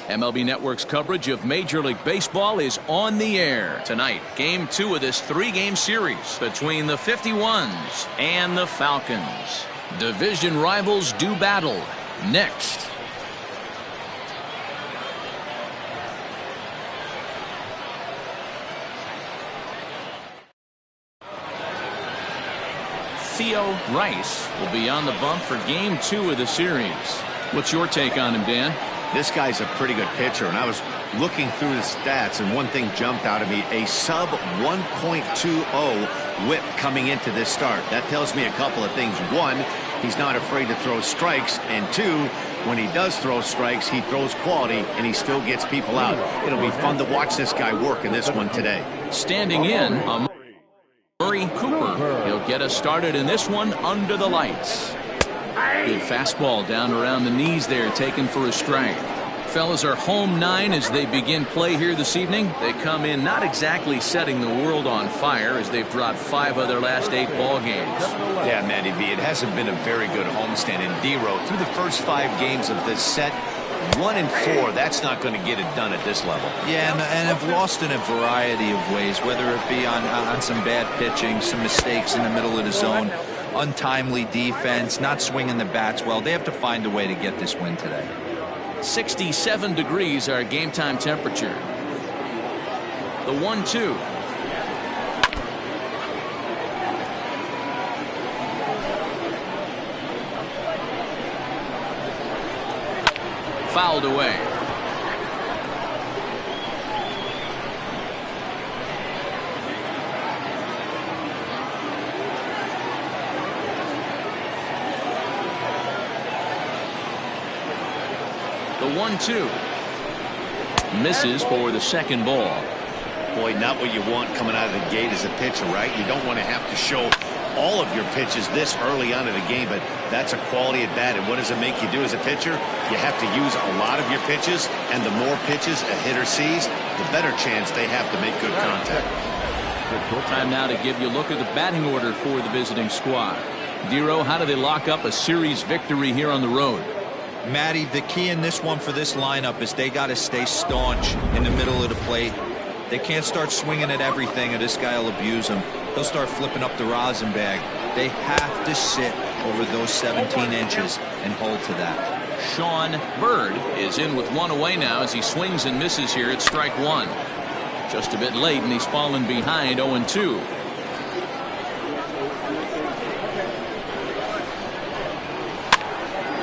MLB Network's coverage of Major League Baseball is on the air. Tonight, Game 2 of this 3-game series between the 51s and the Falcons. Division rivals do battle. Next. Theo Rice will be on the bump for Game 2 of the series. What's your take on him, Dan? This guy's a pretty good pitcher, and I was looking through the stats, and one thing jumped out at me: a sub 1.20 whip coming into this start. That tells me a couple of things. One, he's not afraid to throw strikes, and two, when he does throw strikes, he throws quality, and he still gets people out. It'll be fun to watch this guy work in this one today. Standing in, Murray Cooper. He'll get us started in this one under the lights. Good fastball down around the knees there, taken for a strike. Fellas are home 9 as they begin play here this evening. They come in not exactly setting the world on fire, as they've dropped 5 of their last 8 ball games. Yeah, Matty V, it hasn't been a very good homestand. And D-Row, through the first 5 games of this set, 1-4, that's not going to get it done at this level. Yeah, and have lost in a variety of ways, whether it be on some bad pitching, some mistakes in the middle of the zone, untimely defense, not swinging the bats well. They have to find a way to get this win today. 67 degrees our game time temperature. The 1-2. Fouled away. The 1-2 misses for the second ball. Boy, not what you want coming out of the gate as a pitcher, right? You don't want to have to show all of your pitches this early on in the game, but that's a quality at bat. And what does it make you do as a pitcher? You have to use a lot of your pitches, and the more pitches a hitter sees, the better chance they have to make good contact. Time now to give you a look at the batting order for the visiting squad. Dero, how do they lock up a series victory here on the road? Matty, the key in this one for this lineup is they got to stay staunch in the middle of the plate. They can't start swinging at everything, or this guy will abuse them. He'll start flipping up the rosin bag. They have to sit over those 17 inches and hold to that. Sean Bird is in with 1 away now as he swings and misses here at strike 1. Just a bit late, and he's fallen behind 0-2.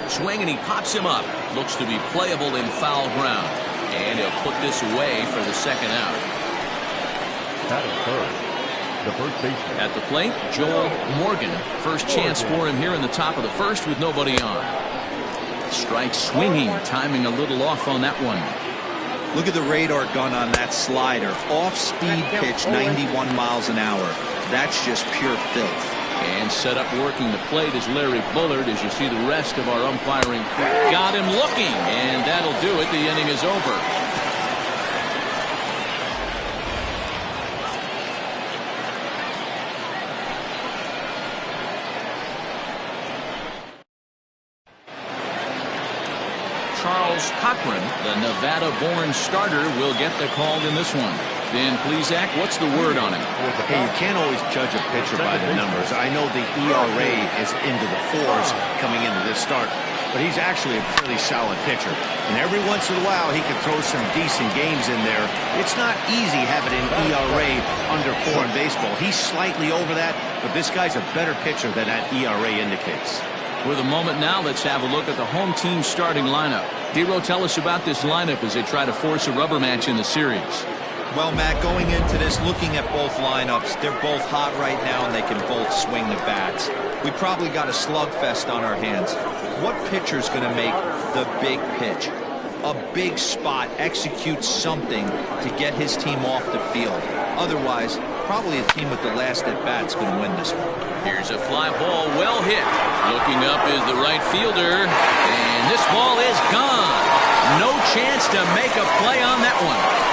Swing, and he pops him up. Looks to be playable in foul ground. And he'll put this away for the second out. The first baseman. At the plate, Joel Morgan. First chance for him here in the top of the first with nobody on. Strike swinging, timing a little off on that one. Look at the radar gun on that slider. Off-speed pitch, 91 miles an hour. That's just pure filth. And set up working the plate is Larry Bullard, as you see the rest of our umpiring. Got him looking, and that'll do it. The inning is over. Charles Cochran, the Nevada-born starter, will get the call in this one. Dan Plesac, what's the word on him? Hey, you can't always judge a pitcher by the numbers. I know the ERA is into the 4s coming into this start, but he's actually a pretty solid pitcher. And every once in a while, he can throw some decent games in there. It's not easy having an ERA under 4 in baseball. He's slightly over that, but this guy's a better pitcher than that ERA indicates. With a moment now, let's have a look at the home team starting lineup. Dero, tell us about this lineup as they try to force a rubber match in the series. Well, Matt, going into this, looking at both lineups, they're both hot right now, and they can both swing the bats. We probably got a slugfest on our hands. What pitcher's going to make the big pitch? A big spot, execute something to get his team off the field. Otherwise, probably a team with the last at-bat's going to win this one. Here's a fly ball, well hit. Looking up is the right fielder, and this ball is gone. No chance to make a play on that one.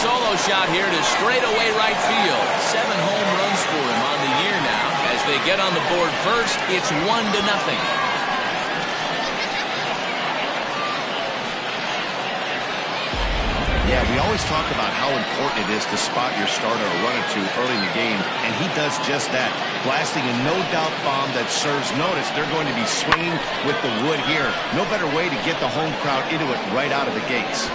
Solo shot here to straightaway right field. 7 home runs for him on the year now. As they get on the board first, it's 1-0. we always talk about how important it is to spot your starter or run or two early in the game, and he does just that, blasting a no-doubt bomb that serves notice. They're going to be swinging with the wood here. No better way to get the home crowd into it right out of the gates.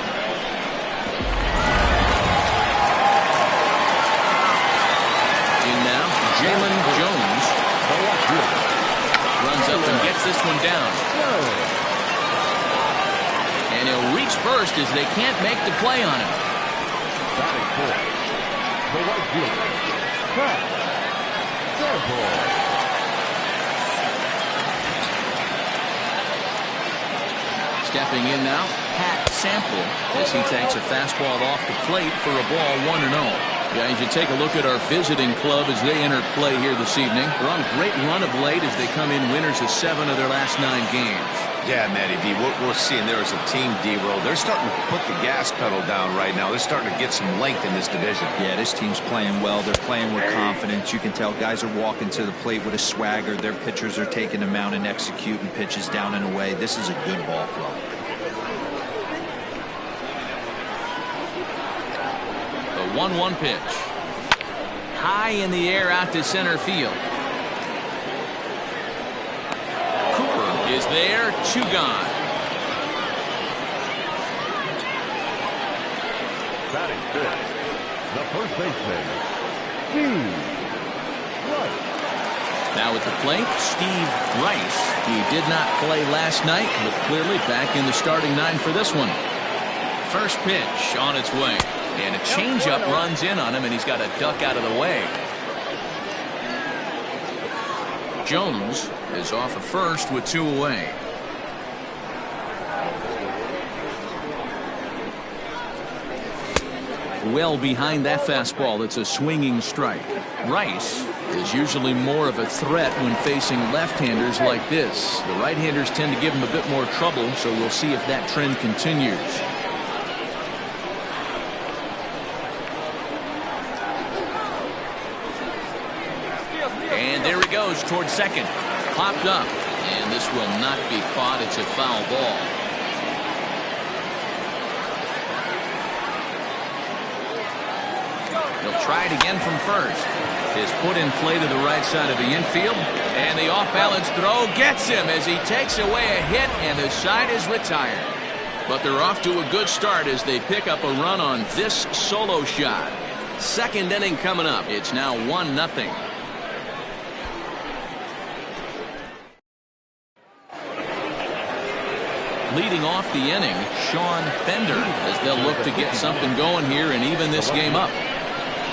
In now, Jalen Jones runs up and gets this one down. And he'll reach first as they can't make the play on him. Stepping in now, Pat Sample, as he takes a fastball off the plate for a ball 1-0. Guys, you take a look at our visiting club as they enter play here this evening. They're on a great run of late as they come in winners of 7 of their last 9 games. Yeah, Matty B, what we're seeing there is a team, D-Roll. They're starting to put the gas pedal down right now. They're starting to get some length in this division. Yeah, this team's playing well. They're playing with confidence. You can tell guys are walking to the plate with a swagger. Their pitchers are taking them out and executing pitches down and away. This is a good ball club. The 1-1 pitch. High in the air out to center field. Cooper is there, 2 gone. Batting fifth, the first baseman, Steve Rice. Now at the plate, Steve Rice. He did not play last night, but clearly back in the starting 9 for this one. First pitch on its way. And a changeup runs in on him, and he's got a duck out of the way. Jones is off at first with 2 away. Well behind that fastball, it's a swinging strike. Rice is usually more of a threat when facing left-handers like this. The right-handers tend to give him a bit more trouble, so we'll see if that trend continues. And there he goes towards second. Popped up. And this will not be caught. It's a foul ball. He'll try it again from first. Is put in play to the right side of the infield. And the off-balance throw gets him as he takes away a hit, and the side is retired. But they're off to a good start as they pick up a run on this solo shot. Second inning coming up. It's now 1-0. Leading off the inning, Sean Bender, as they'll look to get something going here and even this game up.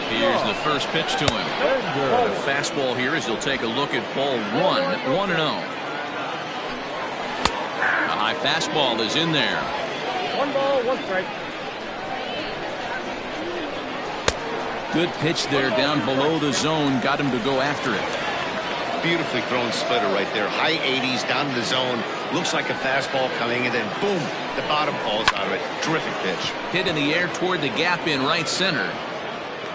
Here's the first pitch to him. A fastball here as he'll take a look at ball 1-0. A high fastball is in there. 1 ball, 1 strike. Good pitch there down below the zone. Got him to go after it. Beautifully thrown splitter right there. High 80s down to the zone. Looks like a fastball coming, and then boom, the bottom falls out of it. Terrific pitch. Hit in the air toward the gap in right center.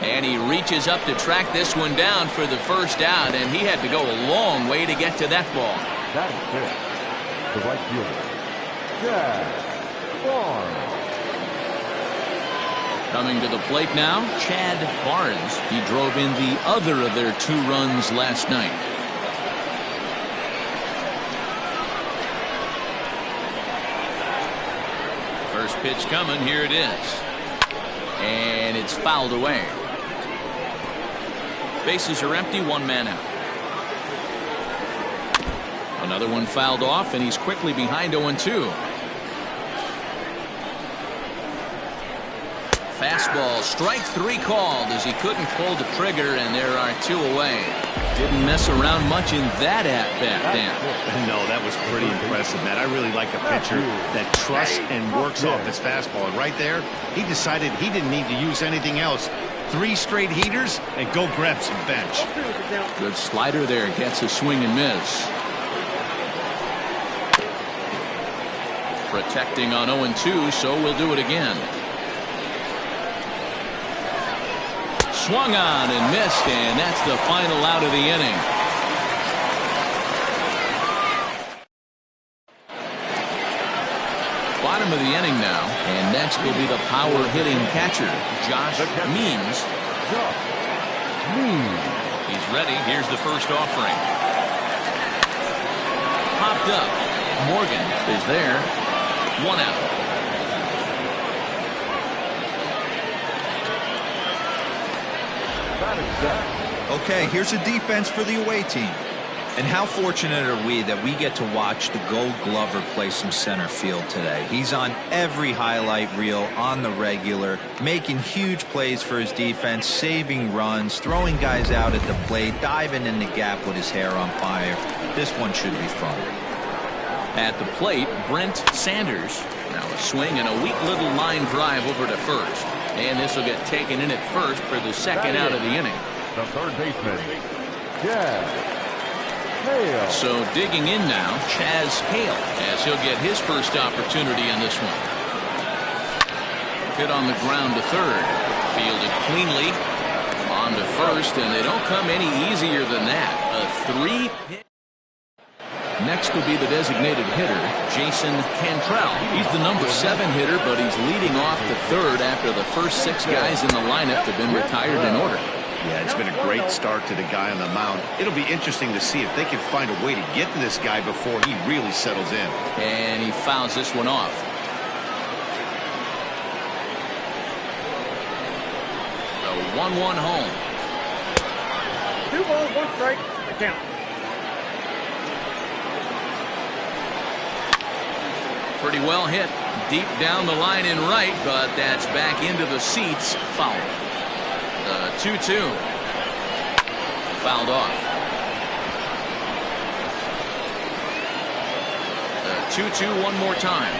And he reaches up to track this one down for the first out, and he had to go a long way to get to that ball. Batting fifth, the right fielder, Chad Barnes. Coming to the plate now, Chad Barnes. He drove in the other of their 2 runs last night. First pitch coming, here it is. And it's fouled away. Bases are empty, 1 man out. Another one fouled off, and he's quickly behind 0-2. Fastball, strike 3 called as he couldn't pull the trigger, and there are 2 away. Didn't mess around much in that at-bat, Dan. No, that was pretty impressive, man. I really like a pitcher that trusts and works off his fastball. And right there, he decided he didn't need to use anything else. 3 straight heaters and go grab some bench. Good slider there, gets a swing and miss. Protecting on 0-2, so we'll do it again. Swung on and missed, and that's the final out of the inning. bottom of the inning now, and next will be the power-hitting catcher, Josh Means. He's ready. Here's the first offering. Popped up. Morgan is there. 1 out. Okay, here's a defense for the away team. And how fortunate are we that we get to watch the Gold Glover play some center field today. He's on every highlight reel, on the regular, making huge plays for his defense, saving runs, throwing guys out at the plate, diving in the gap with his hair on fire. This one should be fun. At the plate, Brent Sanders. Now a swing and a weak little line drive over to first. And this will get taken in at first for the second out of the inning. The third baseman, Chaz Hale. So digging in now, Chaz Hale, as he'll get his first opportunity in this one. Hit on the ground to third. Fielded cleanly. On to first, and they don't come any easier than that. A 3-hit. Next will be the designated hitter, Jason Cantrell. He's the number 7 hitter, but he's leading off the third after the first 6 guys in the lineup have been retired in order. Yeah, it's been a great start to the guy on the mound. It'll be interesting to see if they can find a way to get to this guy before he really settles in. And he fouls this one off. A 1-1 home. 2 balls, 1 strike. The count. Pretty well hit. Deep down the line in right, but that's back into the seats. Foul. 2-2. Fouled off. 2-2 one more time.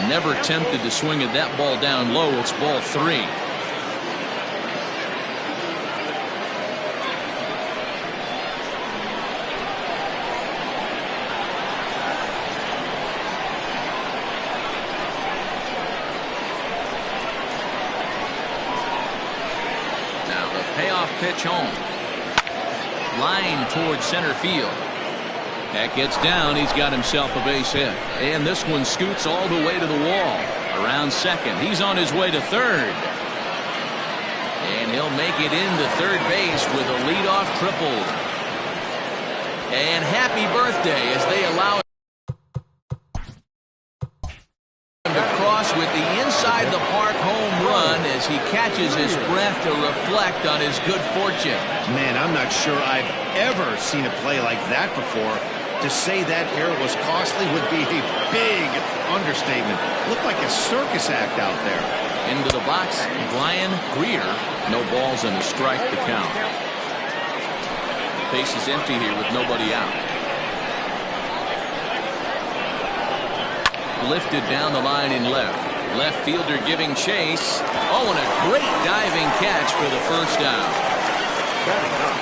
Never tempted to swing at that ball down low. It's ball 3. Pitch home. Line towards center field. That gets down. He's got himself a base hit. And this one scoots all the way to the wall. Around second. He's on his way to third. And he'll make it into third base with a leadoff triple. And happy birthday as they allow him to cross with the inside the park home run as he catches his breath to reflect on his good fortune. Man, I'm not sure I've ever seen a play like that before. To say that error was costly would be a big understatement. Looked like a circus act out there. Into the box, Brian Greer. No balls and a strike to count. Base is empty here with nobody out. Lifted down the line in left. Left fielder giving chase. Oh, and a great diving catch for the first out. Batting up,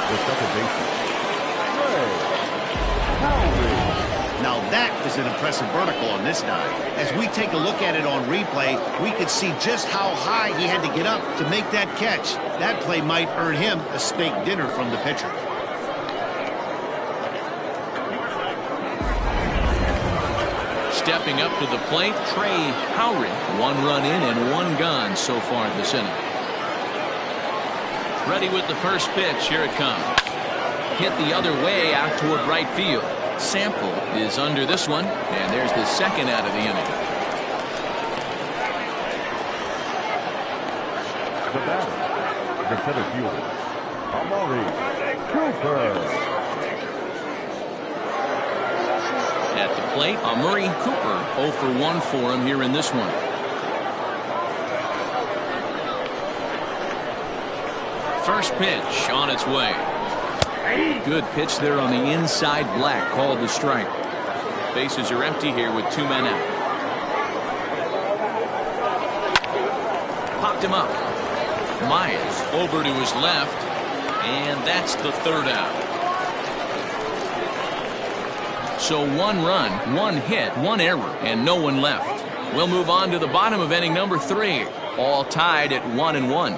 the second baseman, Now that is an impressive vertical on this dive. As we take a look at it on replay, we could see just how high he had to get up to make that catch. That play might earn him a steak dinner from the pitcher. Stepping up to the plate, Trey Howry. 1 run in and 1 gone so far this inning. Ready with the first pitch. Here it comes. Hit the other way out toward right field. Sample is under this one, and there's the second out of the inning. the batter, the center fielder, Amari Cooper. At the plate, Amari Cooper 0 for 1 for him here in this one. First pitch on its way. Good pitch there on the inside black, called the strike. Bases are empty here with 2 men out. Popped him up. Myers over to his left, and that's the third out. So 1 run, 1 hit, 1 error, and no one left. We'll move on to the bottom of inning number 3, all tied at 1-1.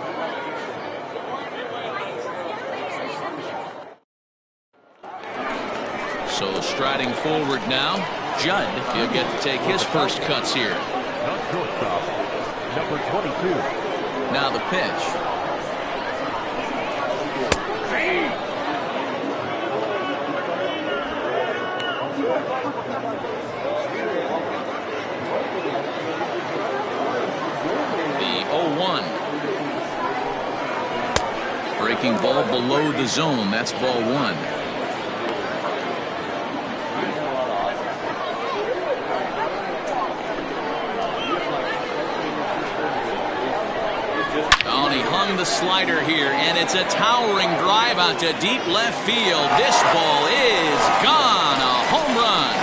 So striding forward now, Judd. He'll get to take his first cuts here. Not shortstop, number 22. Now the pitch. The 0-1. Breaking ball below the zone. That's ball one. Oh, and he hung the slider here, and it's a towering drive out to deep left field. This ball is gone. A home run.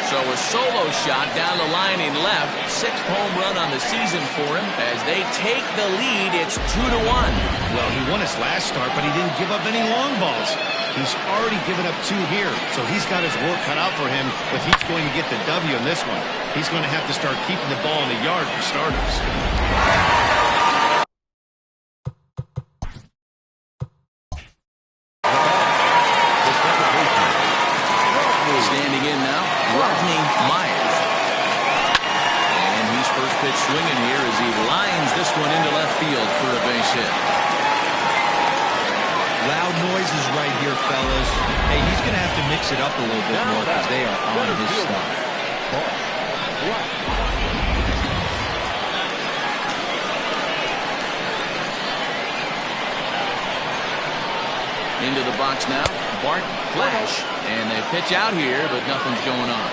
So a solo shot down the line in left. 6th home run on the season for him. As they take the lead, it's 2-1. Well, he won his last start, but he didn't give up any long balls. He's already given up 2 here, so he's got his work cut out for him if he's going to get the W in this one. He's going to have to start keeping the ball in the yard for starters. Standing in now, Rodney Myers. And he's first pitch swinging here as he lines this one into left field for a base hit. Loud noises right here, fellas. Hey, he's going to have to mix it up a little bit more because they are on his stuff. Into the box now, Bart Flash. And they pitch out here, but nothing's going on.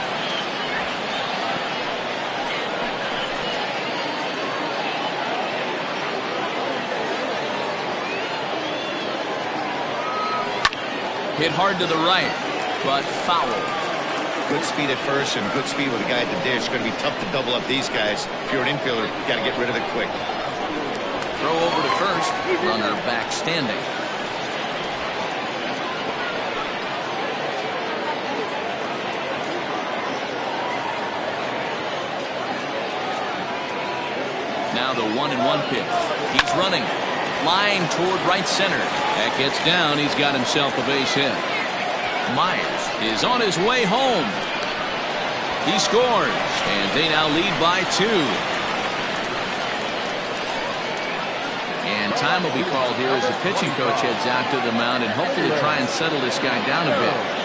Hit hard to the right, but foul. Good speed at first and good speed with the guy at the dish. It's going to be tough to double up these guys. If you're an infielder, you got to get rid of it quick. Throw over to first, runner back standing. Now the 1-1 pitch. He's running. Line toward right center. That gets down. He's got himself a base hit. Myers is on his way home. He scores. And they now lead by 2. And time will be called here as the pitching coach heads out to the mound and hopefully try and settle this guy down a bit.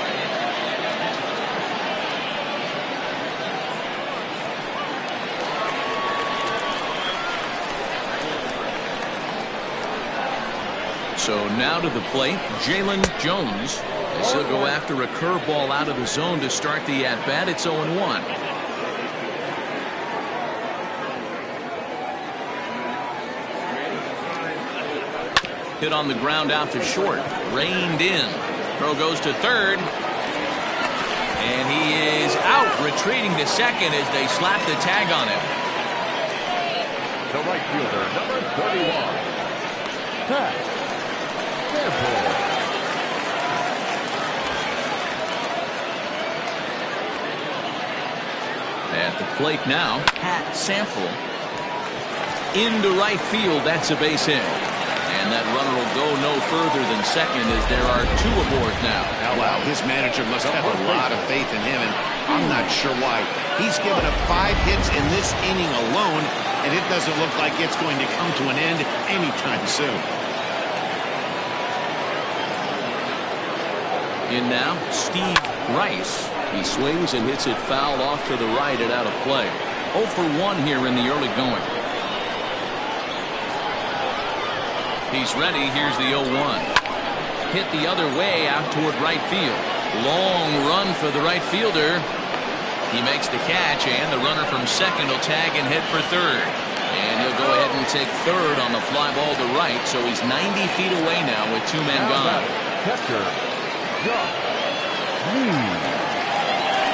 So now to the plate, Jalen Jones. As he'll go after a curveball out of the zone to start the at-bat. It's 0-1. Hit on the ground out to short. Reined in. Throw goes to third. And he is out, retreating to second as they slap the tag on him. The right fielder, number 31. Pat. At the plate now, Pat Sample. Into right field, that's a base hit. And that runner will go no further than second as there are 2 aboard now. Wow, his manager must have a lot of faith in him, and I'm not sure why. He's given up 5 hits in this inning alone, and it doesn't look like it's going to come to an end anytime soon. In now, Steve Rice. He swings and hits it foul off to the right and out of play. 0 for 1 here in the early going. He's ready. Here's the 0-1. Hit the other way out toward right field. Long run for the right fielder. He makes the catch, and the runner from second will tag and hit for third. And he'll go ahead and take third on the fly ball to right, so he's 90 feet away now with 2 men gone. Catcher.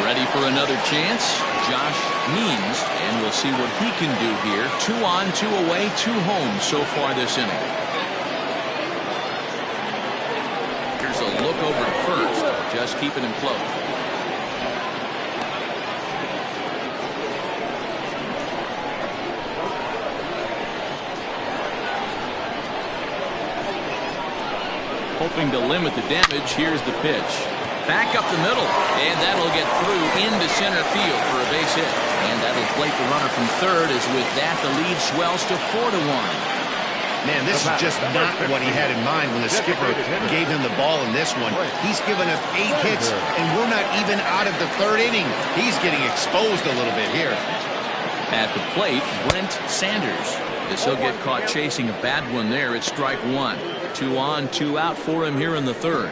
Ready for another chance? Josh Means, and we'll see what he can do here. 2 on, 2 away, 2 home so far this inning. Here's a look over to first, just keeping him close. Hoping to limit the damage, here's the pitch. Back up the middle, and that'll get through into center field for a base hit. And that'll plate the runner from third, as with that the lead swells to 4-1. Man, this is just not what he had in mind when the skipper gave him the ball in this one. He's given up 8 hits, and we're not even out of the 3rd inning. He's getting exposed a little bit here. At the plate, Brent Sanders. As he'll get caught chasing a bad one there. It's strike 1. 2 on, 2 out for him here in the 3rd.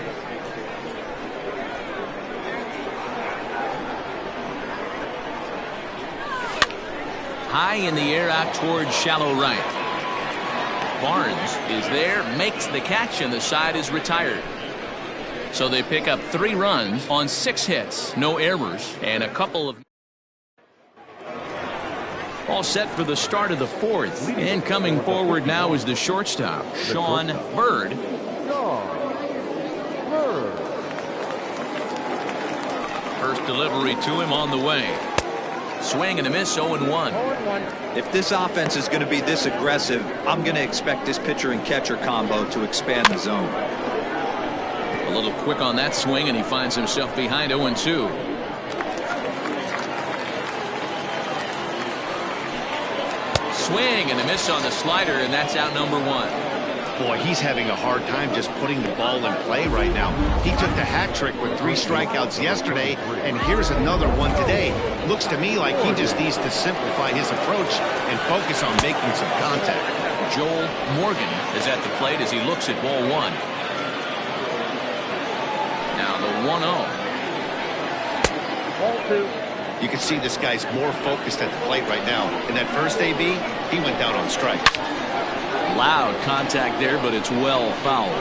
High in the air out towards shallow right. Barnes is there, makes the catch, and the side is retired. So they pick up 3 runs on 6 hits, no errors, and a couple of... All set for the start of the 4th. And coming forward now is the shortstop, Sean Bird. First delivery to him on the way. Swing and a miss, 0-1. If this offense is going to be this aggressive, I'm going to expect this pitcher and catcher combo to expand the zone. A little quick on that swing, and he finds himself behind 0-2. Swing and a miss on the slider, and that's out number 1. Boy, he's having a hard time just putting the ball in play right now. He took the hat trick with 3 strikeouts yesterday, and here's another one today. Looks to me like he just needs to simplify his approach and focus on making some contact. Joel Morgan is at the plate as he looks at ball 1. Now the 1-0. Ball 2. You can see this guy's more focused at the plate right now. In that first AB, he went down on strikes. Loud contact there, but it's well fouled.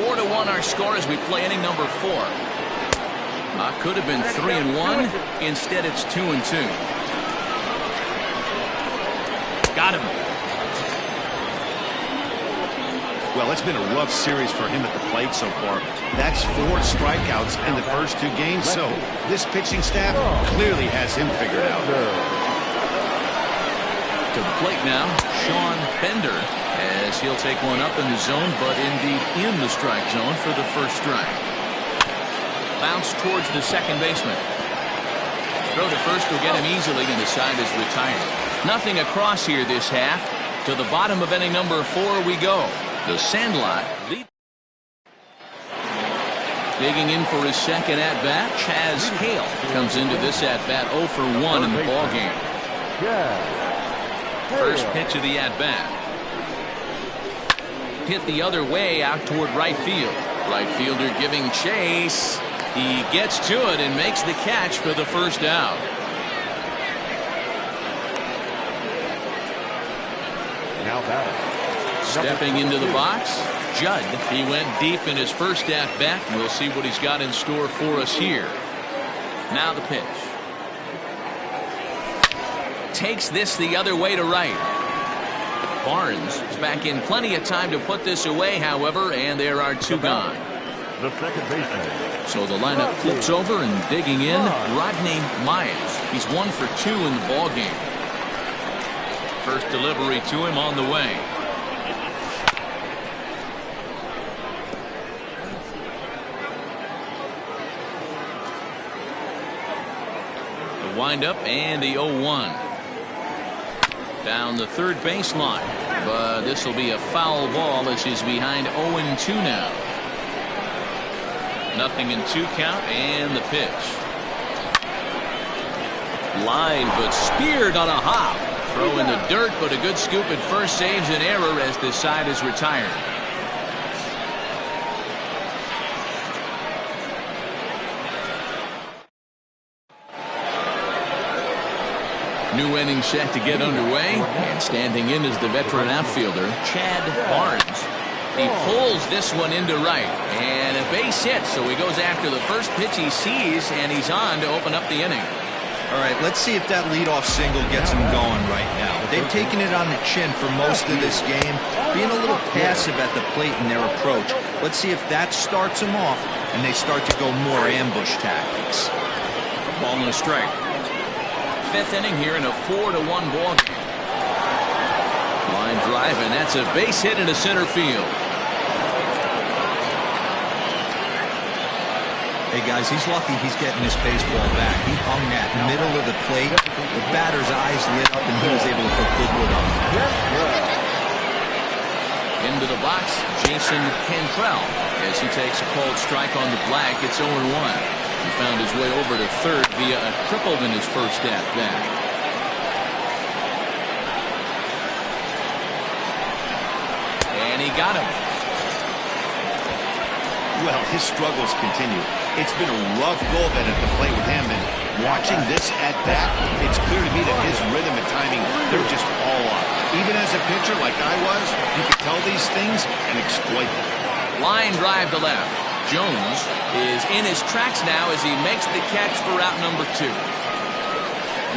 4-1 our score as we play inning number 4. Could have been 3-1. Instead, it's 2-2. Got him. Well, it's been a rough series for him at the plate so far. That's 4 strikeouts in the first 2 games, so this pitching staff clearly has him figured out. To the plate now, Sean Bender, as he'll take one up in the zone, but indeed in the strike zone for the first strike. Bounce towards the second baseman. Throw to first will get him easily, and the side is retired. Nothing across here this half. To the bottom of inning number 4 we go. The Sandlot lead. Digging in for his second at-bat, Chaz Hale comes into this at-bat 0 for 1 in the ballgame. First pitch of the at-bat. Hit the other way out toward right field. Right fielder giving chase. He gets to it and makes the catch for the first out. Now batting. Stepping into the box, Judd. He went deep in his first at-bat. We'll see what he's got in store for us here. Now the pitch. Takes this the other way to right. Barnes is back in plenty of time to put this away, however, and there are 2 gone. The second baseman. So the lineup flips over, and digging in, Rodney Myers. He's 1 for 2 in the ballgame. First delivery to him on the way. The windup and the 0-1. Down the third baseline, but this will be a foul ball as he's behind 0-2 now. 0-2 count, and the pitch. Line, but speared on a hop. Throw in the dirt, but a good scoop at first saves an error as this side is retired. New inning set to get underway, and standing in is the veteran outfielder, Chad Barnes. He pulls this one into right, and a base hit, so he goes after the first pitch he sees, and he's on to open up the inning. All right, let's see if that leadoff single gets him going right now. They've taken it on the chin for most of this game, being a little passive at the plate in their approach. Let's see if that starts them off, and they start to go more ambush tactics. Ball and a strike. 5th inning here in a 4-1 ball game. Line drive, and that's a base hit into center field. Hey, guys, he's lucky he's getting his baseball back. He hung that middle of the plate. The batter's eyes lit up, and he was able to put good wood on it. Into the box, Jason Cantrell, as he takes a called strike on the black. It's 0-1. He found his way over to third via a triple in his first at-bat. And he got him. Well, his struggles continue. It's been a rough go of it at the plate with him, and watching this at-bat, it's clear to me that his rhythm and timing, they're just all off. Even as a pitcher like I was, you can tell these things and exploit them. Line drive to left. Jones is in his tracks now as he makes the catch for out number 2.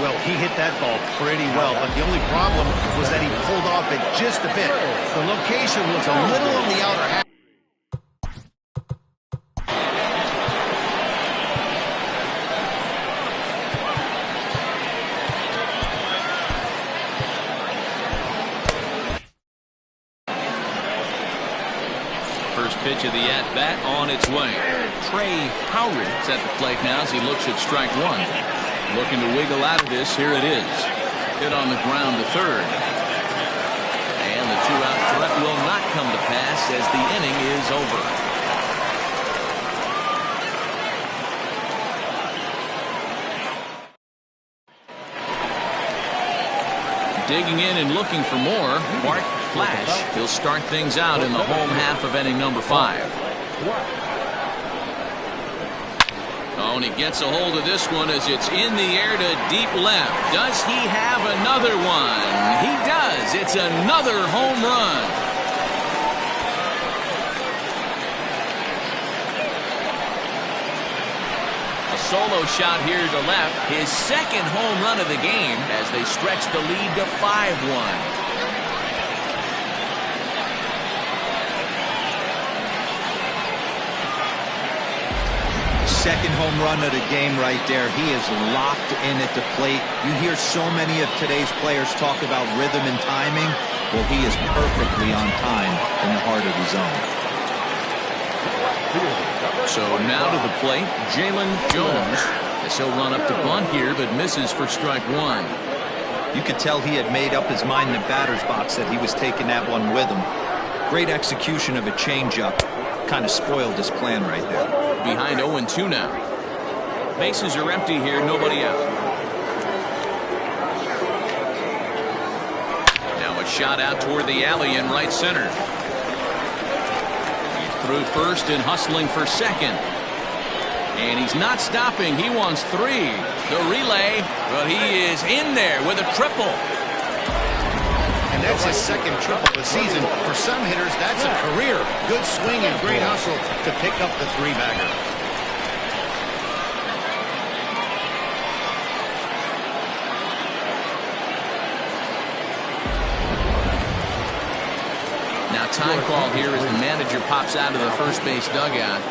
Well, he hit that ball pretty well, but the only problem was that he pulled off it just a bit. The location was a little on the outer half. First pitch of the at-bat on its way. Trey Howard's at the plate now as he looks at strike 1. Looking to wiggle out of this. Here it is. Hit on the ground to third. And the 2-out threat will not come to pass as the inning is over. Digging in and looking for more, Mark Flash. He'll start things out in the home half of inning number 5. Oh, and he gets a hold of this one as it's in the air to deep left. Does he have another one? He does. It's another home run. A solo shot here to left. His second home run of the game as they stretch the lead to 5-1. Second home run of the game right there. He is locked in at the plate. You hear so many of today's players talk about rhythm and timing. Well, he is perfectly on time in the heart of the zone. So now to the plate, Jalen Jones. As he'll run up to bunt here, but misses for strike 1. You could tell he had made up his mind in the batter's box that he was taking that one with him. Great execution of a changeup. Kind of spoiled his plan right there. Behind 0-2 now. Bases are empty here, nobody out. Now a shot out toward the alley in right center. He's through first and hustling for second. And he's not stopping. He wants 3. The relay, but he is in there with a triple. And that's his second triple of the season. For some hitters, that's a career. Good swing and great hustle to pick up the 3-bagger. Now time call here as the manager pops out of the first base dugout.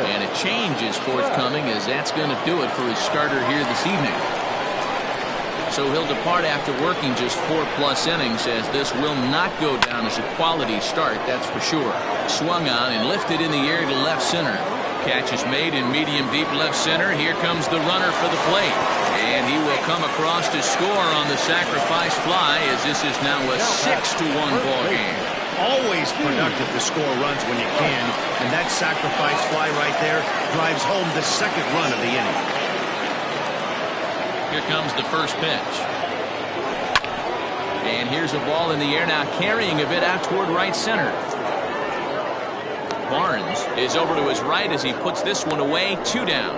And a change is forthcoming as that's going to do it for his starter here this evening. So he'll depart after working just 4+ innings, as this will not go down as a quality start, that's for sure. Swung on and lifted in the air to left center. Catch is made in medium deep left center. Here comes the runner for the plate. And he will come across to score on the sacrifice fly, as this is now a 6-1 ball game. Always productive to score runs when you can, and that sacrifice fly right there drives home the second run of the inning. Here comes the first pitch. And here's a ball in the air now, carrying a bit out toward right center. Barnes is over to his right as he puts this one away. 2 down.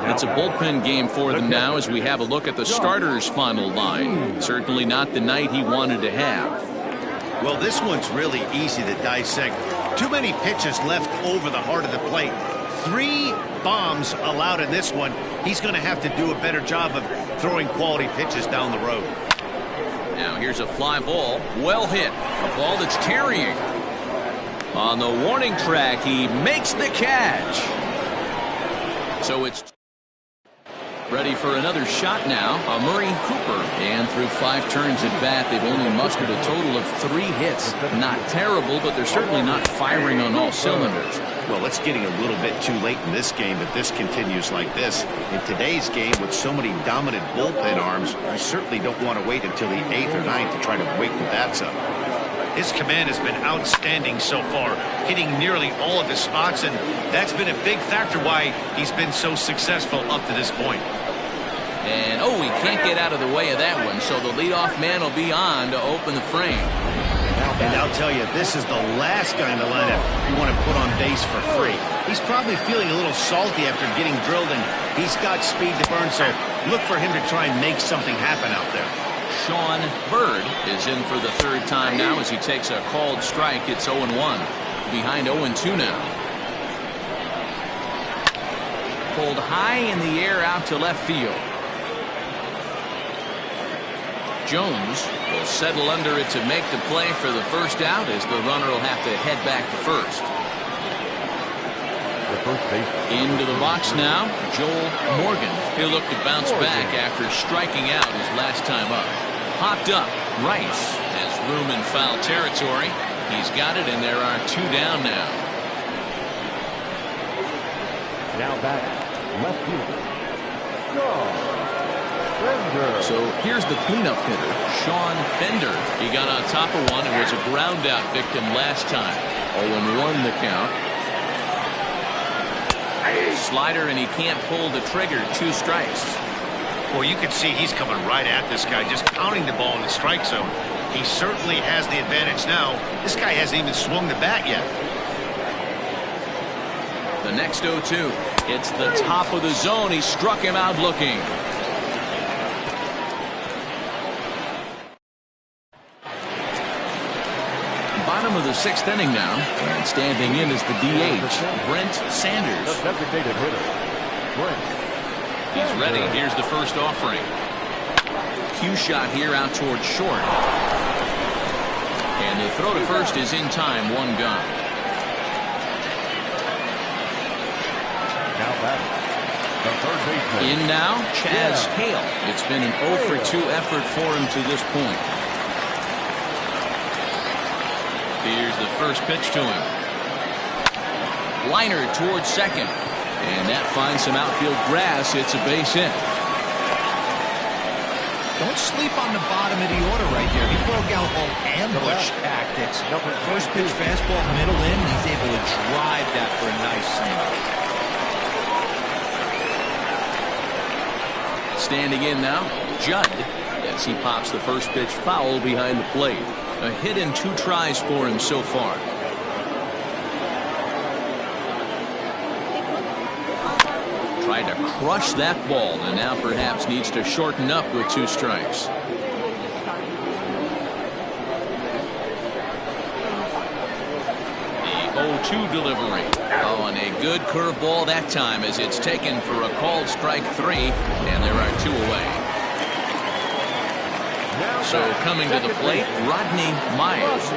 It's a bullpen game for them now as we have a look at the starter's final line. Certainly not the night he wanted to have. Well, this one's really easy to dissect. Too many pitches left over the heart of the plate. 3 bombs allowed in this one. He's going to have to do a better job of throwing quality pitches down the road. Now here's a fly ball. Well hit. A ball that's carrying. On the warning track, he makes the catch. So it's Ready for another shot now, Murray Cooper. And through 5 turns at bat, they've only mustered a total of 3 hits. Not terrible, but they're certainly not firing on all cylinders. Well, it's getting a little bit too late in this game if this continues like this. In today's game, with so many dominant bullpen arms, you certainly don't want to wait until the 8th or 9th to try to wake the bats up. His command has been outstanding so far, hitting nearly all of his spots, and that's been a big factor why he's been so successful up to this point. And, he can't get out of the way of that one, so the leadoff man will be on to open the frame. And I'll tell you, this is the last guy in the lineup you want to put on base for free. He's probably feeling a little salty after getting drilled, and he's got speed to burn, so look for him to try and make something happen out there. Sean Bird is in for the 3rd time now as he takes a called strike. It's 0-1. Behind 0-2 now. Pulled high in the air out to left field. Jones will settle under it to make the play for the first out as the runner will have to head back to first. Into the box now, Joel Morgan. He'll look to bounce back after striking out his last time up. Popped up. Rice has room in foul territory. He's got it, and there are 2 down now. Now back, left fielder. So here's the cleanup hitter, Sean Bender. He got on top of one and was a ground out victim last time. 0-1 the count. Slider, and he can't pull the trigger. 2 strikes. Well, you can see he's coming right at this guy, just pounding the ball in the strike zone. He certainly has the advantage now. This guy hasn't even swung the bat yet. The next 0-2. It's the top of the zone. He struck him out looking. Bottom of the 6th inning now, and standing in is the DH, Brent Sanders. Designated hitter, Brent. He's ready. Here's the first offering. Cue shot here out towards short. And the throw to first is in time. 1 gone. Now back, the third baseman. In now, Chaz Hale. It's been an 0-for-2 effort for him to this point. Here's the first pitch to him. Liner towards second. And that finds some outfield grass. It's a base hit. Don't sleep on the bottom of the order right there. He broke out all ambush tactics. First pitch fastball, middle in. He's able to drive that for a nice single. Standing in now, Judd, as he pops the first pitch foul behind the plate. A hit in 2 tries for him so far. Tried to crush that ball, and now perhaps needs to shorten up with 2 strikes. The 0-2 delivery. Oh, and a good curveball that time as it's taken for a called strike 3, and there are 2 away. So coming to the plate, Rodney Myers.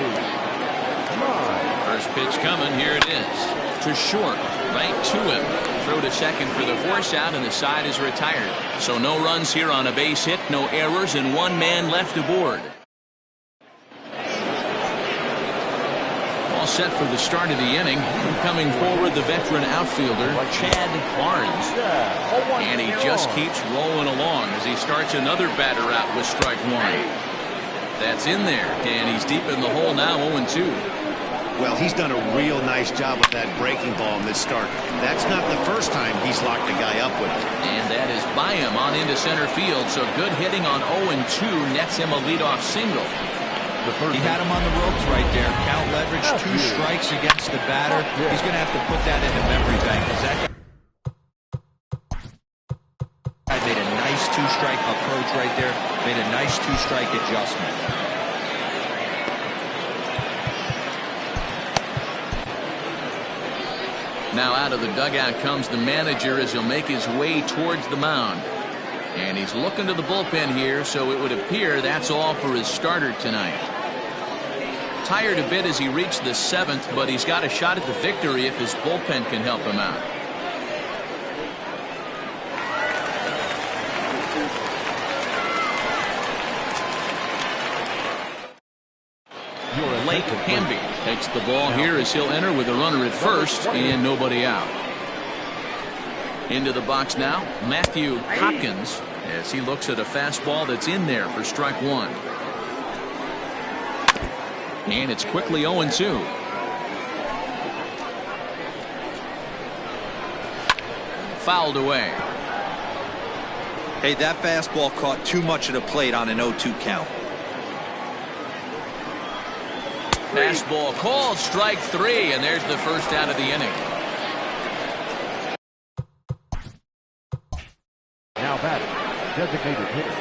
First pitch coming, here it is. To short, right to him. Throw to second for the force out, and the side is retired. So no runs here on a base hit, no errors, and 1 man left aboard. All set for the start of the inning. Coming forward, the veteran outfielder, Chad Barnes. And he just keeps rolling along as he starts another batter out with strike 1. That's in there, and he's deep in the hole now, 0-2. Well, he's done a real nice job with that breaking ball in this start. That's not the first time he's locked a guy up with it. And that is by him on into center field, so good hitting on 0-2 nets him a leadoff single. He had him on the ropes right there. Count leverage, 2 strikes against the batter. He's going to have to put that in the memory bank, because that guy made a nice 2-strike approach right there. Made a nice 2-strike adjustment. Now out of the dugout comes the manager as he'll make his way towards the mound. And he's looking to the bullpen here, so it would appear that's all for his starter tonight. Tired a bit as he reached the 7th, but he's got a shot at the victory if his bullpen can help him out. Hamby takes the ball here as he'll enter with a runner at first and nobody out. Into the box now, Matthew Hopkins, as he looks at a fastball that's in there for strike one. And it's quickly 0-2. Fouled away. Hey, that fastball caught too much of the plate on an 0-2 count. Fastball called, strike three, and there's the first out of the inning. Now batting, designated hitter.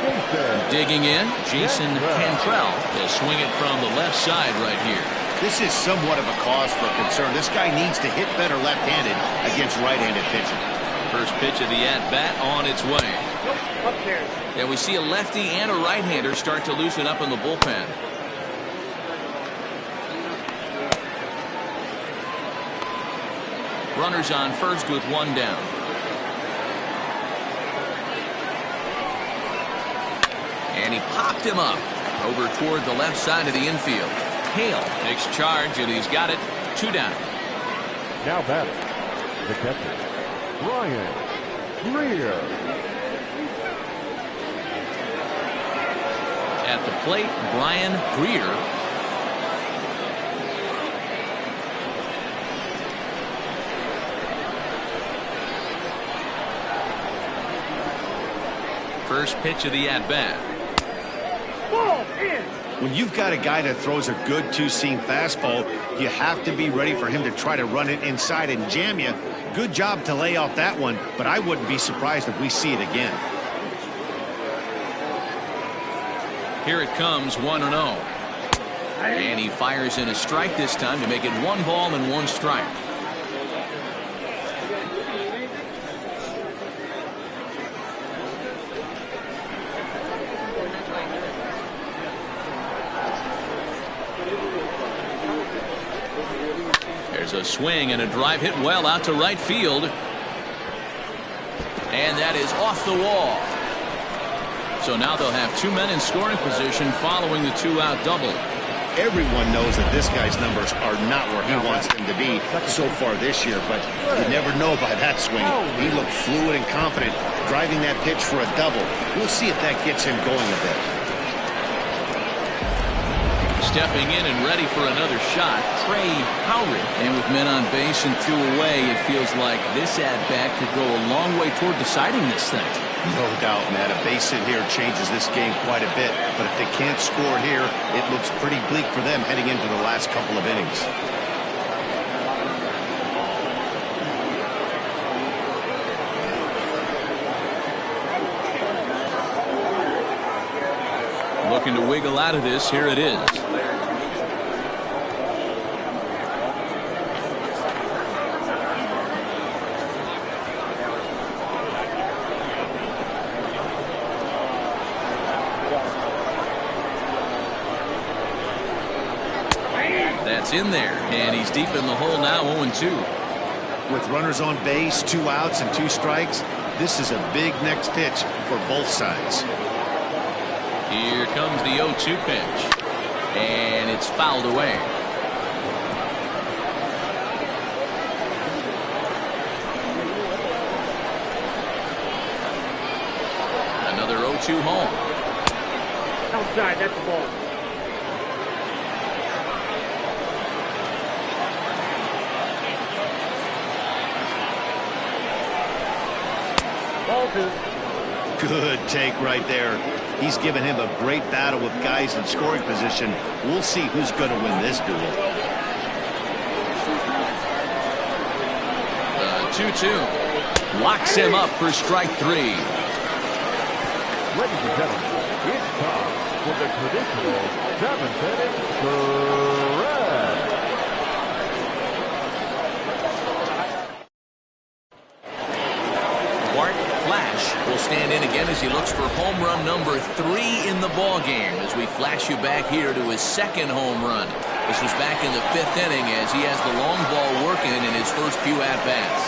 Jason. Digging in, Jason Cantrell to swing it from the left side right here. This is somewhat of a cause for concern. This guy needs to hit better left-handed against right-handed pitching. First pitch of the at-bat on its way. Upstairs. And we see a lefty and a right-hander start to loosen up in the bullpen. Runners on first with one down. And he popped him up over toward the left side of the infield. Hale takes charge, and he's got it. Two down. Now batting, the catcher, Brian Greer. At the plate, Brian Greer. First pitch of the at-bat. Ball in. When you've got a guy that throws a good two-seam fastball, you have to be ready for him to try to run it inside and jam you. Good job to lay off that one, but I wouldn't be surprised if we see it again. Here it comes, 1-0. And he fires in a strike this time to make it 1 ball and 1 strike. There's a swing and a drive hit well out to right field. And that is off the wall. So now they'll have 2 men in scoring position following the 2-out double. Everyone knows that this guy's numbers are not where he wants them to be so far this year, but you never know by that swing. He looked fluid and confident driving that pitch for a double. We'll see if that gets him going a bit. Stepping in and ready for another shot, Trey Howard. And with men on base and 2 away, it feels like this at-bat could go a long way toward deciding this thing. No doubt, Matt. A base hit here changes this game quite a bit, but if they can't score here, it looks pretty bleak for them heading into the last couple of innings. Looking to wiggle out of this. Here it is. That's in there, and he's deep in the hole now, 0-2. With runners on base, 2 outs and 2 strikes, this is a big next pitch for both sides. Here comes the 0-2 pitch, and it's fouled away. Another 0-2 home. Outside, that's the ball. Ball 2. Good take right there. He's given him a great battle with guys in scoring position. We'll see who's going to win this duel. 2-2. Locks him up for strike 3. Ladies and gentlemen, it's time for the traditional 7th-inning stretch. Bart Flash will stand in again as he looks for home run number 3 in the ball game as we flash you back here to his 2nd home run. This was back in the 5th inning as he has the long ball working in his first few at-bats.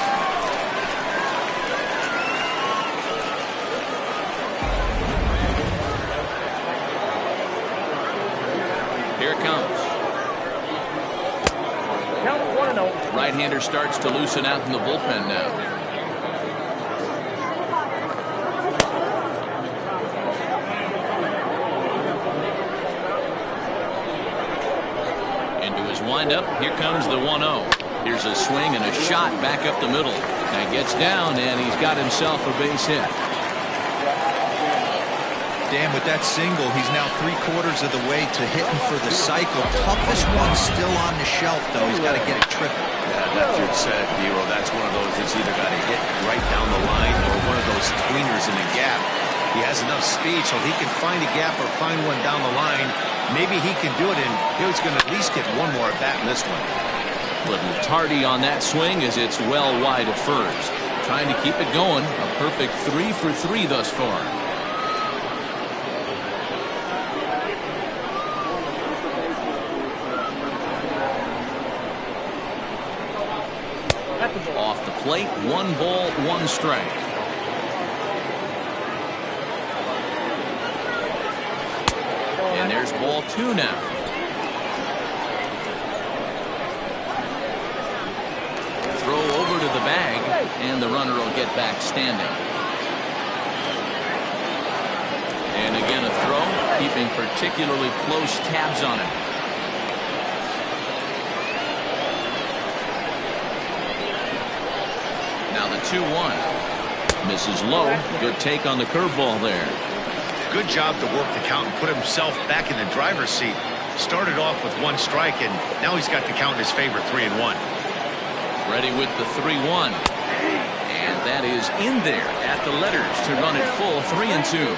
Here it comes. 1-0. Right-hander starts to loosen out in the bullpen now. Into his windup. Here comes the 1-0. Here's a swing and a shot back up the middle. That gets down, and he's got himself a base hit. Dan, with that single, he's now 3/4 of the way to hitting for the cycle. Toughest one still on the shelf, though. He's got to get it triple. Yeah, that's your set, Hero. That's one of those that's either got to hit right down the line or one of those tweeners in the gap. He has enough speed so he can find a gap or find one down the line. Maybe he can do it, and he's going to at least get one more at bat in this one. Little tardy on that swing as it's well wide of first. Trying to keep it going. A perfect 3 for 3 thus far. Off the plate, 1 ball, 1 strike. And there's ball 2 now. Throw over to the bag, and the runner will get back standing. And again a throw, keeping particularly close tabs on it. Now the 2-1. Misses low. Good take on the curveball there. Good job to work the count and put himself back in the driver's seat. Started off with 1 strike, and now he's got the count in his favor, 3-1. Ready with the 3-1. And that is in there at the letters to run it full 3-2.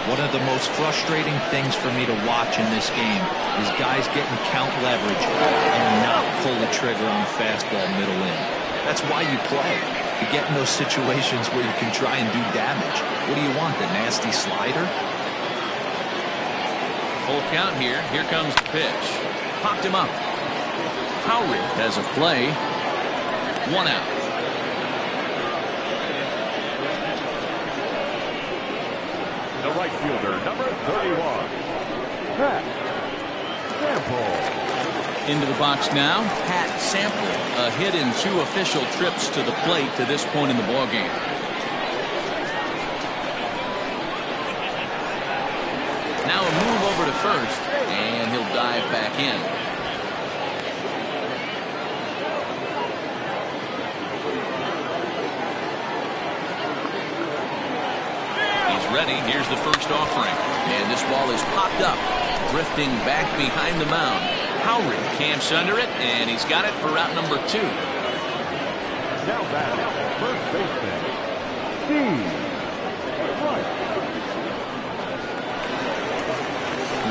One of the most frustrating things for me to watch in this game is guys getting count leverage and not pull the trigger on the fastball middle in. That's why you play. To get in those situations where you can try and do damage. What do you want, the nasty slider? Full count here. Here comes the pitch. Popped him up. Howry has a play. 1 out. The right fielder, number 31, Pat Sample. Into the box now, Pat Sample. A hit in 2 official trips to the plate to this point in the ballgame. Now a move over to first, and he'll dive back in. He's ready. Here's the first offering. And this ball is popped up, drifting back behind the mound. Howry camps under it, and he's got it for route number 2. Now batting, first baseman, Steve Rice.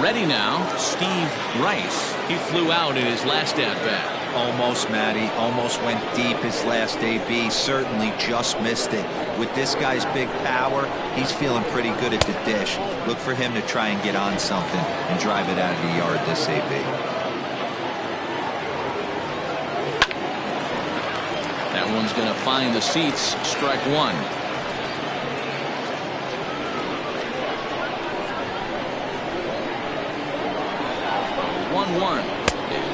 Ready now, Steve Rice. He flew out in his last at-bat. Almost, Matty. Almost went deep his last AB. Certainly just missed it. With this guy's big power, he's feeling pretty good at the dish. Look for him to try and get on something and drive it out of the yard this AB. That one's going to find the seats. Strike 1.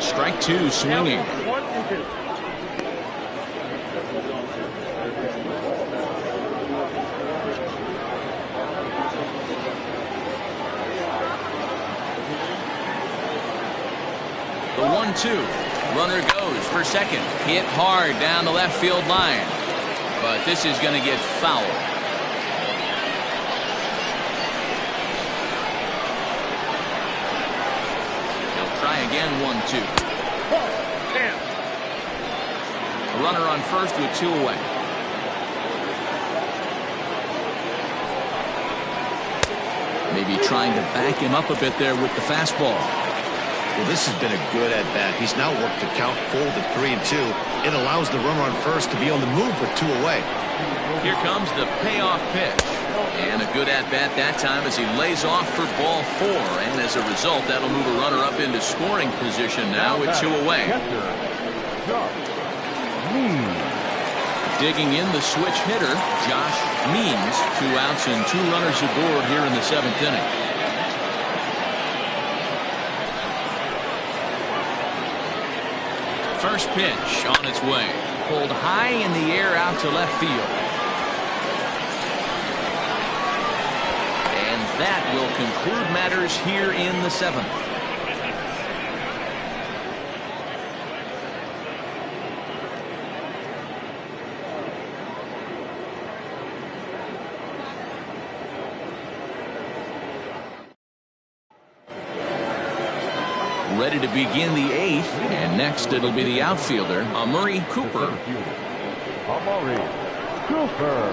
Strike 2 swinging. 1-2. The 1-2. Runner goes for second. Hit hard down the left field line. But this is going to get foul. Again, 1-2. A runner on first with 2 away. Maybe trying to back him up a bit there with the fastball. Well, this has been a good at-bat. He's now worked the count full to 3-2. It allows the runner on first to be on the move with 2 away. Here comes the payoff pitch. And a good at-bat that time as he lays off for ball 4. And as a result, that'll move a runner up into scoring position now with 2 away. Digging in the switch hitter, Josh Means. 2 outs and 2 runners aboard here in the 7th inning. First pitch on its way. Pulled high in the air out to left field. And that will conclude matters here in the 7th. Ready to begin the 8th, and next it'll be the outfielder, Amari Cooper. Amari Cooper.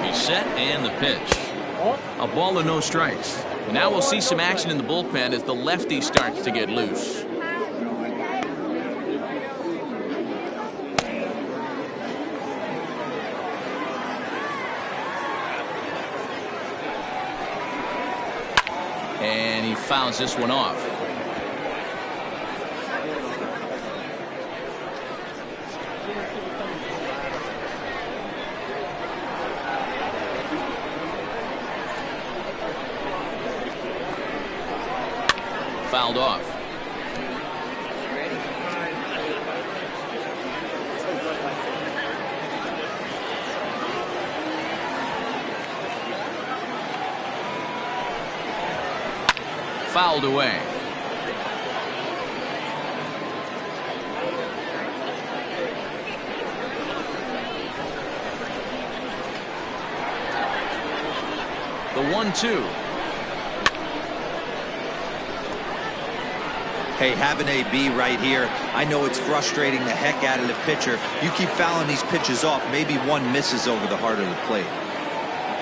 He's set, and the pitch. A ball and no strikes. Now we'll see some action in the bullpen as the lefty starts to get loose. And he fouls this one off. Fouled off. Fouled away. The 1-2. Hey, have an AB right here. I know it's frustrating the heck out of the pitcher. You keep fouling these pitches off, maybe one misses over the heart of the plate.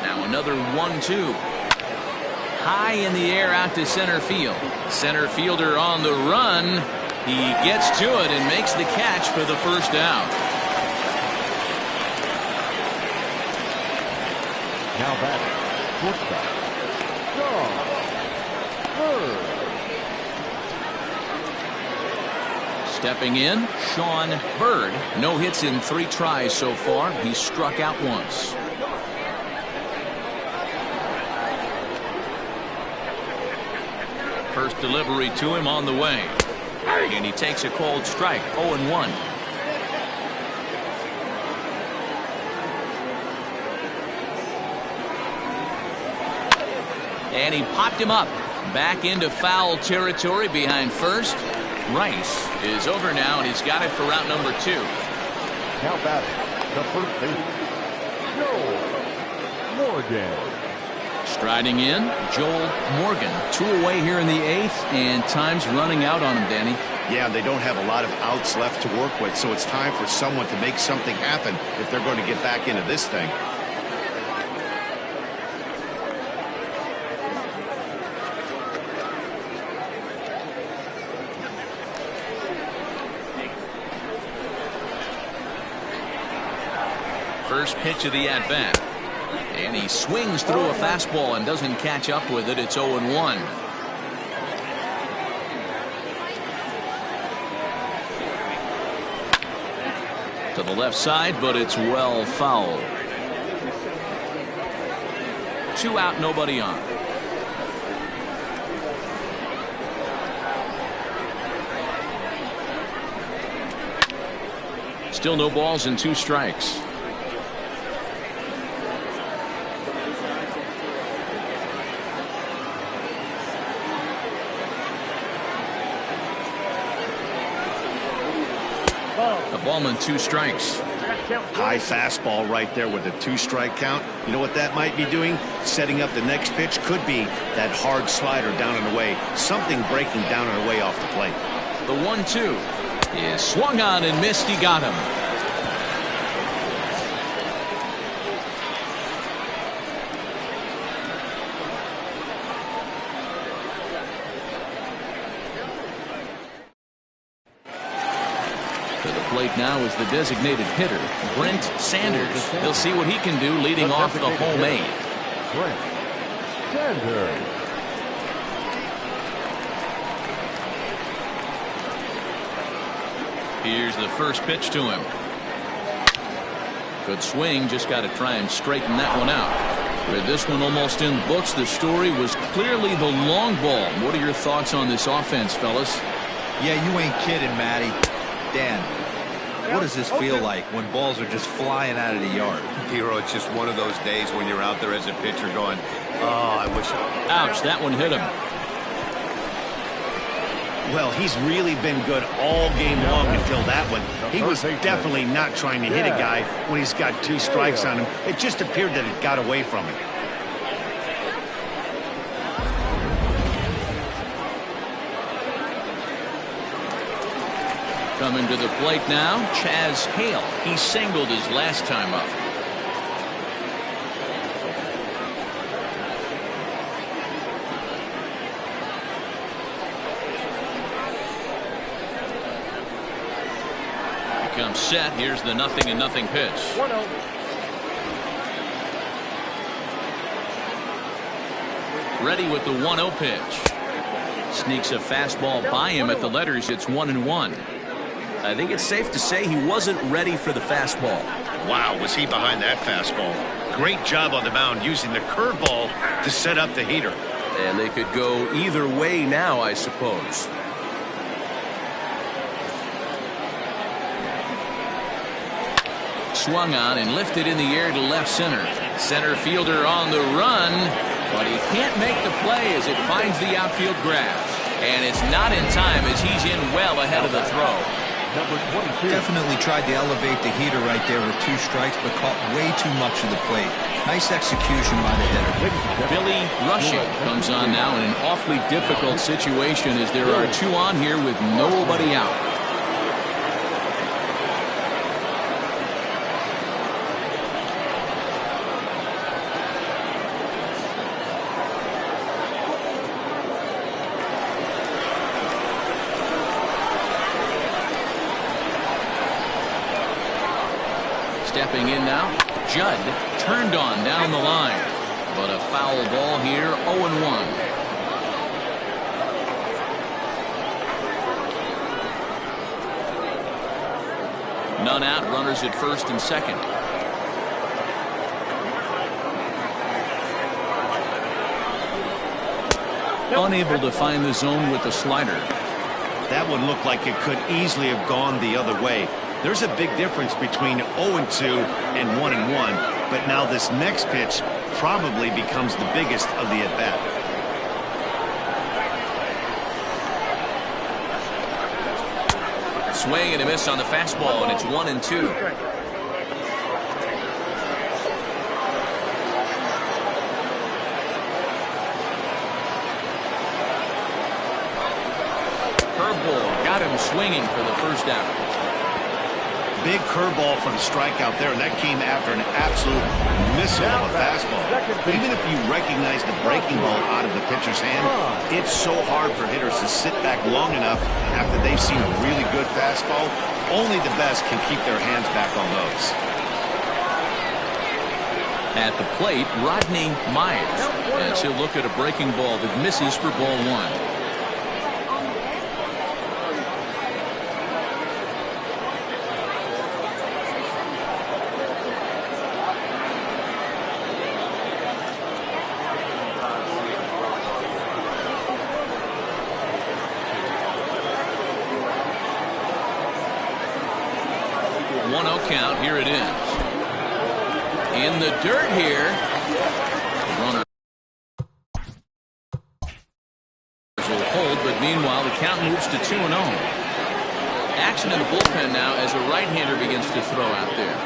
Now another 1-2. High in the air out to center field. Center fielder on the run. He gets to it and makes the catch for the first out. Now batting, shortstop, Sean Bird. Stepping in, Sean Bird. No hits in 3 tries so far. He's struck out once. First delivery to him on the way. And he takes a cold strike. 0-1. And he popped him up. Back into foul territory behind first. Rice is over now, and he's got it for route number 2. Now batting, the first baseman, Joel Morgan. Striding in, Joel Morgan. 2 away here in the 8th, and time's running out on him, Danny. Yeah, they don't have a lot of outs left to work with, so it's time for someone to make something happen if they're going to get back into this thing. First pitch of the at-bat. And he swings through a fastball and doesn't catch up with it. It's 0-1. To the left side, but it's well fouled. 2 out, nobody on. Still no balls and 2 strikes. A ball and 2 strikes. High fastball right there with a 2-strike count. You know what that might be doing? Setting up the next pitch. Could be that hard slider down and away. Something breaking down and away off the plate. The 1-2 is swung on and missed. He got him. Plate now is the designated hitter, Brent Sanders. He'll see what he can do leading off the home 8. Brent Sanders. Here's the first pitch to him. Good swing, just got to try and straighten that one out. With this one almost in the books, the story was clearly the long ball. What are your thoughts on this offense, fellas? Yeah, you ain't kidding, Matty. Dan, what does this feel like when balls are just flying out of the yard? Hero, it's just one of those days when you're out there as a pitcher going, oh, I wish I... Ouch, that one hit him. Well, he's really been good all game long until that one. He was definitely not trying to hit a guy when he's got 2 strikes on him. It just appeared that it got away from him. Coming to the plate now, Chaz Hale. He singled his last time up. Comes set. Here's the 0-0 pitch. 1-0. Ready with the 1-0 pitch. Sneaks a fastball by him at the letters. It's 1-1. I think it's safe to say he wasn't ready for the fastball. Wow, was he behind that fastball. Great job on the mound using the curveball to set up the heater. And they could go either way now, I suppose. Swung on and lifted in the air to left center. Center fielder on the run, but he can't make the play as it finds the outfield grass. And it's not in time as he's in well ahead of the throw. Number 22. Definitely tried to elevate the heater right there with 2 strikes, but caught way too much of the plate. Nice execution by the hitter. Billy Rushing comes on now in an awfully difficult situation as there are 2 on here with nobody out. Stepping in now, Judd turned on down the line, but a foul ball here, 0-1. None out, runners at first and second. Unable to find the zone with the slider. That one looked like it could easily have gone the other way. There's a big difference between 0-2 and 1-1, but now this next pitch probably becomes the biggest of the at-bat. Swing and a miss on the fastball, and it's 1-2. Curveball got him swinging for the first out. Big curveball for the strikeout there, and that came after an absolute missile of a fastball. Even if you recognize the breaking ball out of the pitcher's hand, it's so hard for hitters to sit back long enough after they've seen a really good fastball. Only the best can keep their hands back on those. At the plate, Rodney Myers, as he'll look at a breaking ball that misses for ball 1. Count. Here it is. In the dirt here. Runner will hold, but meanwhile the count moves to 2-0. Action in the bullpen now as a right-hander begins to throw out there.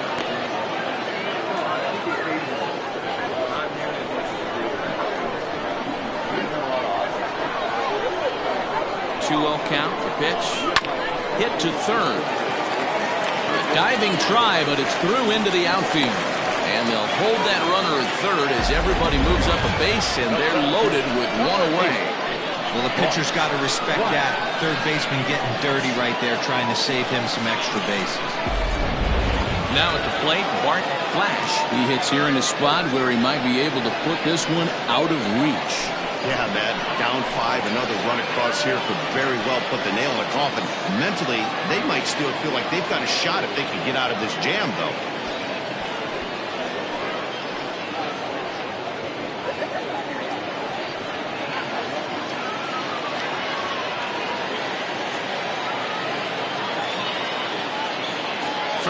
Count. The pitch. Hit to third. Diving try, but it's through into the outfield. And they'll hold that runner at third as everybody moves up a base, and they're loaded with 1 away. Well, the pitcher's got to respect that. Third baseman getting dirty right there, trying to save him some extra bases. Now at the plate, Bart Flash. He hits here in a spot where he might be able to put this one out of reach. Yeah, man, down 5, another run across here could very well put the nail in the coffin. Mentally, they might still feel like they've got a shot if they can get out of this jam, though.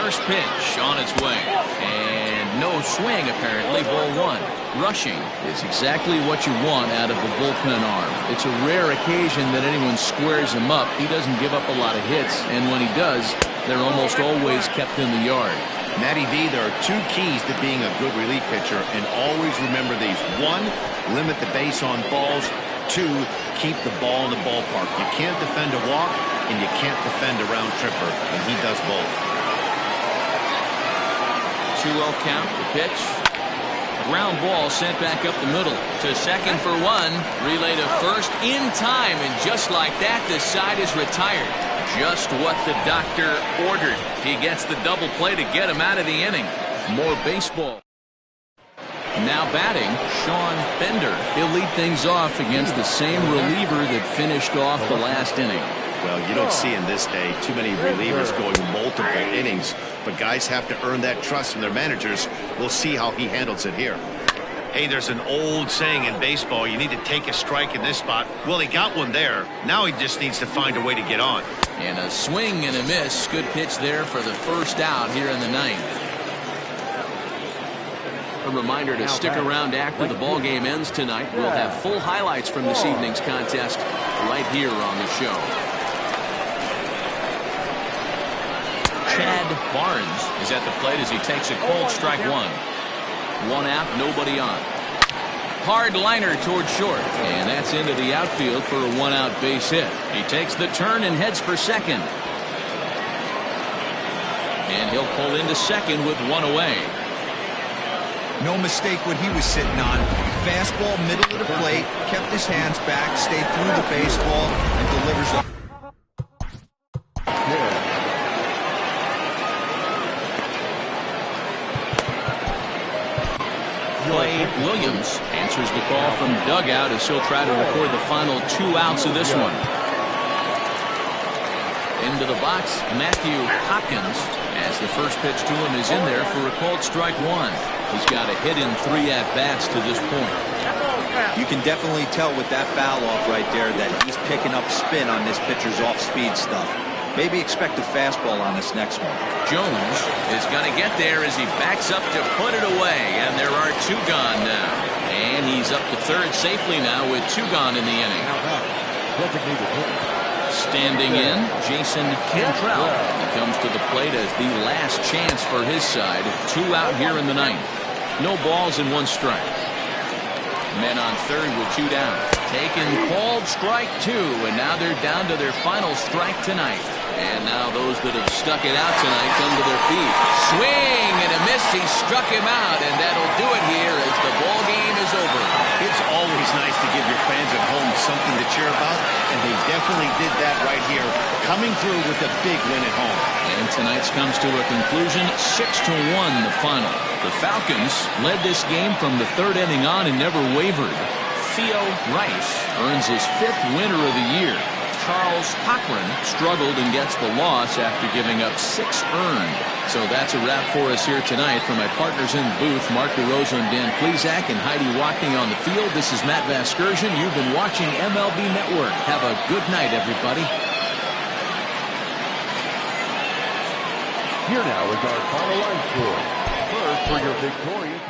First pitch on its way. And no swing, apparently. Ball one. Rushing is exactly what you want out of a bullpen arm. It's a rare occasion that anyone squares him up. He doesn't give up a lot of hits, and when he does, they're almost always kept in the yard. Matty V, there are two keys to being a good relief pitcher, and always remember these. One, limit the base on balls. Two, keep the ball in the ballpark. You can't defend a walk, and you can't defend a round tripper, and he does both. 2-0 count, the pitch. Ground ball sent back up the middle to second for one. Relay to first in time, and just like that, the side is retired. Just what the doctor ordered. He gets the double play to get him out of the inning. More baseball. Now batting, Sean Bender. He'll lead things off against the same reliever that finished off the last inning. Well, you don't see in this day too many relievers going multiple innings, but guys have to earn that trust from their managers. We'll see how he handles it here. Hey, there's an old saying in baseball, you need to take a strike in this spot. Well, he got one there. Now he just needs to find a way to get on. And a swing and a miss. Good pitch there for the first out here in the ninth. A reminder to stick around after the ball game ends tonight. We'll have full highlights from this evening's contest right here on the show. Chad Barnes is at the plate as he takes a cold strike one. One out, nobody on. Hard liner toward short, and that's into the outfield for a one-out base hit. He takes the turn and heads for second. And he'll pull into second with one away. No mistake what he was sitting on. Fastball, middle of the plate, kept his hands back, stayed through the baseball, and delivers a... Clay Williams answers the call from dugout as he'll try to record the final 2 outs of this one. Into the box, Matthew Hopkins, as the first pitch to him is in there for a called strike one. He's got a hit in 3 at-bats to this point. You can definitely tell with that foul off right there that he's picking up spin on this pitcher's off-speed stuff. Maybe expect a fastball on this next one. Jones is going to get there as he backs up to put it away, and there are 2 gone now. And he's up to third safely now with 2 gone in the inning. Standing in, Jason Cantrell. He comes to the plate as the last chance for his side. 2 out here in the ninth. No balls and 1 strike. Men on third with 2 down. Taken called strike 2, and now they're down to their final strike tonight. And now those that have stuck it out tonight come to their feet. Swing and a miss. He struck him out, and that'll do it here as the ball game is over. It's always nice to give your fans at home something to cheer about, and they definitely did that right here, coming through with a big win at home. And tonight's comes to a conclusion, 6-1 the final. The Falcons led this game from the 3rd inning on and never wavered. Theo Rice earns his 5th winner of the year. Charles Cochran struggled and gets the loss after giving up 6 earned. So that's a wrap for us here tonight. For my partners in the booth, Mark DeRosa and Dan Plezak, and Heidi Watney on the field, this is Matt Vasgersian. You've been watching MLB Network. Have a good night, everybody. Here now is our final line score. First, for your victorious...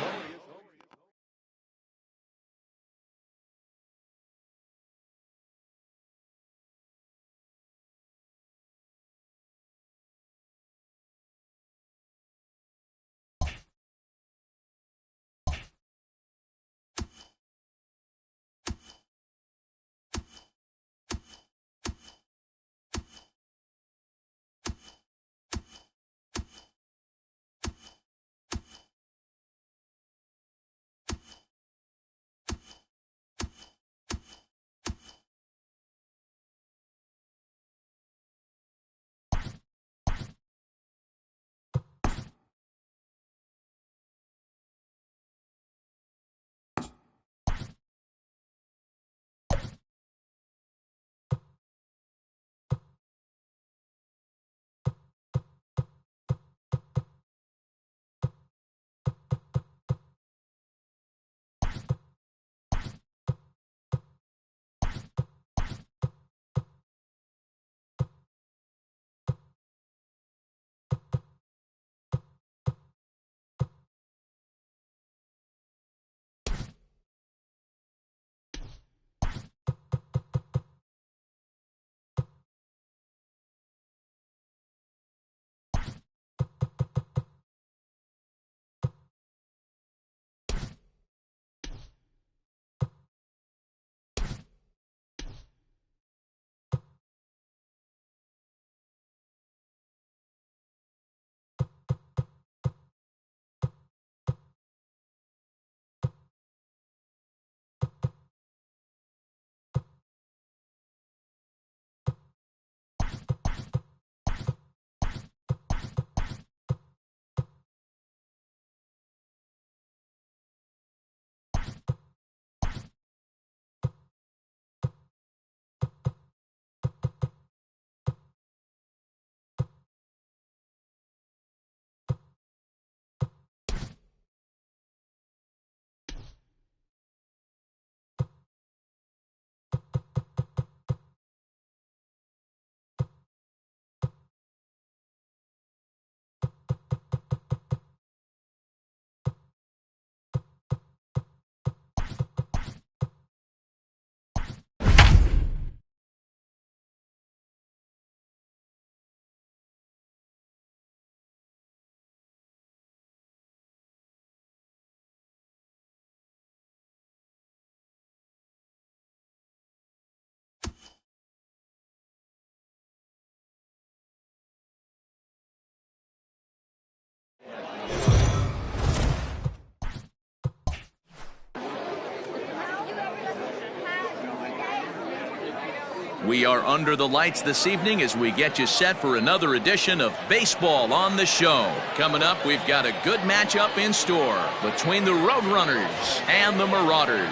We are under the lights this evening as we get you set for another edition of Baseball on the Show. Coming up, we've got a good matchup in store between the Roadrunners and the Marauders.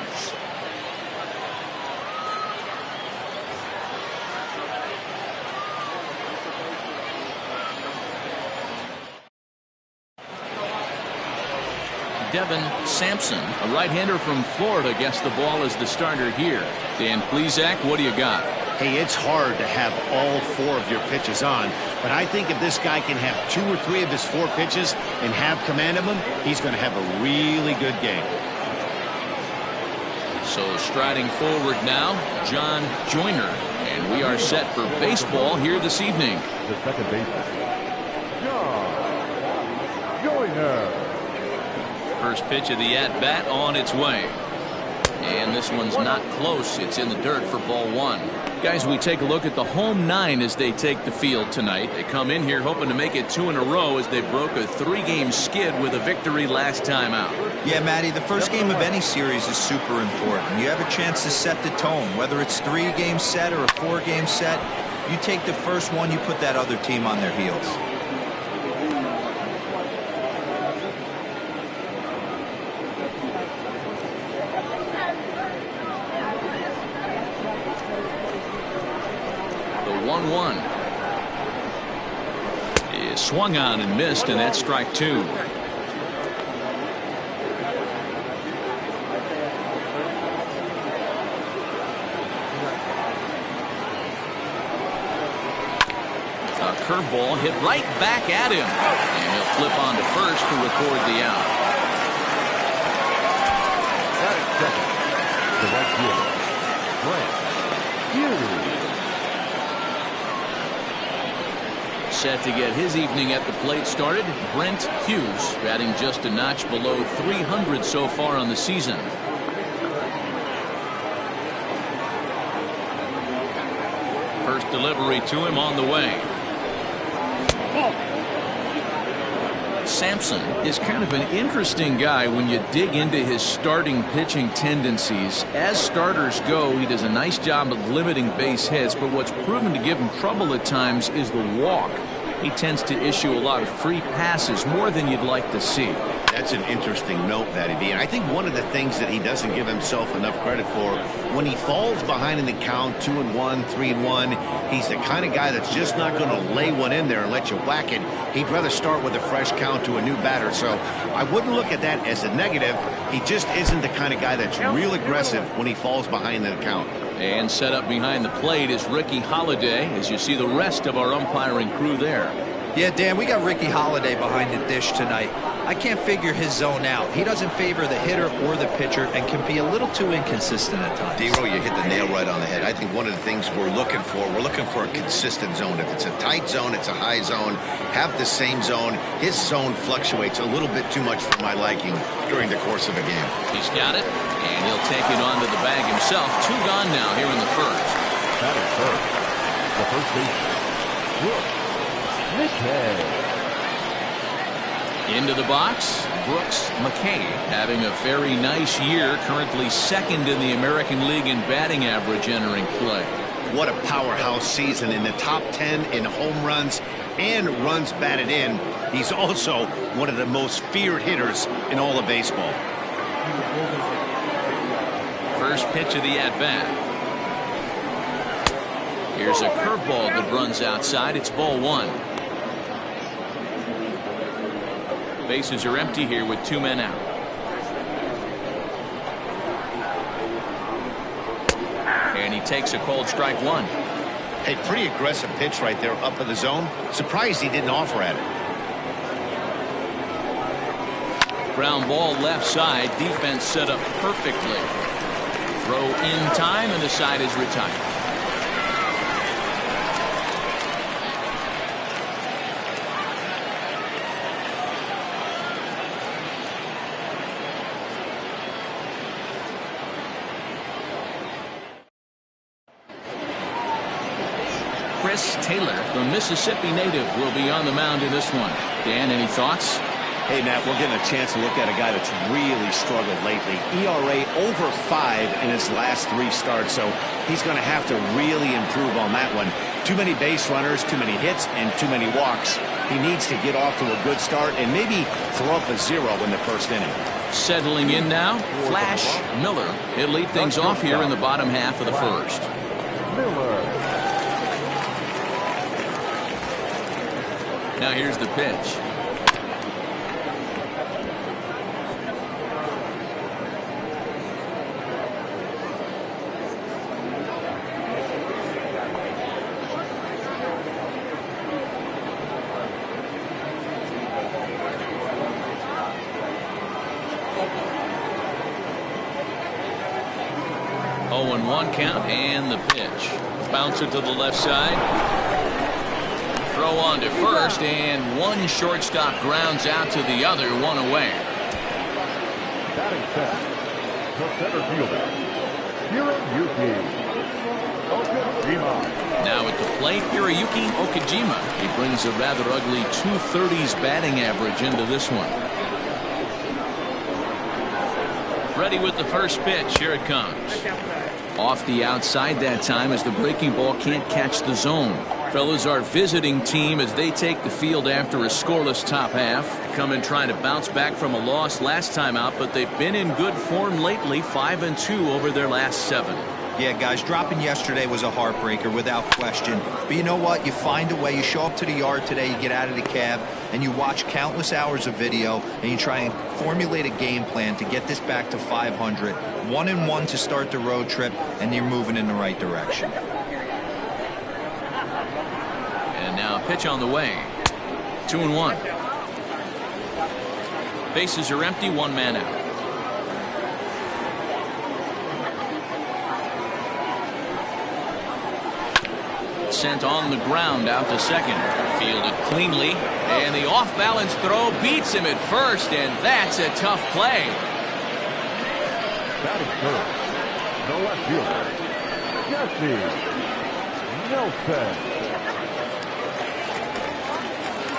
Devin Sampson, a right-hander from Florida, gets the ball as the starter here. Dan Plesac, what do you got? Hey, it's hard to have all 4 of your pitches on, but I think if this guy can have 2 or 3 of his 4 pitches and have command of them, he's going to have a really good game. So striding forward now, John Joyner, and we are set for baseball here this evening. The second baseman, John Joyner. First pitch of the at-bat on its way. And this one's not close. It's in the dirt for ball 1. Guys, we take a look at the home 9 as they take the field tonight. They come in here hoping to make it 2 in a row as they broke a 3-game skid with a victory last time out. Yeah, Matty, the first game of any series is super important. You have a chance to set the tone, whether it's 3-game set or a 4-game set. You take the first one, you put that other team on their heels. The 1-1 is swung on and missed, and that's strike 2. A curveball hit right back at him, and he'll flip on to first to record the out. Second, the right fielder, Brent Hughes. Set to get his evening at the plate started, Brent Hughes, batting just a notch below 300 so far on the season. First delivery to him on the way. Sampson is kind of an interesting guy when you dig into his starting pitching tendencies. As starters go, he does a nice job of limiting base hits, but what's proven to give him trouble at times is the walk. He tends to issue a lot of free passes, more than you'd like to see. That's an interesting note, Matty B. And I think one of the things that he doesn't give himself enough credit for, when he falls behind in the count, 2-1, 3-1, he's the kind of guy that's just not going to lay one in there and let you whack it. He'd rather start with a fresh count to a new batter. So I wouldn't look at that as a negative. He just isn't the kind of guy that's real aggressive when he falls behind in the count. And set up behind the plate is Ricky Holiday, as you see the rest of our umpiring crew there. Yeah, Dan, we got Ricky Holiday behind the dish tonight. I can't figure his zone out. He doesn't favor the hitter or the pitcher and can be a little too inconsistent at times. D-Row, you hit the nail right on the head. I think one of the things we're looking for a consistent zone. If it's a tight zone, it's a high zone. Have the same zone. His zone fluctuates a little bit too much for my liking during the course of a game. He's got it, and he'll take it onto the bag himself. 2 gone now here in the first. That is first. The first baseman, Brooks McKay. Into the box, Brooks McKay, having a very nice year, currently second in the American League in batting average entering play. What a powerhouse season, in the top 10 in home runs and runs batted in. He's also one of the most feared hitters in all of baseball. First pitch of the at-bat. Here's a curveball that runs outside. It's ball 1. Bases are empty here with 2 men out. And he takes a called strike 1. Hey, pretty aggressive pitch right there up in the zone. Surprised he didn't offer at it. Ground ball left side. Defense set up perfectly. Throw in time, and the side is retired. Chris Taylor, the Mississippi native, will be on the mound in this one. Dan, any thoughts? Hey, Matt, we're getting a chance to look at a guy that's really struggled lately. ERA over 5 in his last 3 starts, so he's going to have to really improve on that one. Too many base runners, too many hits, and too many walks. He needs to get off to a good start and maybe throw up a 0 in the first inning. Settling in now, Flash Miller. He'll lead things off here in the bottom half of the first. Miller. Now here's the pitch. Oh, and 1 count, and the pitch. Bouncer to the left side. Throw on to first, and 1 shortstop grounds out to the other, 1 away. Batting center. The center fielder. Hiroyuki Okajima. Now at the plate, Hiroyuki Okajima. He brings a rather ugly 230s batting average into this one. Ready with the first pitch. Here it comes. Off the outside that time as the breaking ball can't catch the zone. Fellas, our visiting team as they take the field after a scoreless top half. Come in trying to bounce back from a loss last time out, but they've been in good form lately, 5-2 over their last 7. Yeah, guys, dropping yesterday was a heartbreaker without question. But you know what? You find a way. You show up to the yard today, you get out of the cab, and you watch countless hours of video, and you try and formulate a game plan to get this back to 500. 1-1 to start the road trip, and you're moving in the right direction. And now a pitch on the way. 2-1. Bases are empty, 1 man out. Sent on the ground out to second. Fielded cleanly, and the off-balance throw beats him at first, and that's a tough play. Batting third. The left fielder. Jesse Nelson.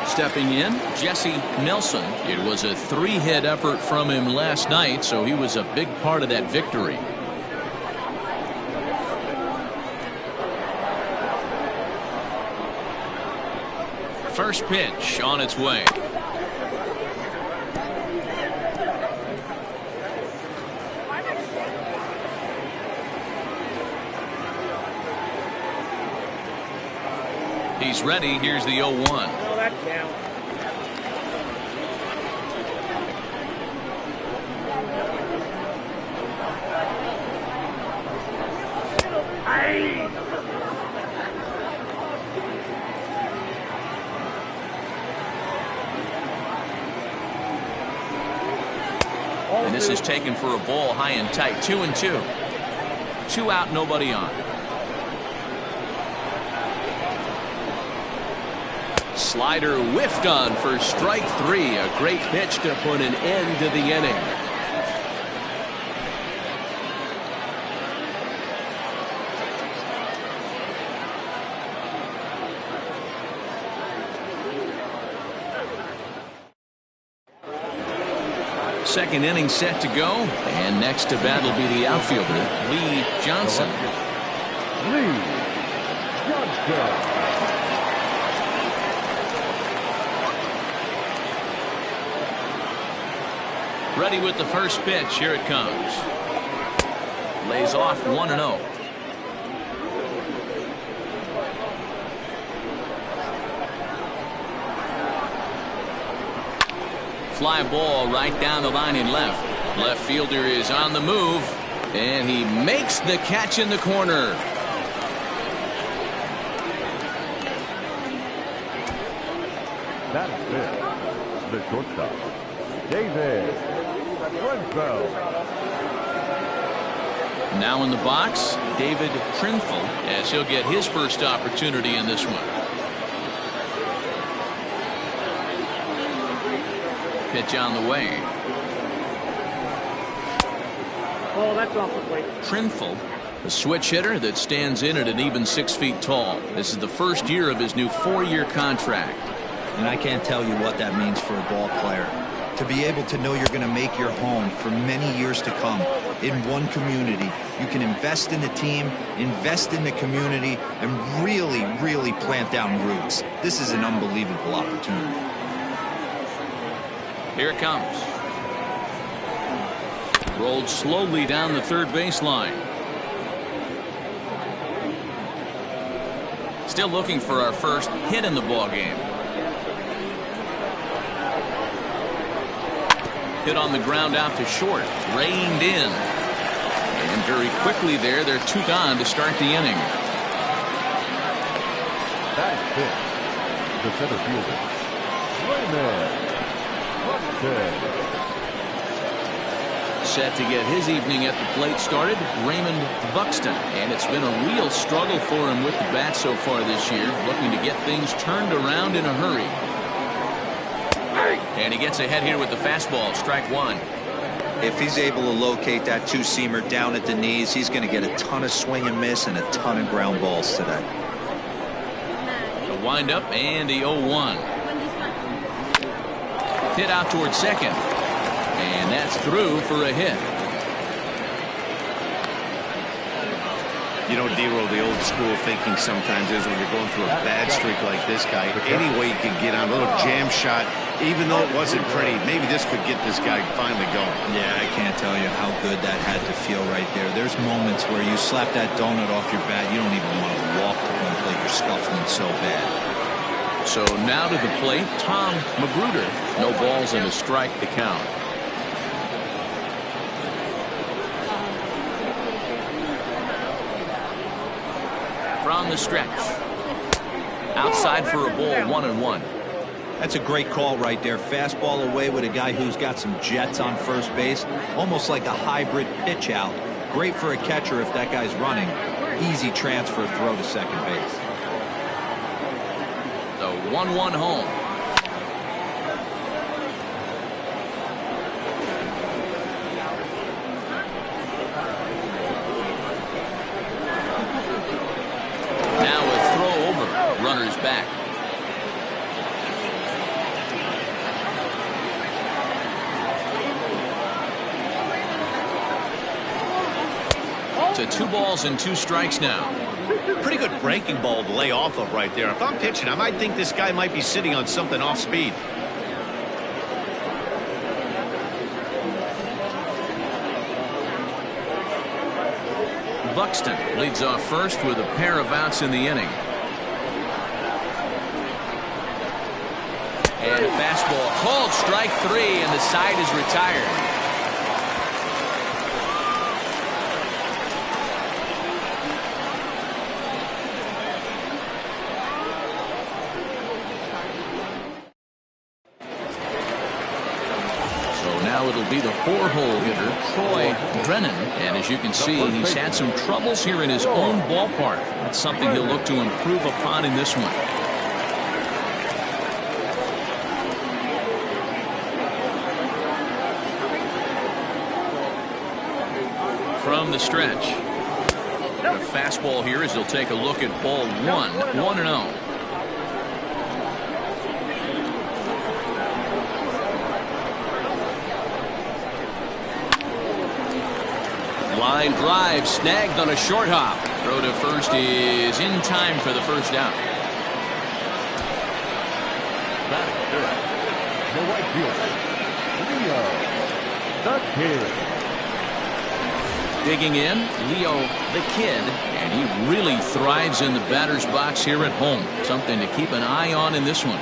Stepping in, Jesse Nelson. It was a 3-hit effort from him last night, so he was a big part of that victory. First pitch on its way. He's ready. Here's the 0-1. Oh, that counts. And this is taken for a ball high and tight. 2-2. 2 out, nobody on. Slider whiffed on for strike 3. A great pitch to put an end to the inning. Second inning set to go, and next to bat will be the outfielder, Lee Johnson. Lee Johnson. Ready with the first pitch. Here it comes. Lays off 1-0. Fly ball right down the line in left. Left fielder is on the move, and he makes the catch in the corner. That's it. The shortstop, David Renfeld. Now in the box, David Trinfel, as he'll get his first opportunity in this one. Pitch on the way. Oh, that's off the plate. Trinfel, a switch hitter that stands in at an even 6 feet tall. This is the first year of his new 4-year contract. And I can't tell you what that means for a ball player. To be able to know you're going to make your home for many years to come in one community. You can invest in the team, invest in the community, and really, really plant down roots. This is an unbelievable opportunity. Here it comes. Rolled slowly down the third baseline. Still looking for our first hit in the ball game. Hit on the ground out to short. Reined in. And very quickly there, they're 2 gone to start the inning. That is pitch. The center fielder, Raymond Buxton. Set to get his evening at the plate started, Raymond Buxton. And it's been a real struggle for him with the bat so far this year, looking to get things turned around in a hurry. And he gets ahead here with the fastball, strike 1. If he's able to locate that two-seamer down at the knees, he's going to get a ton of swing and miss and a ton of ground balls today. The windup and the 0-1. Hit out towards second. And that's through for a hit. You know, D-Roll, the old school thinking sometimes is when you're going through a bad streak like this guy, any way you can get on a little jam shot, even though it wasn't pretty, maybe this could get this guy finally going. Yeah, I can't tell you how good that had to feel right there. There's moments where you slap that donut off your bat, you don't even want to walk to home plate. You're scuffling so bad. So now to the plate, Tom Magruder. No balls and a strike to count. From the stretch. Outside for a ball, 1-1. That's a great call right there. Fastball away with a guy who's got some jets on first base. Almost like a hybrid pitch out. Great for a catcher if that guy's running. Easy transfer throw to second base. The 1-1 home. Now a throw over. Runners back. To 2 balls and 2 strikes now. Pretty good breaking ball to lay off of right there. If I'm pitching, I might think this guy might be sitting on something off speed. Buxton leads off first with a pair of outs in the inning. And a fastball called strike 3, and the side is retired. Now it'll be the 4-hole hitter, Troy Brennan. And as you can see, he's had some troubles here in his own ballpark. That's something he'll look to improve upon in this one. From the stretch. A fastball here as he'll take a look at ball 1, 1-0. Line drive snagged on a short hop. Throw to first is in time for the first out. Batting third, the right fielder, Leo, the Kid. Digging in, Leo the Kid, and he really thrives in the batter's box here at home. Something to keep an eye on in this one.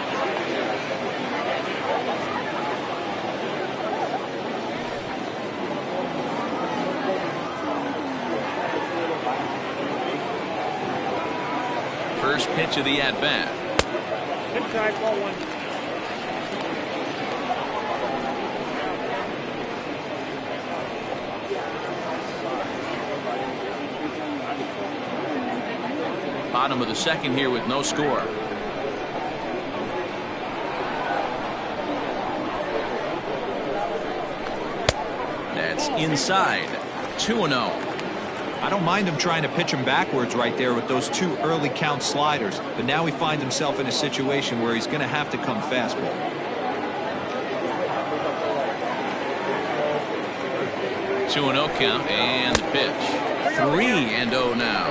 First pitch of the at-bat. Inside, ball 1. Bottom of the second here with no score. That's inside. 2-0. I don't mind him trying to pitch him backwards right there with those 2 early count sliders, but now he finds himself in a situation where he's going to have to come fastball. 2-0 count and the pitch. 3-0 now.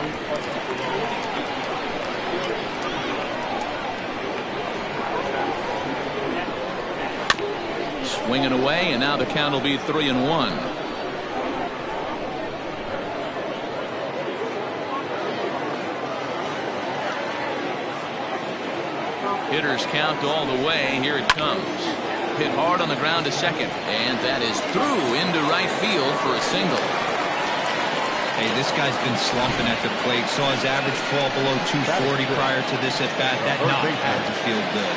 Swinging away, and now the count will be 3-1. Hitters count all the way. Here it comes. Hit hard on the ground to second, and that is through into right field for a single. Hey, this guy's been slumping at the plate. Saw his average fall below 240 prior to this at bat. That knock had to feel good.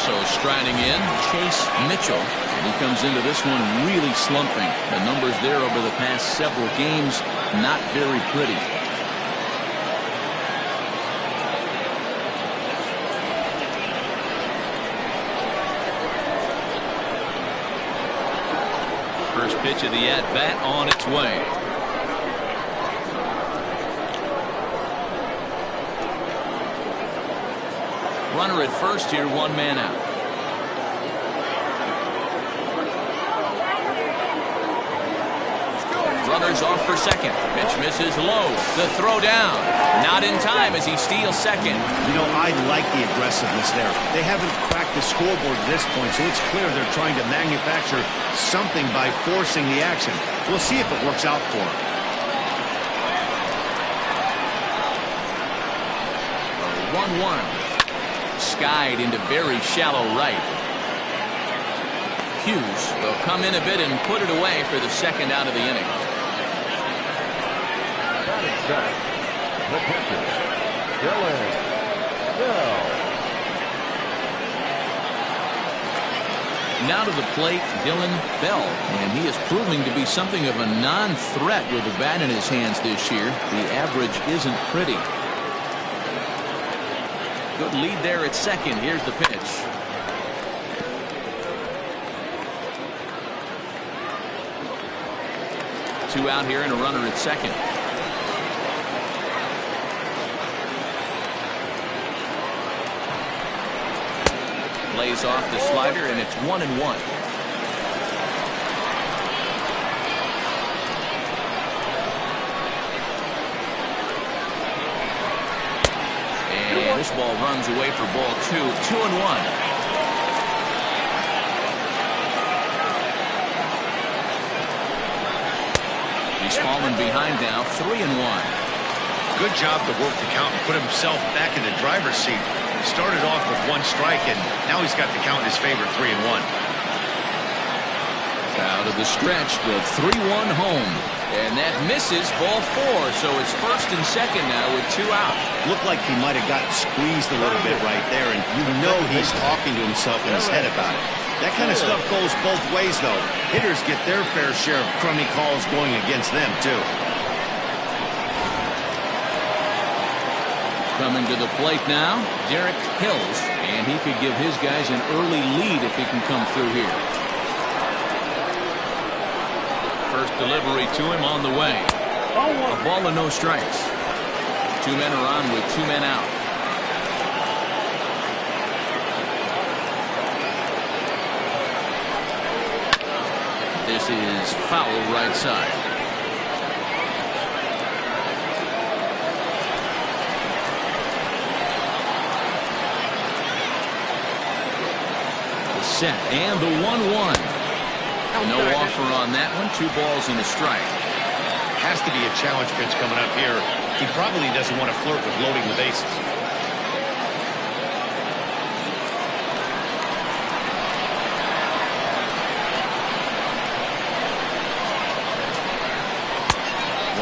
So striding in, Chase Mitchell. He comes into this one really slumping. The numbers there over the past several games, not very pretty. First pitch of the at-bat on its way. Runner at first here, 1 man out. Runners off for second. Pitch misses low. The throw down. Not in time as he steals second. You know, I like the aggressiveness there. They haven't cracked the scoreboard at this point, so it's clear they're trying to manufacture something by forcing the action. We'll see if it works out for them. 1-1. Skied into very shallow right. Hughes will come in a bit and put it away for the second out of the inning. Set. The pitcher, Dylan Bell. Now to the plate, Dylan Bell, and he is proving to be something of a non-threat with the bat in his hands this year. The average isn't pretty. Good lead there at second. Here's the pitch. Two out here and a runner at second. Lays off the slider, and it's 1-1. And this ball runs away for ball 2. 2-1. He's fallen behind now. 3-1. Good job to work the count and put himself back in the driver's seat. Started off with 1 strike, and now he's got the count in his favor, 3-1. Out of the stretch, the 3-1 home, and that misses ball 4. So it's first and second now with 2 out. Looked like he might have gotten squeezed a little bit right there, and you know he's talking to himself in his head about it. That kind of stuff goes both ways, though. Hitters get their fair share of crummy calls going against them, too. Coming to the plate now, Derek Hills, and he could give his guys an early lead if he can come through here. First delivery to him on the way. A ball and no strikes. 2 men are on with 2 men out. This is foul right side. Set and the 1-1. No offer on that one. 2 balls and a strike. Has to be a challenge pitch coming up here. He probably doesn't want to flirt with loading the bases.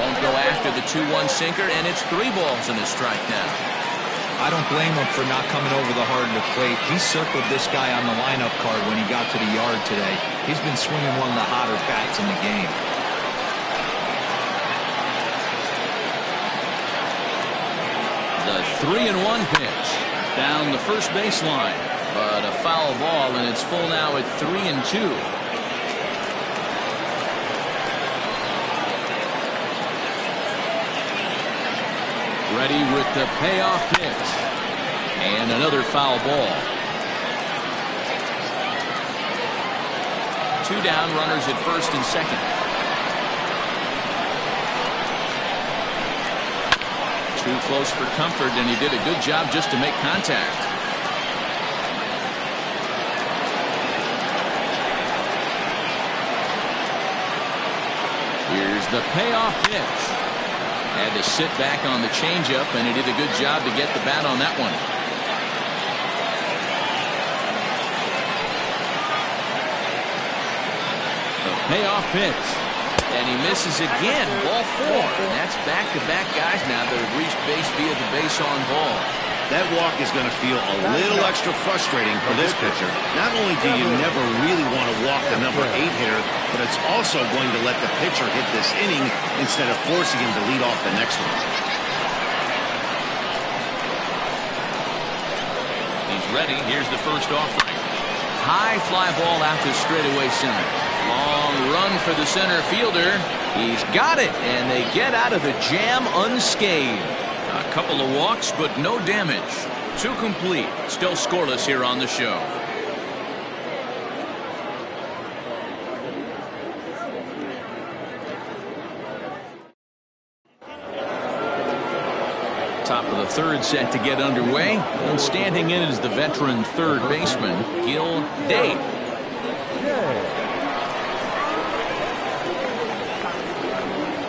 Won't go after the 2-1 sinker, and it's 3 balls and a strike now. I don't blame him for not coming over the hard of the plate. He circled this guy on the lineup card when he got to the yard today. He's been swinging one of the hotter bats in the game. The 3-1 pitch down the first baseline. But a foul ball, and it's full now at 3-2. Ready with the payoff pitch. And another foul ball. 2 down, runners at first and second. Too close for comfort, and he did a good job just to make contact. Here's the payoff pitch. Had to sit back on the changeup, and he did a good job to get the bat on that one. The payoff pitch. And he misses again. Ball 4. And that's back-to-back guys now that have reached base via the base on ball. That walk is going to feel a little extra frustrating for this pitcher. Not only do you never really want to walk the number 8 hitter, but it's also going to let the pitcher hit this inning instead of forcing him to lead off the next one. He's ready. Here's the first offering. High fly ball out to straightaway center. Long run for the center fielder. He's got it, and they get out of the jam unscathed. A couple of walks, but no damage. 2 complete. Still scoreless here on the show. Top of the third set to get underway, and standing in is the veteran third baseman, Gil Day.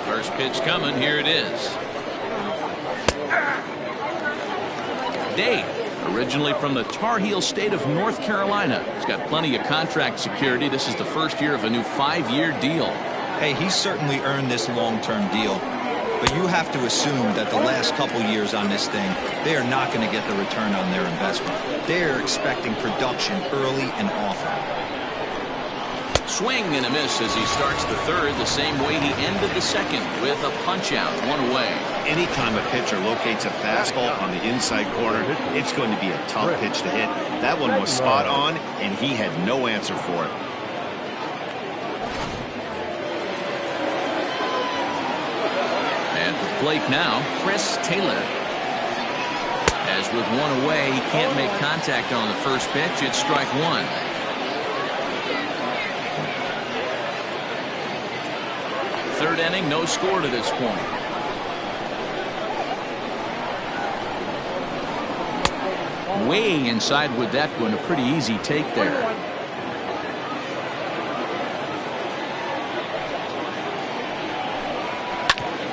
First pitch coming. Here it is. Day, originally from the Tar Heel state of North Carolina. He's got plenty of contract security. This is the first year of a new 5-year deal. Hey, he's certainly earned this long-term deal. But you have to assume that the last couple years on this thing, they are not going to get the return on their investment. They are expecting production early and often. Swing and a miss as he starts the third the same way he ended the second, with a punch-out, 1 away. Anytime a pitcher locates a fastball on the inside corner, it's going to be a tough pitch to hit. That one was spot on, and he had no answer for it. At the plate now, Chris Taylor. As with 1 away, he can't make contact on the first pitch. It's strike 1. Third inning, no score to this point. Way inside with that one, a pretty easy take there.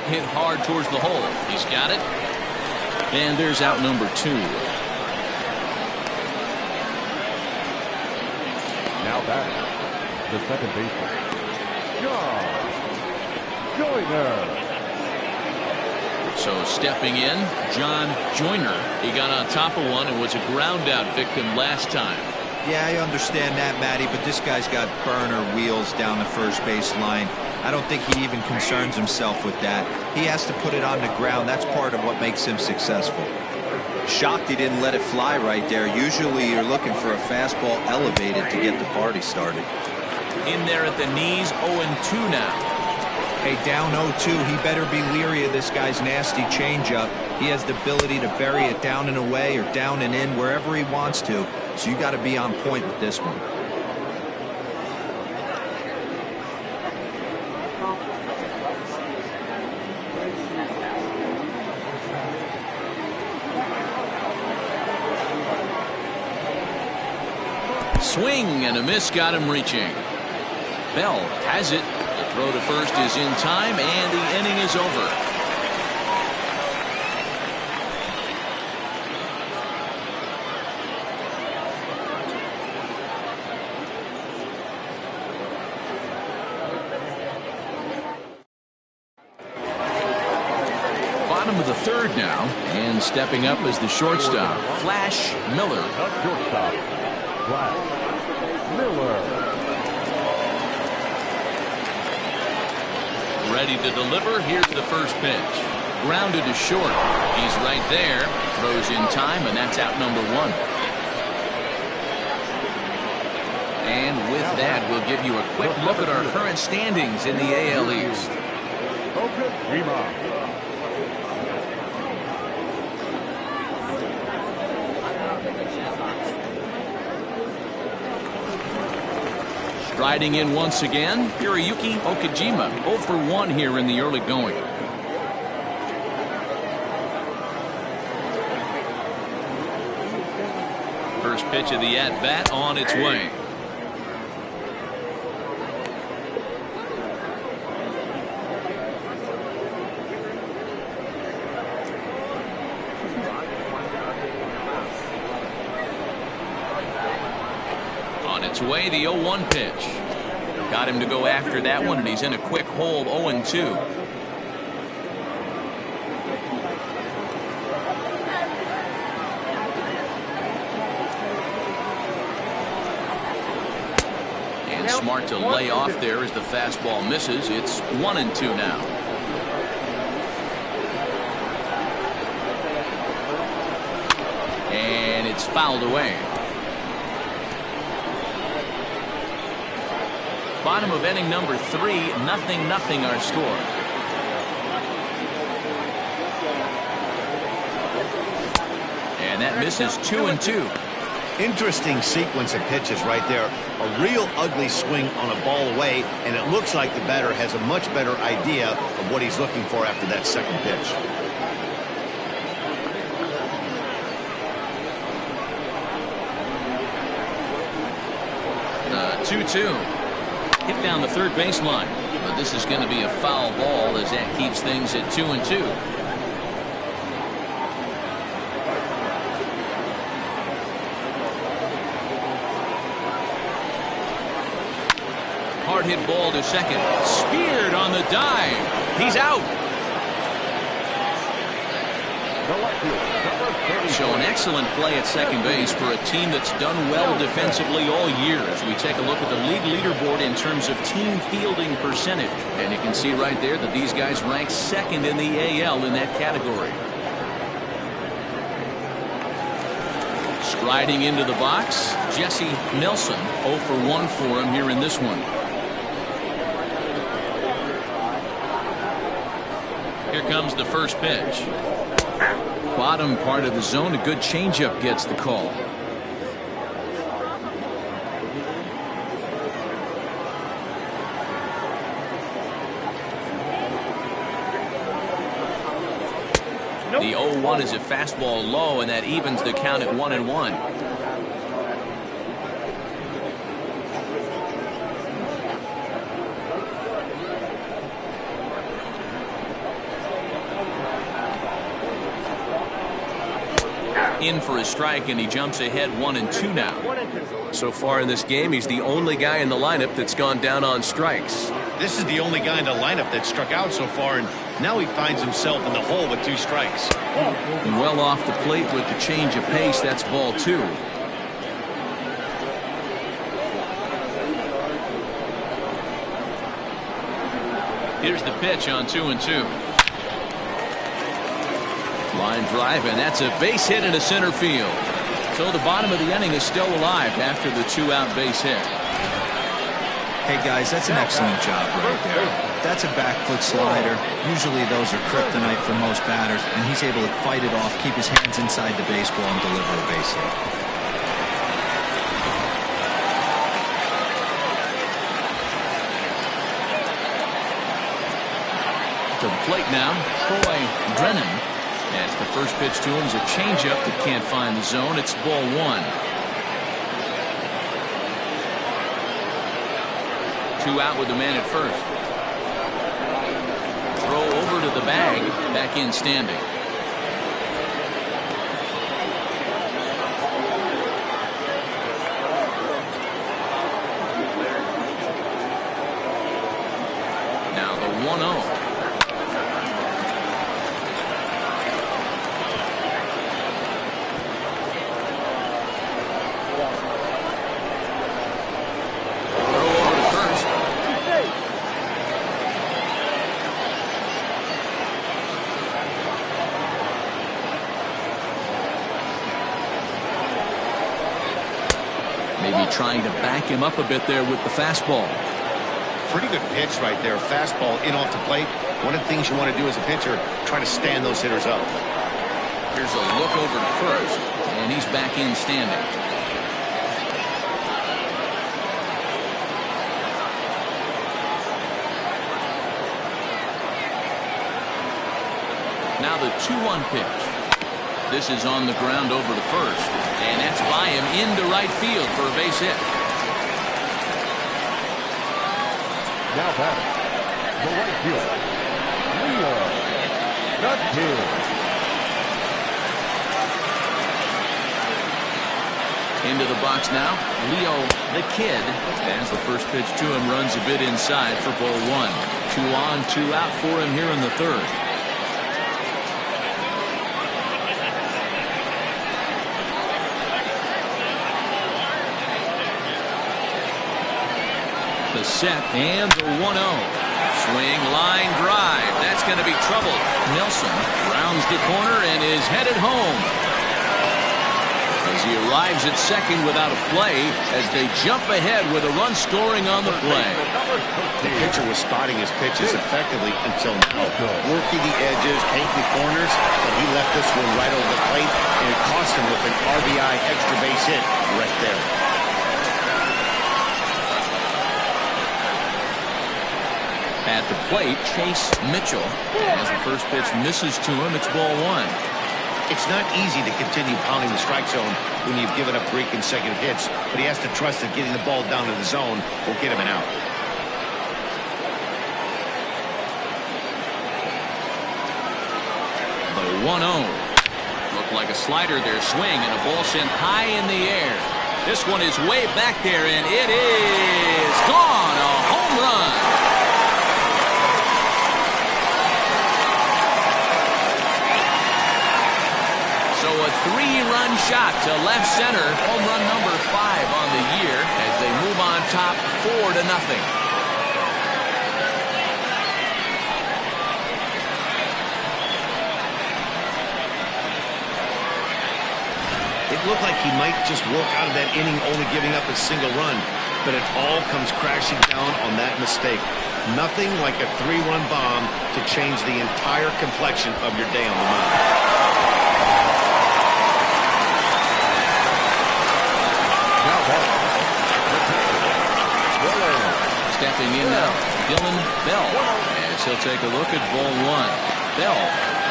Hit hard towards the hole. He's got it. And there's out number 2. Now batting, the second baseman, Joyner. So stepping in, John Joyner. He got on top of one and was a ground out victim last time. Yeah, I understand that, Matty, but this guy's got burner wheels down the first base line. I don't think he even concerns himself with that. He has to put it on the ground. That's part of what makes him successful. Shocked he didn't let it fly right there. Usually you're looking for a fastball elevated to get the party started. In there at the knees, 0-2 now. Hey, down 0-2, he better be leery of this guy's nasty changeup. He has the ability to bury it down and away or down and in wherever he wants to. So you got to be on point with this one. Swing and a miss got him reaching. Bell has it. The throw to first is in time, and the inning is over. Bottom of the third now, and stepping up as the shortstop, Flash Miller. Shortstop, Flash Miller. Ready to deliver. Here's the first pitch. Grounded to short. He's right there. Throws in time, and that's out number 1. And with that, we'll give you a quick look at our current standings in the AL East. Striding in once again, Hiroyuki Okajima, 0 for 1 here in the early going. First pitch of the at-bat on its way. On its way, the 0-1 pitch. Got him to go after that one, and he's in a quick hole, 0-2. Smart to lay off there as the fastball misses. It's 1-2 now. And it's fouled away. Bottom of inning number 3, 0-0 our score. And that misses 2-2. Interesting sequence of pitches right there. A real ugly swing on a ball away, and it looks like the batter has a much better idea of what he's looking for after that second pitch. 2-2. Hit down the third baseline. But this is going to be a foul ball as that keeps things at 2-2. Hard hit ball to second. Speared on the dive. He's out. Showing excellent play at second base for a team that's done well defensively all year as we take a look at the league leaderboard in terms of team fielding percentage. And you can see right there that these guys rank second in the AL in that category. Striding into the box, Jesse Nelson, 0 for 1 for him here in this one. Here comes the first pitch. Bottom part of the zone, a good changeup gets the call. The 0-1 is a fastball low, and that evens the count at 1-1. In for a strike, and he jumps ahead 1-2 now. So far in this game, he's the only guy in the lineup that's gone down on strikes. This is the only guy in the lineup that struck out so far, and now he finds himself in the hole with 2 strikes. And well off the plate with the change of pace. That's ball 2. Here's the pitch on 2-2. Line drive, and that's a base hit into center field. So the bottom of the inning is still alive after the 2-out base hit. Hey guys, that's an excellent job right there. That's a back foot slider. Usually those are kryptonite for most batters, and he's able to fight it off, keep his hands inside the baseball, and deliver a base hit. To the plate now, Troy Brennan. As the first pitch to him is a changeup that can't find the zone. It's ball 1. 2 out with the man at first. Throw over to the bag. Back in standing. Now the 1-0. Maybe trying to back him up a bit there with the fastball. Pretty good pitch right there. Fastball in off the plate. One of the things you want to do as a pitcher, try to stand those hitters up. Here's a look over to first, and he's back in standing. Now the 2-1 pitch. This is on the ground over to first, and that's by him into right field for a base hit. Now batting, the right fielder, Leo, the Kid. Into the box now, Leo, the Kid, as the first pitch to him runs a bit inside for ball 1. 2 on, 2 out for him here in the third. The set and the 1-0. Swing, line, drive. That's going to be trouble. Nelson rounds the corner and is headed home. As he arrives at second without a play, as they jump ahead with a run scoring on the play. The pitcher was spotting his pitches effectively until now. Working the edges, painting the corners, but he left this one right over the plate, and it cost him with an RBI extra base hit right there. At the plate, Chase Mitchell. As the first pitch misses to him, it's ball 1. It's not easy to continue pounding the strike zone when you've given up 3 consecutive hits, but he has to trust that getting the ball down to the zone will get him an out. The 1-0. Looked like a slider there, swing, and a ball sent high in the air. This one is way back there, and it is gone. A home run. So a 3-run shot to left center. Home run number 5 on the year as they move on top 4-0. It looked like he might just walk out of that inning only giving up a single run, but it all comes crashing down on that mistake. Nothing like a 3-run bomb to change the entire complexion of your day on the mound. Stepping in now, Dylan Bell, as he'll take a look at ball 1. Bell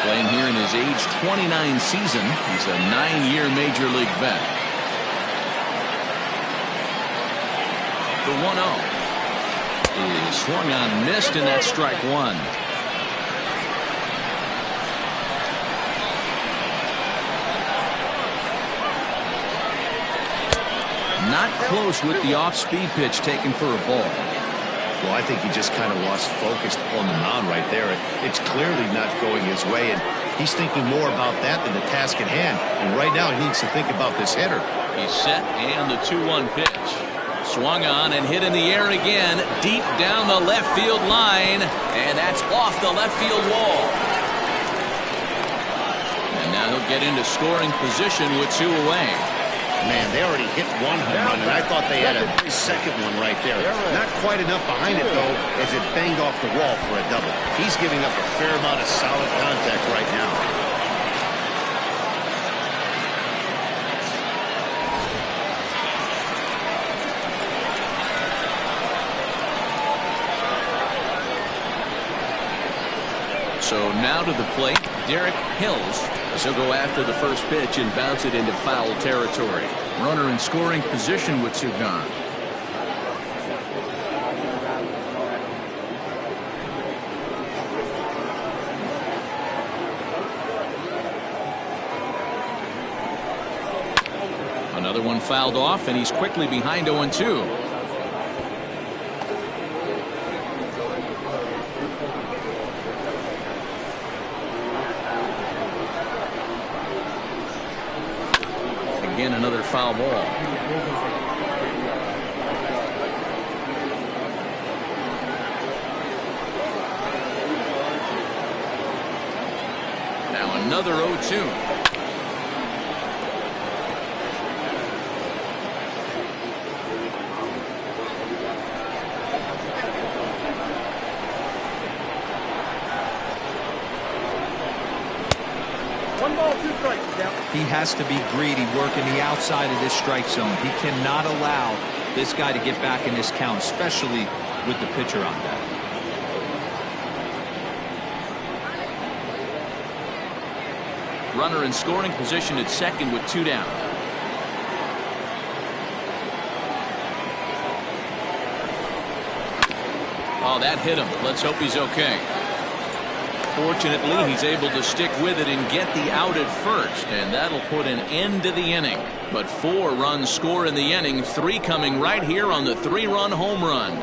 playing here in his age 29 season. He's a 9-year major league vet. The 1-0 is swung on, missed, and that's strike 1. Not close with the off-speed pitch taken for a ball. Well, I think he just kind of lost focus on the mound right there. It's clearly not going his way, and he's thinking more about that than the task at hand. And right now, he needs to think about this hitter. He's set, and the 2-1 pitch. Swung on and hit in the air again, deep down the left field line, and that's off the left field wall. And now he'll get into scoring position with 2 away. Man, they already hit 1 home run, and I thought they had a second one right there. Not quite enough behind it, though, as it banged off the wall for a double. He's giving up a fair amount of solid contact right now. So now to the plate, Derek Hills. He'll go after the first pitch and bounce it into foul territory. Runner in scoring position with 2 gone. Another one fouled off, and he's quickly behind 0-2. Again, another foul ball. Now another 0-2. 1 ball, 2 strikes, count. He has to be greedy, working the outside of this strike zone. He cannot allow this guy to get back in this count, especially with the pitcher on deck. Runner in scoring position at second with 2 down. Oh, that hit him. Let's hope he's okay. Fortunately, he's able to stick with it and get the out at first, and that'll put an end to the inning. But 4 runs score in the inning, 3 coming right here on the 3-run home run.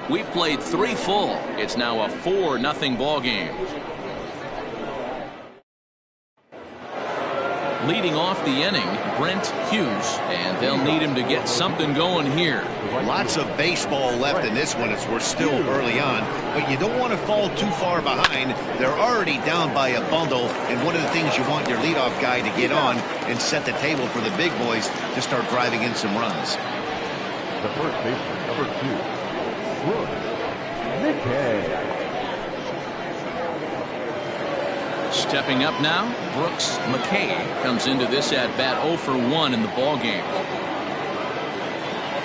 We played 3 full. It's now a 4-0 ball game. Leading off the inning, Brent Hughes, and they'll need him to get something going here. Lots of baseball left in this one as we're still early on, but you don't want to fall too far behind. They're already down by a bundle, and one of the things you want your leadoff guy to get on and set the table for the big boys to start driving in some runs. The first baseman, number 2, Brooks McKay. Stepping up now, Brooks McKay comes into this at-bat 0 for 1 in the ball game.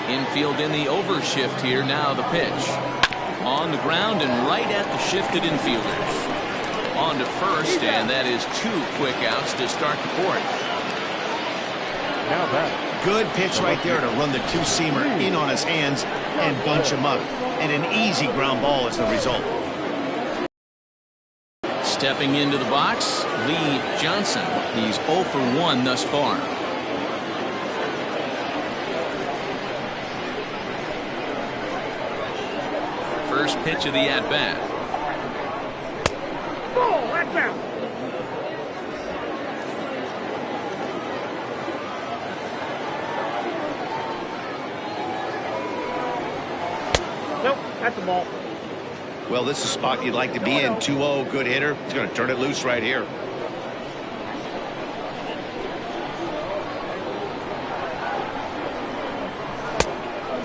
Infield in the overshift here. Now the pitch. On the ground and right at the shifted infielders. On to first, and that is 2 quick outs to start the 4th. Now that. Good pitch right there to run the 2-seamer in on his hands and bunch him up. And an easy ground ball is the result. Stepping into the box, Lee Johnson. He's 0 for 1 thus far. First pitch of the at-bat. Ball, that's out. Nope, that's a ball. Well, this is a spot you'd like to be in. 2-0, good hitter. He's going to turn it loose right here.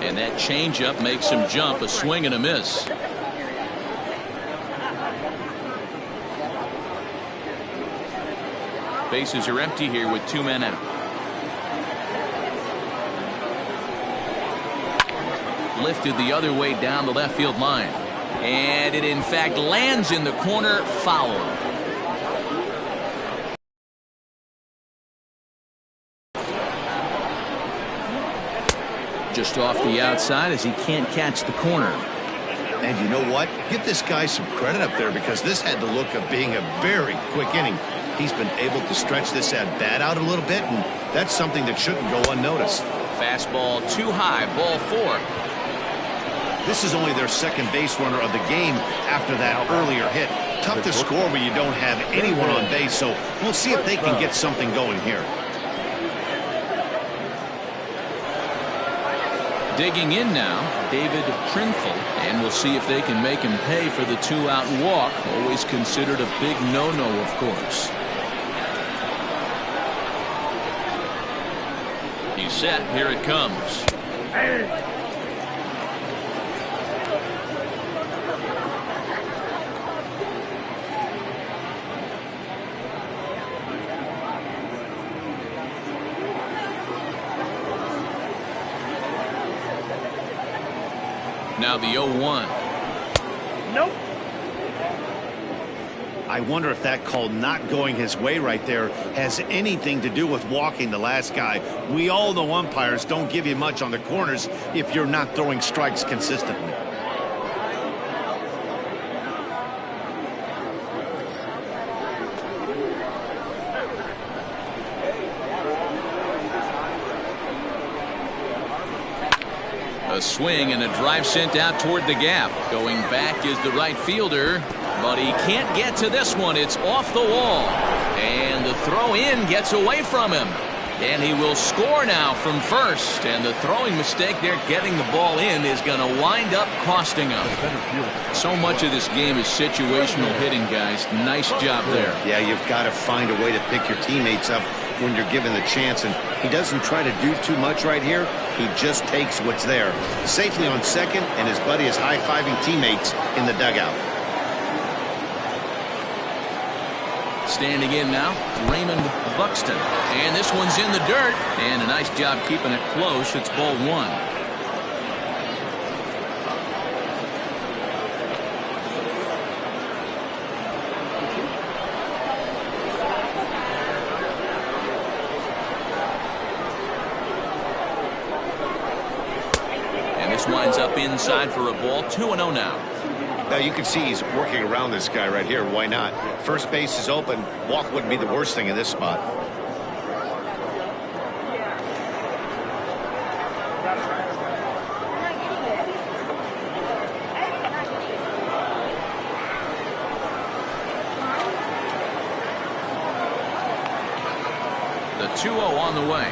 And that changeup makes him jump. A swing and a miss. Bases are empty here with 2 men out. Lifted the other way down the left field line. And it in fact lands in the corner, foul. Just off the outside as he can't catch the corner. And you know what? Give this guy some credit up there because this had the look of being a very quick inning. He's been able to stretch this at bat out a little bit, and that's something that shouldn't go unnoticed. Fastball too high, ball 4. This is only their second base runner of the game after that earlier hit. Tough to score when you don't have anyone on base, so we'll see if they can get something going here. Digging in now, David Prinful, and we'll see if they can make him pay for the 2-out walk. Always considered a big no-no, of course. He's set. Here it comes. Now the 0-1. Nope. I wonder if that call not going his way right there has anything to do with walking the last guy. We all know umpires don't give you much on the corners if you're not throwing strikes consistently. A swing and a drive sent out toward the gap. Going back is the right fielder, but he can't get to this one. It's off the wall. And the throw in gets away from him. And he will score now from first. And the throwing mistake there getting the ball in is going to wind up costing him. So much of this game is situational hitting, guys. Nice job there. Yeah, you've got to find a way to pick your teammates up when you're given the chance, and he doesn't try to do too much right here. He just takes what's there. Safely on second, and his buddy is high-fiving teammates in the dugout. Standing in now, Raymond Buxton. And this one's in the dirt. And a nice job keeping it close. It's ball one. And this winds up inside for a ball. 2-0 now. Now you can see he's working around this guy right here. Why not? First base is open. Walk wouldn't be the worst thing in this spot. The 2-0 on the way.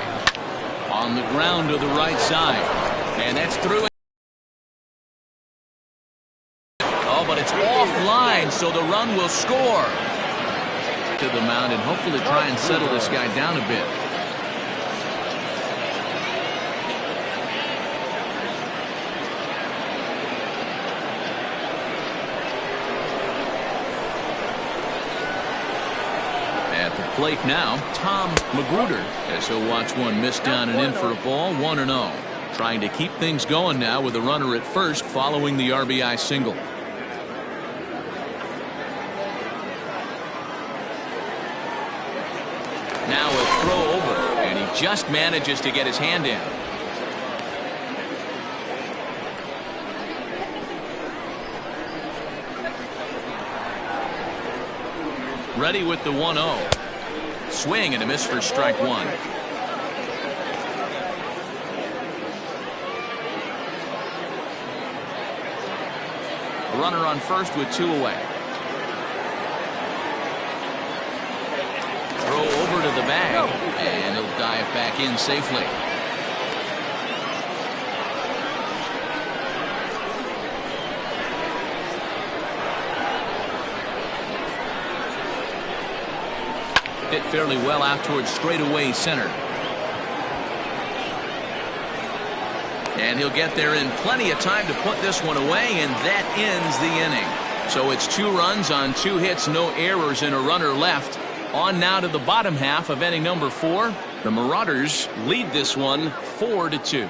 On the ground to the right side. And that's through. But it's offline, so the run will score. To the mound and hopefully try and settle this guy down a bit. At the plate now, Tom Magruder, as he'll watch one miss down and in for a ball. 1-0. Trying to keep things going now with a runner at first following the RBI single. Now a throw over, and he just manages to get his hand in. Ready with the 1-0. Swing and a miss for strike one. A runner on first with 2 away. Over to the bag, and he'll dive back in safely. Hit fairly well out towards straightaway center. And he'll get there in plenty of time to put this one away, and that ends the inning. So it's 2 runs on 2 hits, no errors, and a runner left. On now to the bottom half of inning number 4. The Marauders lead this one 4-2.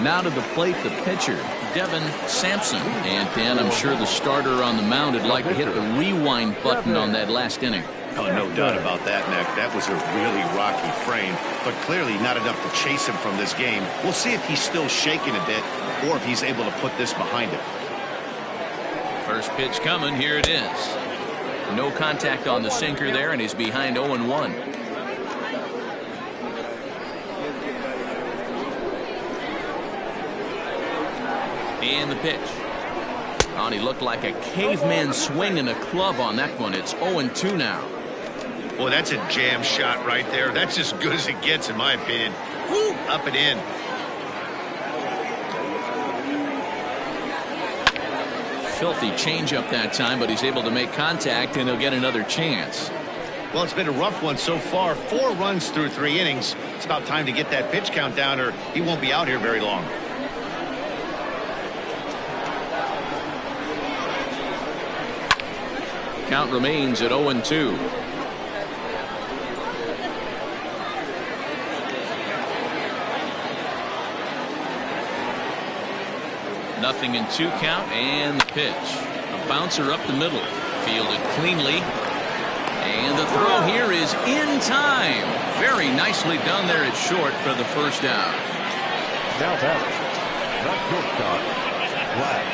Now to the plate, the pitcher, Devin Sampson. And Dan, I'm sure the starter on the mound would like to hit the rewind button on that last inning. Oh, no doubt about that, Nick. That was a really rocky frame, but clearly not enough to chase him from this game. We'll see if he's still shaking a bit or if he's able to put this behind him. First pitch coming. Here it is. No contact on the sinker there, and he's behind 0-1. And the pitch. Oh, and he looked like a caveman swinging a club on that one. It's 0-2 now. Boy, that's a jam shot right there. That's as good as it gets, in my opinion. Woo, up and in. Filthy changeup that time, but he's able to make contact, and he'll get another chance. Well, it's been a rough one so far. 4 runs through 3 innings. It's about time to get that pitch count down, or he won't be out here very long. Count remains at 0-2. Nothing in 2 count, and the pitch. A bouncer up the middle. Fielded cleanly. And the throw here is in time. Very nicely done there at short for the first out. Now batting, the shortstop, Flash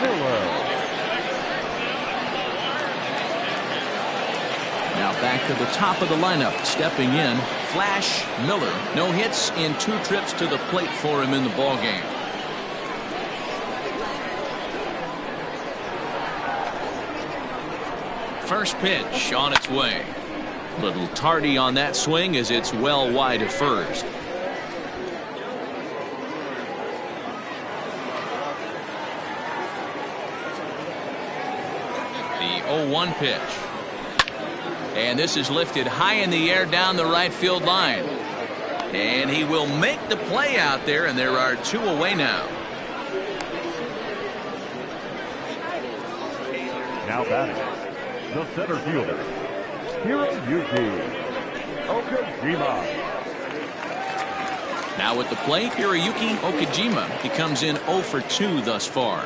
Miller. Now back to the top of the lineup. Stepping in, Flash Miller. No hits in 2 trips to the plate for him in the ballgame. First pitch on its way. Little tardy on that swing as it's well wide of first. The 0-1 pitch. And this is lifted high in the air down the right field line. And he will make the play out there, and there are 2 away now. Now batting, the center fielder, Hiroyuki Okajima. Now at the plate, Hiroyuki Okajima. He comes in 0 for 2 thus far.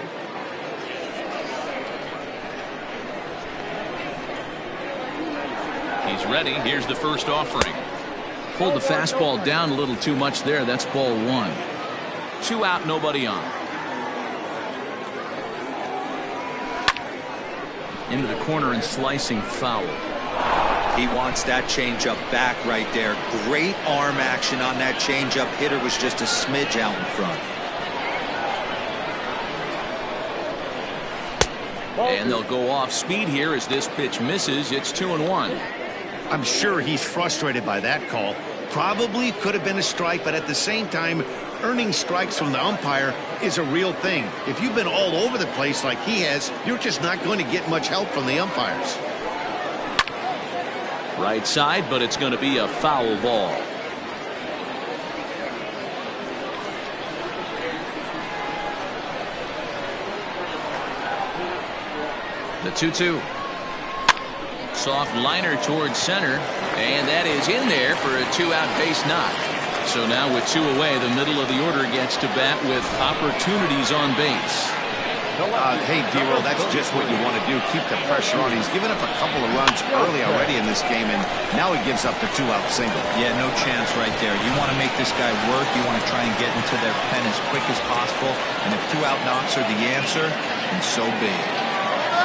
He's ready. Here's the first offering. Pulled the fastball down a little too much there. That's ball 1. 2 out, nobody on. Into the corner and slicing foul. He wants that changeup back right there. Great arm action on that changeup. Hitter was just a smidge out in front. And they'll go off speed here as this pitch misses. It's 2-1. I'm sure he's frustrated by that call. Probably could have been a strike, but at the same time, earning strikes from the umpire is a real thing. If you've been all over the place like he has, you're just not going to get much help from the umpires. Right side, but it's going to be a foul ball. The 2-2. Soft liner towards center, and that is in there for a 2-out base knock. So now with 2 away, the middle of the order gets to bat with opportunities on base. Hey, D-Roll, that's just what you want to do. Keep the pressure on. He's given up a couple of runs early already in this game, and now he gives up the 2-out single. Yeah, no chance right there. You want to make this guy work. You want to try and get into their pen as quick as possible. And if 2-out knocks are the answer, then so be it.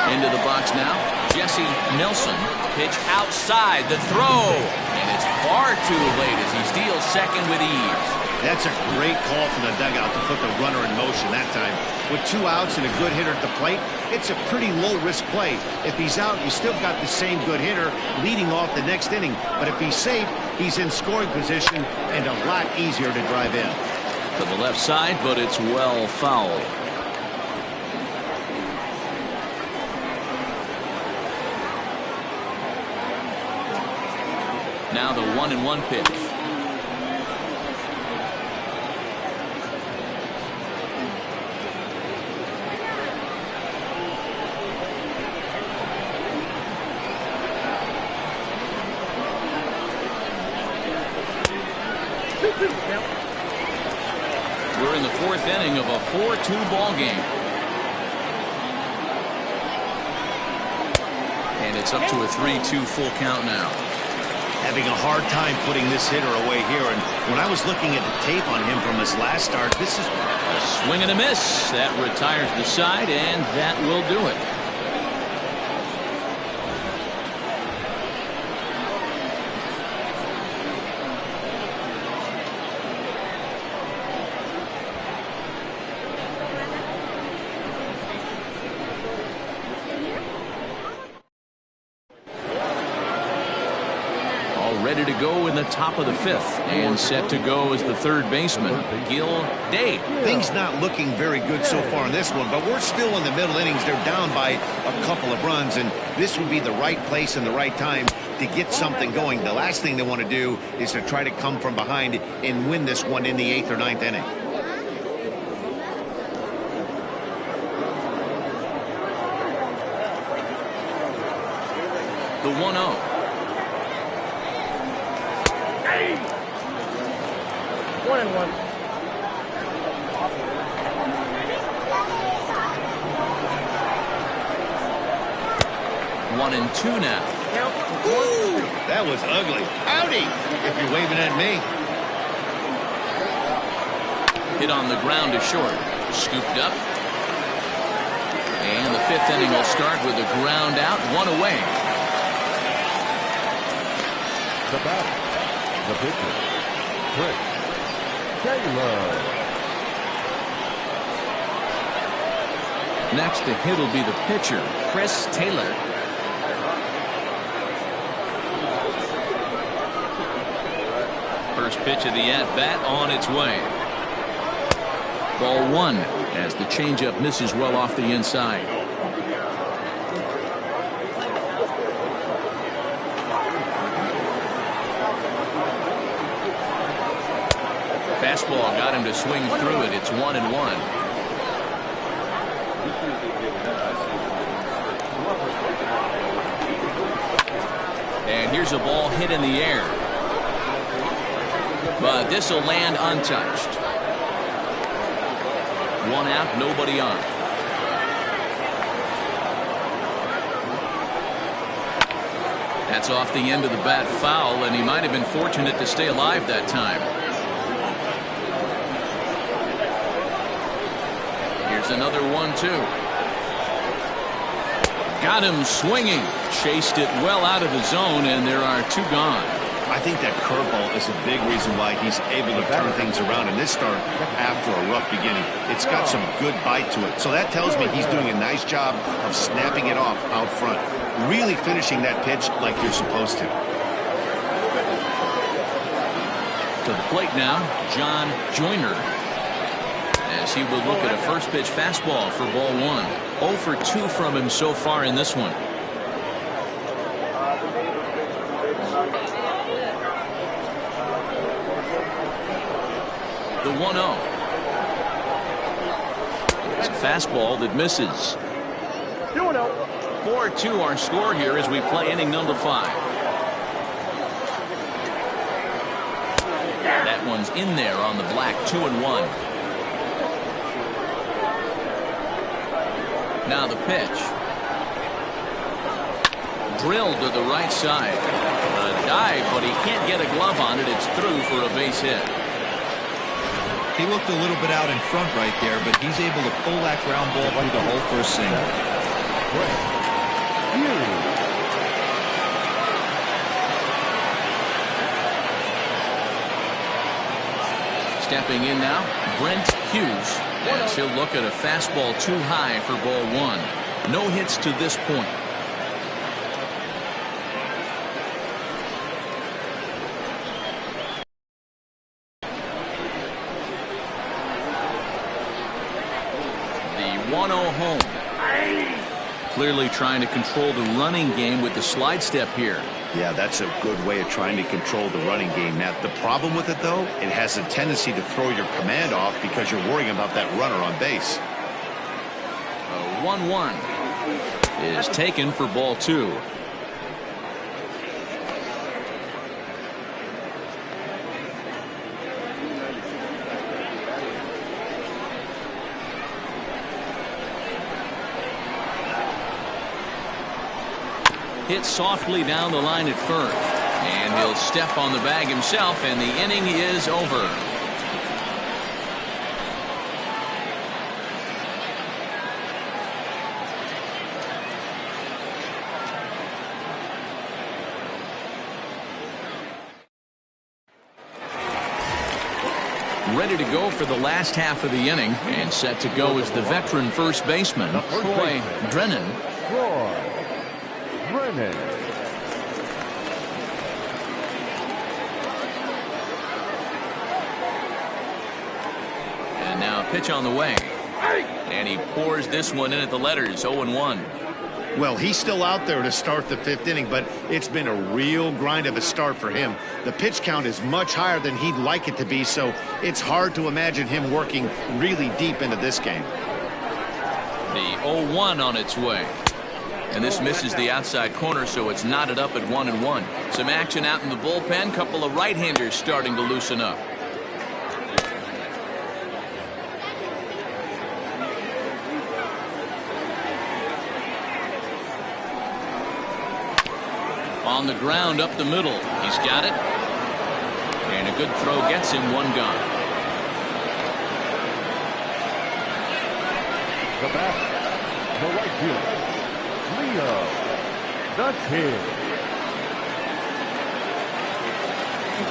Into the box now, Jesse Nelson. Pitch outside the throw, and it's far too late as he steals second with ease. That's a great call from the dugout to put the runner in motion that time. With 2 outs and a good hitter at the plate, it's a pretty low-risk play. If he's out, you still got the same good hitter leading off the next inning. But if he's safe, he's in scoring position and a lot easier to drive in. To the left side, but it's well fouled. Now the 1-1 pitch. We're in the 4th inning of a 4-2 ball game. And it's up to a 3-2 full count now. Having a hard time putting this hitter away here, and when I was looking at the tape on him from his last start, this is a swing and a miss. That retires the side, and that will do it. Ready to go in the top of the 5th, and set to go as the 3rd baseman, Gil Day. Things not looking very good so far in this one, but we're still in the middle innings. They're down by a couple of runs, and this would be the right place and the right time to get something going. The last thing they want to do is to try to come from behind and win this one in the 8th or 9th inning. The 1-0. 1-1. 1-2 now. Ooh, that was ugly. Howdy, if you're waving at me. Hit on the ground to short. Scooped up. And the 5th inning will start with a ground out, 1 away. The batter, the pitcher, Chris Taylor. Next to hit will be the pitcher, Chris Taylor. First pitch of the at-bat on its way. Ball 1 as the changeup misses well off the inside. Fastball got him to swing through it. It's 1-1. Here's a ball hit in the air. But this will land untouched. One out, nobody on. That's off the end of the bat foul, and he might have been fortunate to stay alive that time. Here's another 1-2. Got him swinging. Chased it well out of the zone, and there are 2 gone. I think that curveball is a big reason why he's able to turn things around in this start after a rough beginning. It's got some good bite to it. So that tells me he's doing a nice job of snapping it off out front. Really finishing that pitch like you're supposed to. To the plate now, John Joyner. As he will look at a first pitch fastball for ball 1. 0 for 2 from him so far in this one. The 1-0. It's a fastball that misses. 4-2 our score here as we play inning number 5. That one's in there on the black. 2-1. Now the pitch. Drilled to the right side. A dive, but he can't get a glove on it. It's through for a base hit. He looked a little bit out in front right there, but he's able to pull that ground ball through the hole for a single. Stepping in now, Brent Hughes, as he'll look at a fastball too high for ball 1. No hits to this point. The 1-0 home. Clearly trying to control the running game with the slide step here. Yeah, that's a good way of trying to control the running game. Now, the problem with it, though, it has a tendency to throw your command off because you're worrying about that runner on base. A 1-1 is taken for ball 2. Hit softly down the line at first, and he'll step on the bag himself, and the inning is over. Ready to go for the last half of the inning, and set to go is the veteran first baseman, Troy Drennan. And now pitch on the way. And he pours this one in at the letters. 0-1. Well, he's still out there to start the 5th inning, but it's been a real grind of a start for him. The pitch count is much higher than he'd like it to be, so it's hard to imagine him working really deep into this game. The 0-1 on its way. And this misses the outside corner, so it's knotted up at 1-1. Some action out in the bullpen. Couple of right-handers starting to loosen up. On the ground up the middle. He's got it. And a good throw gets him. 1 gone. The bat, the right fielder, Leo, the Kid.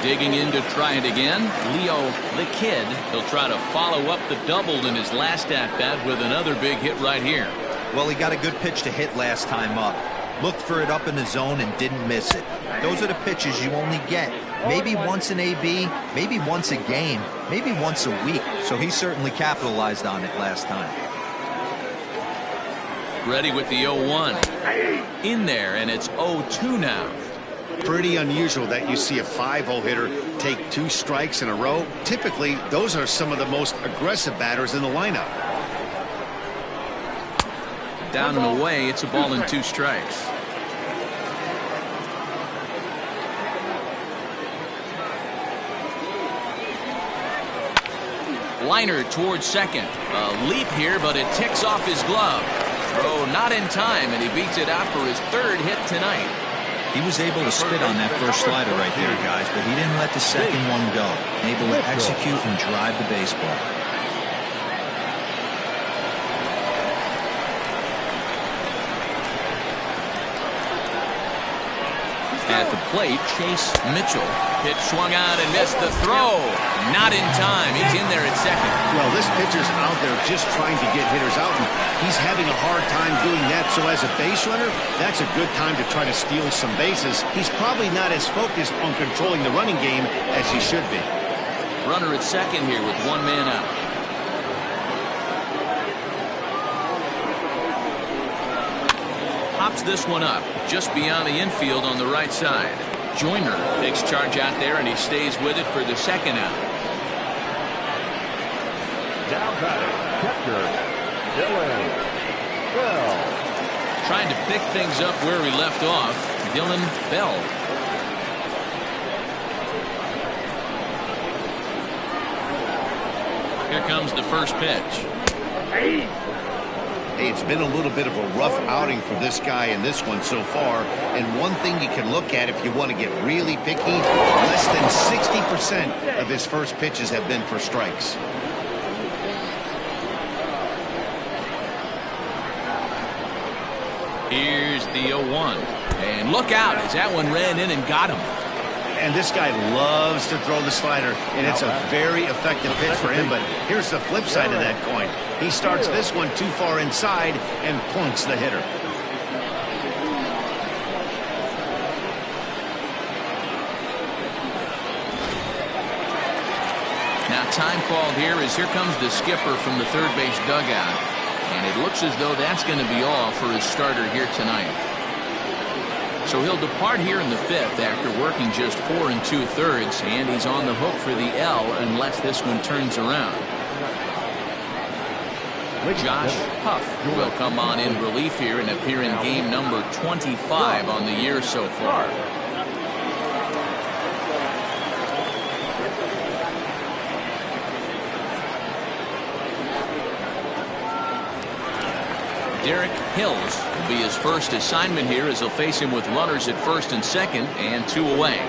Digging in to try it again. Leo, the Kid. He'll try to follow up the double in his last at-bat with another big hit right here. Well, he got a good pitch to hit last time up. Looked for it up in the zone and didn't miss it. Those are the pitches you only get. Maybe once an AB, maybe once a game, maybe once a week. So he certainly capitalized on it last time. Ready with the 0-1. In there, and it's 0-2 now. Pretty unusual that you see a 5-0 hitter take 2 strikes in a row. Typically, those are some of the most aggressive batters in the lineup. Down and away, it's a ball and 2 strikes. Liner towards second. A leap here, but it ticks off his glove. Throw not in time, and he beats it out for his third hit tonight. He was able to spit on that first slider right there, guys, but he didn't let the second one go. Able to execute and drive the baseball. At the plate, Chase Mitchell. Pitch swung out and missed the throw. Not in time. He's in there at second. Well, this pitcher's out there just trying to get hitters out, and he's having a hard time doing that. So as a base runner, that's a good time to try to steal some bases. He's probably not as focused on controlling the running game as he should be. Runner at second here with one man out. Pops this one up just beyond the infield on the right side. Joyner takes charge out there, and he stays with it for the second out. Down batting, catcher, Dylan Bell. Trying to pick things up where we left off, Dylan Bell. Here comes the first pitch. Hey, it's been a little bit of a rough outing for this guy in this one so far. And one thing you can look at if you want to get really picky, less than 60% of his first pitches have been for strikes. Here's the 0-1. And look out as that one ran in and got him. And this guy loves to throw the slider, and it's a very effective pitch for him. But here's the flip side of that coin. He starts this one too far inside and plunks the hitter. Now time called here as here comes the skipper from the third base dugout. And it looks as though that's going to be all for his starter here tonight. So he'll depart here in the fifth after working just 4 2/3, and he's on the hook for the L unless this one turns around. Josh Huff will come on in relief here and appear in game number 25 on the year so far. Derek Hills will be his first assignment here as he'll face him with runners at first and second and 2 away.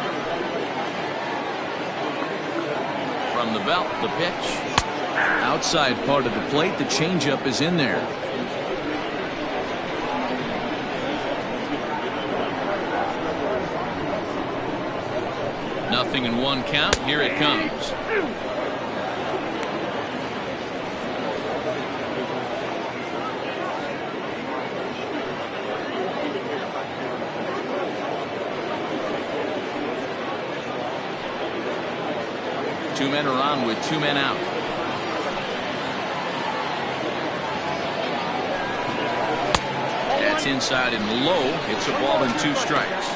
From the belt, the pitch. Outside part of the plate, the changeup is in there. Nothing in 1 count. Here it comes. Two men are on with 2 men out. That's inside and low. It's a ball and 2 strikes.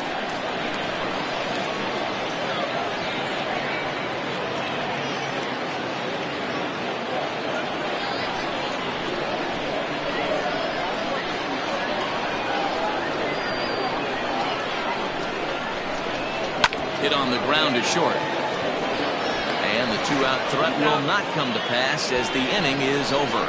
Hit on the ground to short. And the 2-out threat will not come to pass as the inning is over.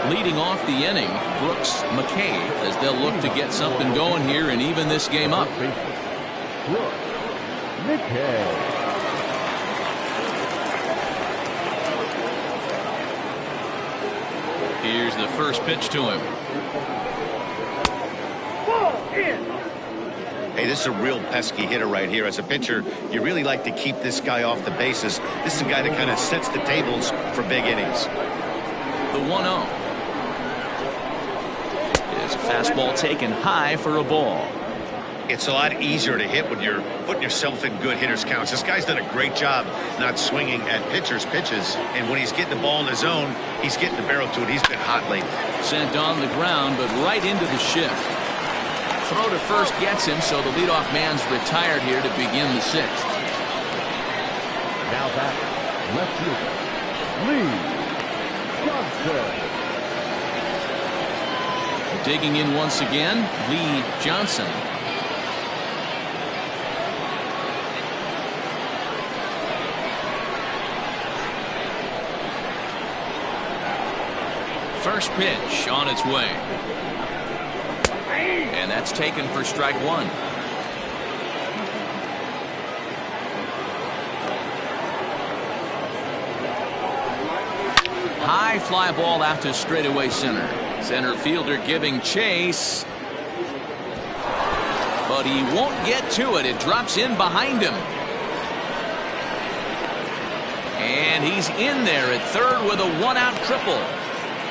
Leading off the inning, Brooks McKay, as they'll look to get something going here and even this game up. Brooks McKay. Here's the first pitch to him. Hey, this is a real pesky hitter right here. As a pitcher, you really like to keep this guy off the bases. This is a guy that kind of sets the tables for big innings. The 1-0. Is a fastball taken high for a ball. It's a lot easier to hit when you're putting yourself in good hitters counts. This guy's done a great job not swinging at pitchers' pitches. And when he's getting the ball in his zone, he's getting the barrel to it. He's been hot lately. Sent on the ground, but right into the shift. Throw to first gets him, so the leadoff man's retired here to begin the 6th. Now back, left fielder, Lee. Johnson. Digging in once again, Lee Johnson. First pitch on its way. And that's taken for strike one. High fly ball out to straightaway center. Center fielder giving chase. But he won't get to it. It drops in behind him. And he's in there at third with a one-out triple.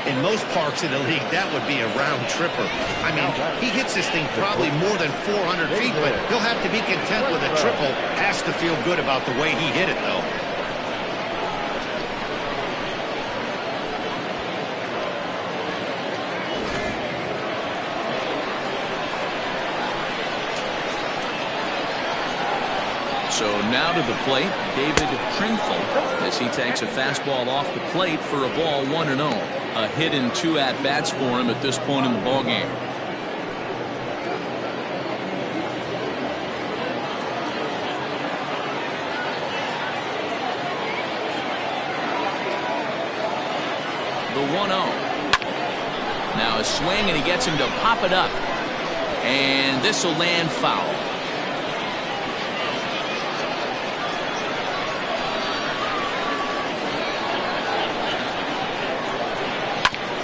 In most parks in the league, that would be a round tripper. I mean, he hits this thing probably more than 400 feet, but he'll have to be content with a triple. Has to feel good about the way he hit it, though. So now to the plate, David Trinfel, as he takes a fastball off the plate for a ball 1-0. A hit in 2 at-bats for him at this point in the ballgame. The 1-0. Now a swing, and he gets him to pop it up. And this will land foul.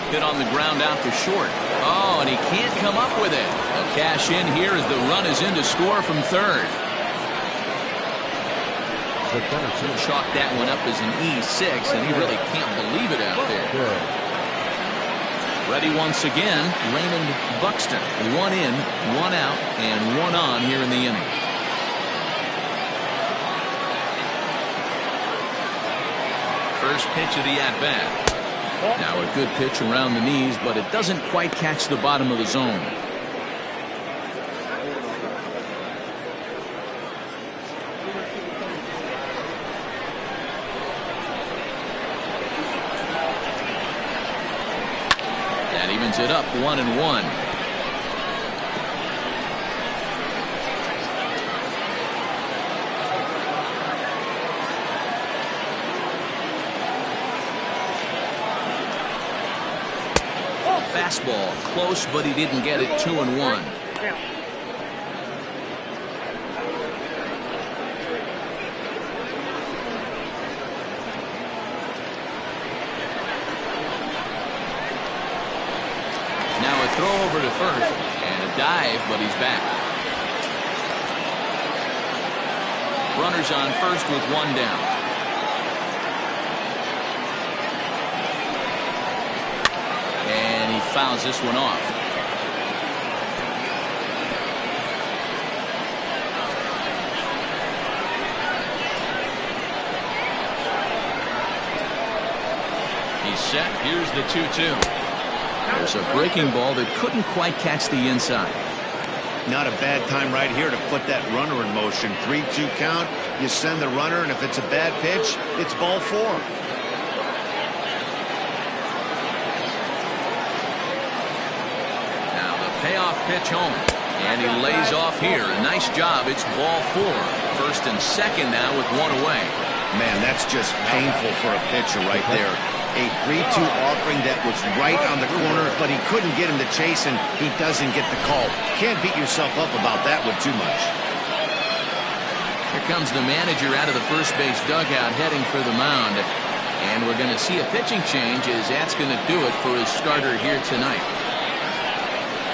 Hit on the ground out to short. Oh, and he can't come up with it. A cash in here as the run is in to score from third. He'll chalk that one up as an E6, and he really can't believe it out there. Ready once again, Raymond Buxton. 1 in, 1 out, and 1 on here in the inning. First pitch of the at-bat. Now a good pitch around the knees, but it doesn't quite catch the bottom of the zone. That evens it up 1-1. Fastball close, but he didn't get it. 2-1. Now a throw over to first and a dive, but he's back. Runners on first with 1 down. Fouls this one off. He's set. Here's the 2-2. There's a breaking ball that couldn't quite catch the inside. Not a bad time right here to put that runner in motion. 3-2 count. You send the runner, and if it's a bad pitch, it's ball 4. Payoff pitch home, and he lays off here. A nice job. It's ball 4. First and second now with 1 away. Man, that's just painful for a pitcher right there. A 3-2 offering that was right on the corner, but he couldn't get him to chase, and he doesn't get the call. Can't beat yourself up about that one too much. Here comes the manager out of the first base dugout heading for the mound. And we're going to see a pitching change, as that's going to do it for his starter here tonight.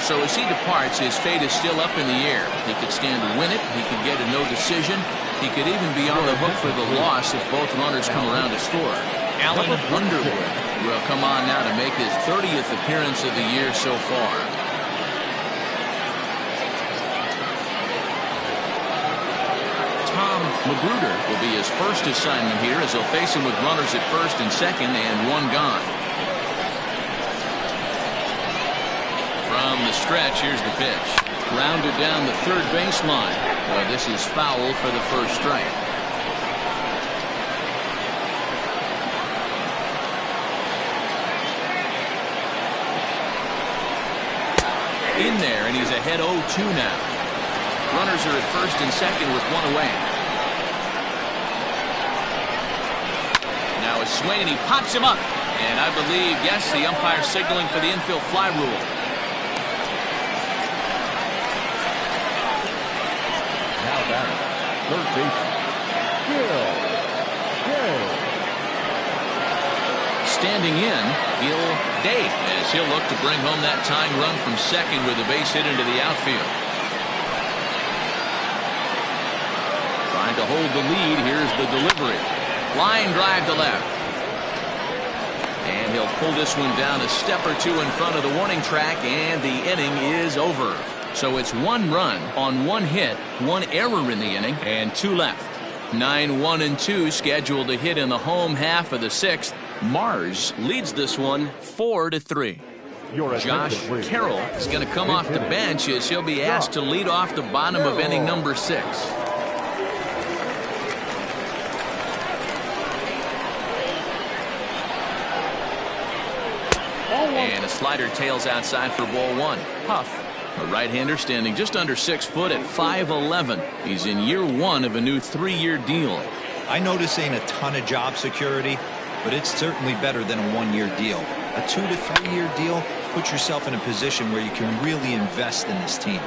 So as he departs, his fate is still up in the air. He could stand to win it. He could get a no decision. He could even be on the hook for the loss if both runners come around to score. Alan Underwood will come on now to make his 30th appearance of the year so far. Tom Magruder will be his first assignment here, as he'll face him with runners at first and second and 1 gone. From the stretch, here's the pitch. Grounded down the third baseline. Well, this is foul for the first strike. In there, and he's ahead 0-2 now. Runners are at first and second with one away. Now a swing, and he pops him up. And I believe, yes, the umpire signaling for the infield fly rule. Now batting, third baseman, Gil. Standing in, Gil Day, as he'll look to bring home that tying run from second with a base hit into the outfield. Trying to hold the lead. Here's the delivery. Line drive to left. And he'll pull this one down a step or two in front of the warning track, and the inning is over. So it's 1 run on 1 hit, 1 error in the inning, and 2 left. 9-1-2 scheduled to hit in the home half of the 6th. Mars leads this one 4-3. Josh Carroll is going to come off the bench as he'll be asked to lead off the bottom of inning number 6. And a slider tails outside for ball 1. Huff, a right-hander standing just under 6 foot at 5'11". He's in year 1 of a new 3-year deal. I notice ain't a ton of job security, but it's certainly better than a 1-year deal. A 2 to 3 year deal puts yourself in a position where you can really invest in this team.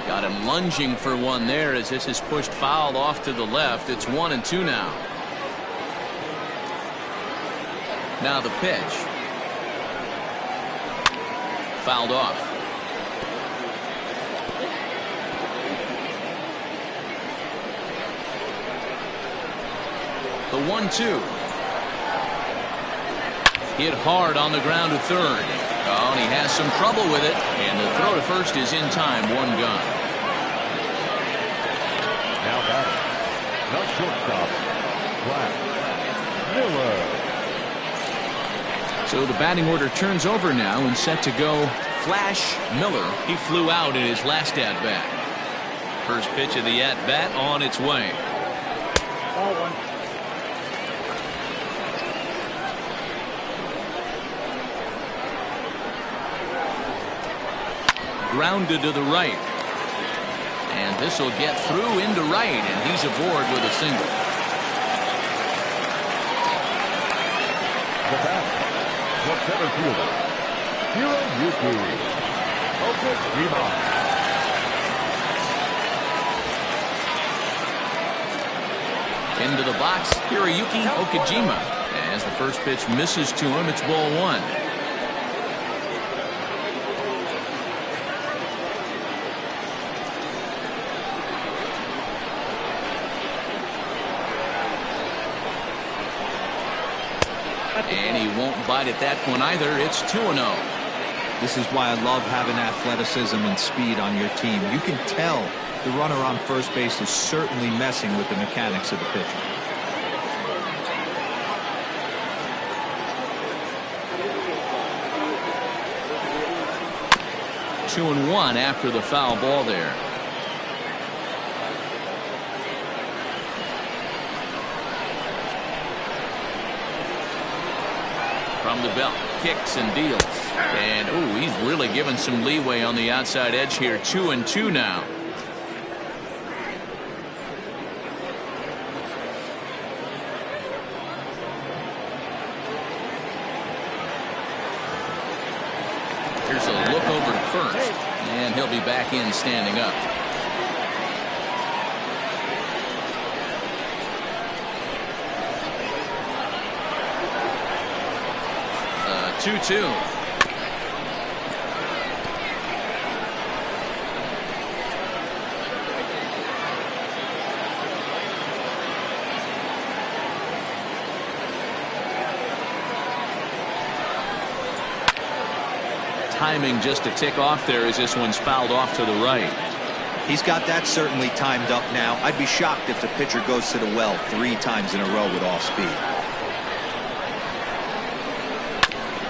Got him lunging for one there as this is pushed foul off to the left. It's 1-2 now. Now the pitch. Fouled off. The 1-2. Hit hard on the ground to third. Oh, and he has some trouble with it. And the throw to first is in time. 1 gone. Now batting, the shortstop, Miller. So the batting order turns over now and set to go. Flash Miller. He flew out in his last at-bat. First pitch of the at-bat on its way. Ball 1. Grounded to the right. And this will get through into right, and he's aboard with a single. The bat, the center fielder, Hiroyuki Okajima. Into the box, Hiroyuki Okajima. As the first pitch misses to him, it's ball 1. And he won't bite at that one either. It's 2-0. This is why I love having athleticism and speed on your team. You can tell the runner on first base is certainly messing with the mechanics of the pitcher. Two and 1 after the foul ball there. From the belt, kicks and deals. And, ooh, he's really given some leeway on the outside edge here. 2-2 now. Here's a look over to first. And he'll be back in standing up. 2-2. Timing just a tick off there as this one's fouled off to the right. He's got that certainly timed up now. I'd be shocked if the pitcher goes to the well 3 times in a row with off speed.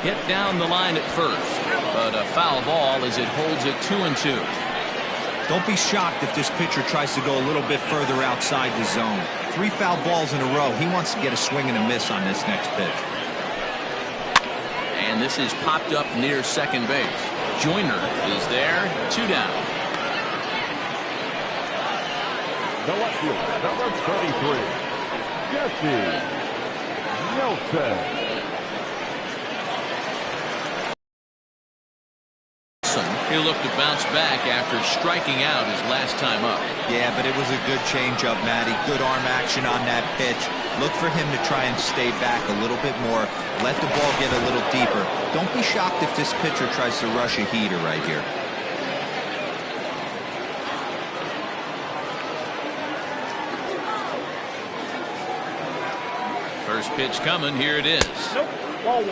Hit down the line at first, but a foul ball as it holds it 2-2. Don't be shocked if this pitcher tries to go a little bit further outside the zone. 3 foul balls in a row. He wants to get a swing and a miss on this next pitch. And this is popped up near second base. Joyner is there, 2 down. The left fielder, number 33, Jesse Nelson. He'll look to bounce back after striking out his last time up. Yeah, but it was a good changeup, Matty. Good arm action on that pitch. Look for him to try and stay back a little bit more. Let the ball get a little deeper. Don't be shocked if this pitcher tries to rush a heater right here. First pitch coming. Here it is.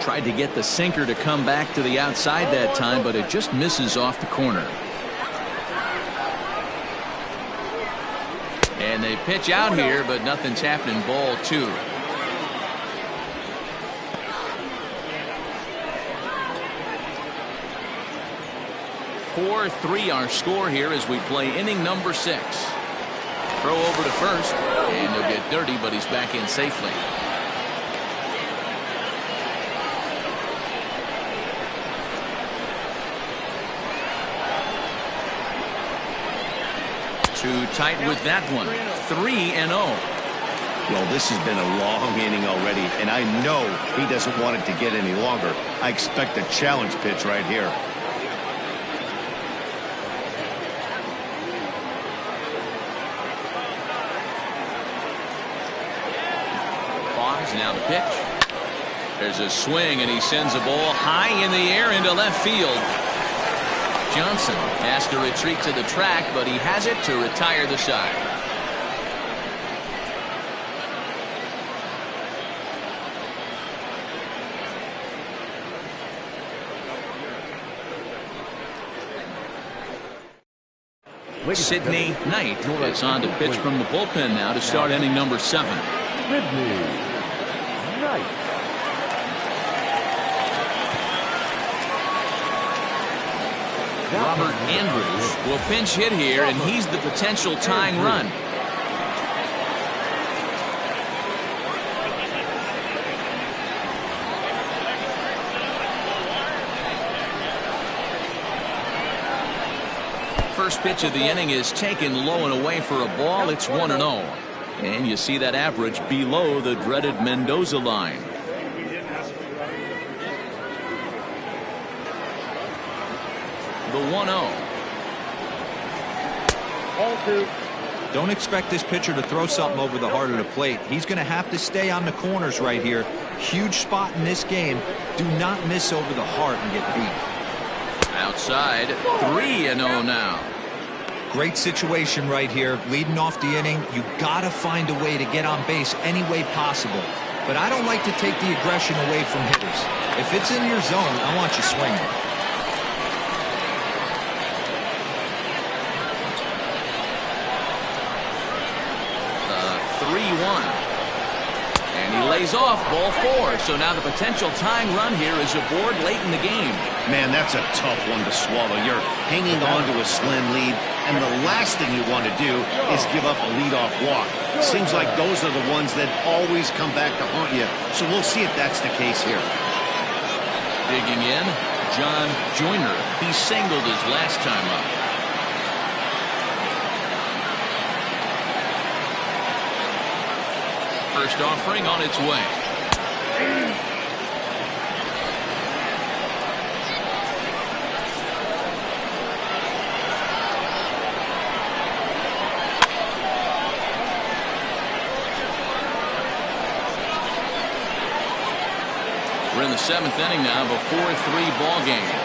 Tried to get the sinker to come back to the outside that time, but it just misses off the corner. And they pitch out here, but nothing's happening. Ball 2. (4-3) our score here as we play inning number 6. Throw over to first, and he'll get dirty, but he's back in safely. Too tight with that one. 3-0. Well, this has been a long inning already, and I know he doesn't want it to get any longer. I expect a challenge pitch right here. Pause, now the pitch. There's a swing, and he sends a ball high in the air into left field. Johnson has to retreat to the track, but he has it to retire the side. Sidney Knight is on to pitch from the bullpen now to start inning number 7. Sidney Knight. Robert Andrews will pinch hit here, and he's the potential tying run. First pitch of the inning is taken low and away for a ball. It's 1-0. And you see that average below the dreaded Mendoza line. The 1-0. Don't expect this pitcher to throw something over the heart of the plate. He's going to have to stay on the corners right here. Huge spot in this game. Do not miss over the heart and get beat. Outside, 3-0 now. Great situation right here. Leading off the inning, you got to find a way to get on base any way possible. But I don't like to take the aggression away from hitters. If it's in your zone, I want you swinging. 3-1. And he lays off ball 4. So now the potential tying run here is aboard late in the game. Man, that's a tough one to swallow. You're hanging on to a slim lead, and the last thing you want to do is give up a leadoff walk. Seems like those are the ones that always come back to haunt you. So we'll see if that's the case here. Digging in, John Joyner. He singled his last time up. First offering on its way. We're in the 7th inning now of a 4-3 ball game.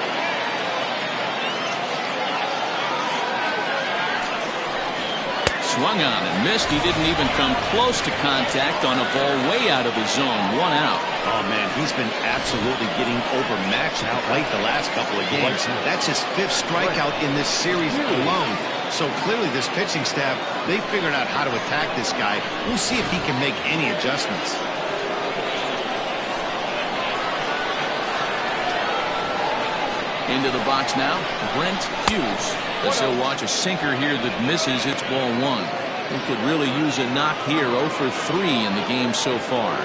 Swung on and missed. He didn't even come close to contact on a ball way out of his zone. 1 out. Oh, man, he's been absolutely getting overmatched outright the last couple of games. That's his 5th strikeout in this series alone. So clearly this pitching staff, they figured out how to attack this guy. We'll see if he can make any adjustments. Into the box now, Brent Hughes. As he'll watch a sinker here that misses. It's ball 1. He could really use a knock here. 0 for 3 in the game so far.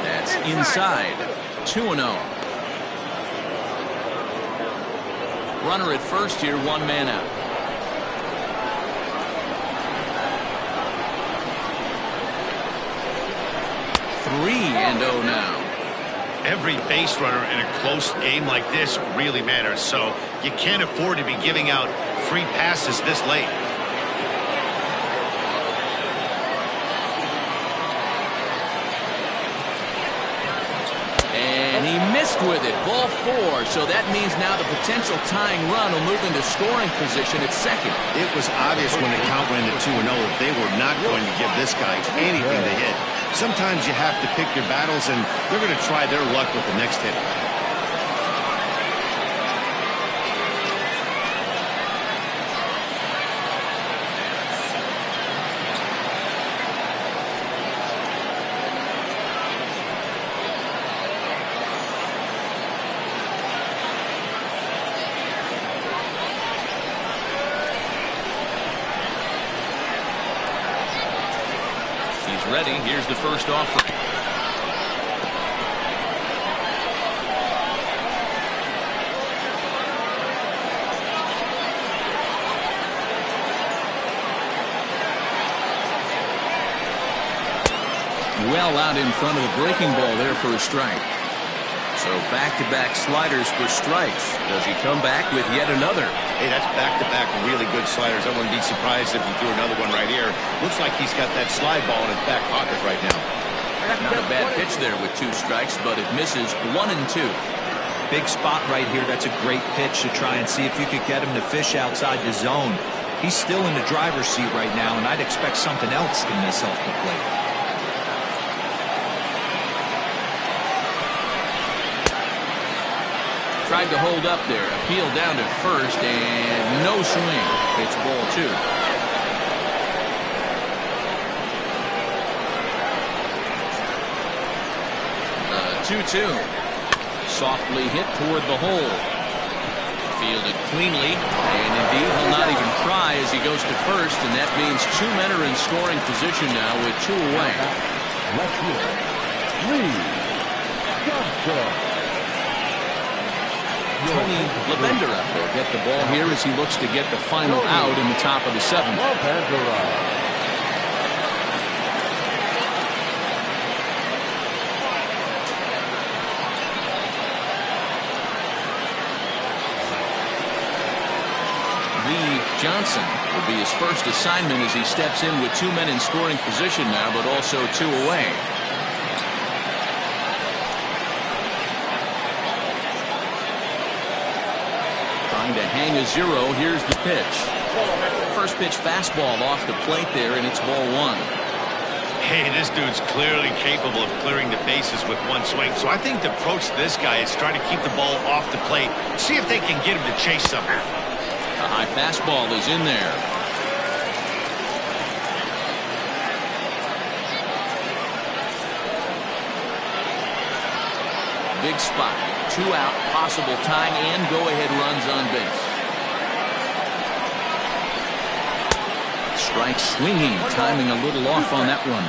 That's inside. 2-0. Runner at first here, 1 man out. 3-0 now. Every base runner in a close game like this really matters, so you can't afford to be giving out free passes this late. And he missed with it. Ball 4. So that means now the potential tying run will move into scoring position at second. It was obvious when the count went to 2-0 that they were not going to give this guy anything to hit. Sometimes you have to pick your battles, and they're going to try their luck with the next hitter. Ready. Here's the first offer. Well out in front of the breaking ball there for a strike. So back-to-back sliders for strikes. Does he come back with yet another? Hey, that's back-to-back really good sliders. I wouldn't be surprised if he threw another one right here. Looks like he's got that slide ball in his back pocket right now. Not a bad pitch there with 2 strikes, but it misses 1 and 2. Big spot right here. That's a great pitch to try and see if you could get him to fish outside the zone. He's still in the driver's seat right now, and I'd expect something else than this off the plate. Tried to hold up there. Appeal down to first, and no swing. It's ball 2. 2-2. Softly hit toward the hole. Fielded cleanly, and indeed he'll not even try as he goes to first, and that means 2 men are in scoring position now with 2 away. Let's hear Johnson. Tony Lavendera will get the ball here as he looks to get the final out in the top of the 7th. Johnson will be his first assignment as he steps in with 2 men in scoring position now, but also 2 away. Trying to hang a 0. Here's the pitch. First pitch fastball off the plate there, and it's ball 1. Hey, this dude's clearly capable of clearing the bases with 1 swing. So I think the approach to this guy is trying to keep the ball off the plate. See if they can get him to chase somehow. A high fastball is in there. Big spot. 2 out, possible tying and go-ahead runs on base. Strike swinging, timing a little off on that one.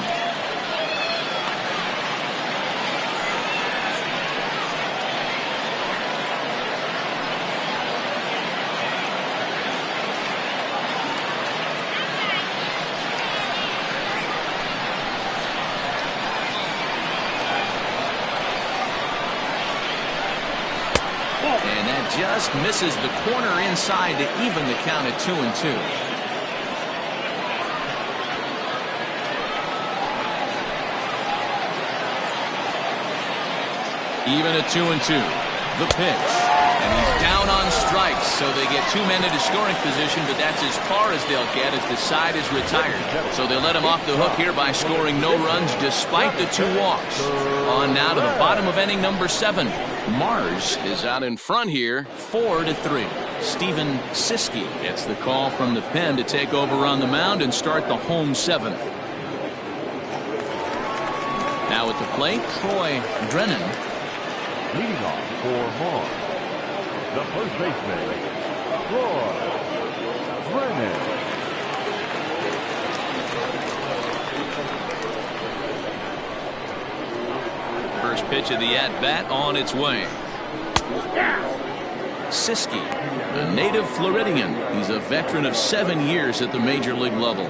And that just misses the corner inside to even the count at 2-2. Even at 2-2. The pitch. And he's down on strikes, so they get 2 men into scoring position, but that's as far as they'll get as the side is retired. So they let him off the hook here by scoring no runs despite the 2 walks. On now to the bottom of inning number 7. Mars is out in front here, 4-3. Steven Siskey gets the call from the pen to take over on the mound and start the home 7th. Now at the plate, Troy Drennan. Leading off for Mars, the first baseman, Troy Brennan. First pitch of the at-bat on its way. Siski, a native Floridian. He's a veteran of 7 years at the major league level.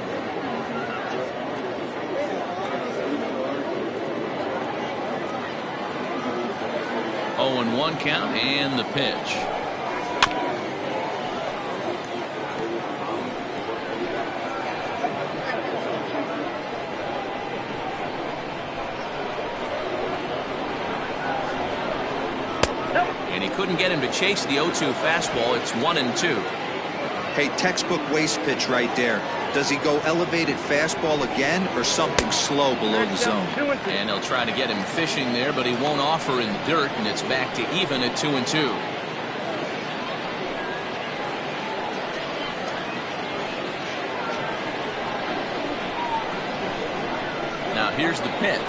0-1 count and the pitch. And he couldn't get him to chase the 0-2 fastball. It's 1-2. Hey, textbook waste pitch right there. Does he go elevated fastball again or something slow below the zone? And they'll try to get him fishing there, but he won't offer in the dirt, and it's back to even at 2-2. Now here's the pitch.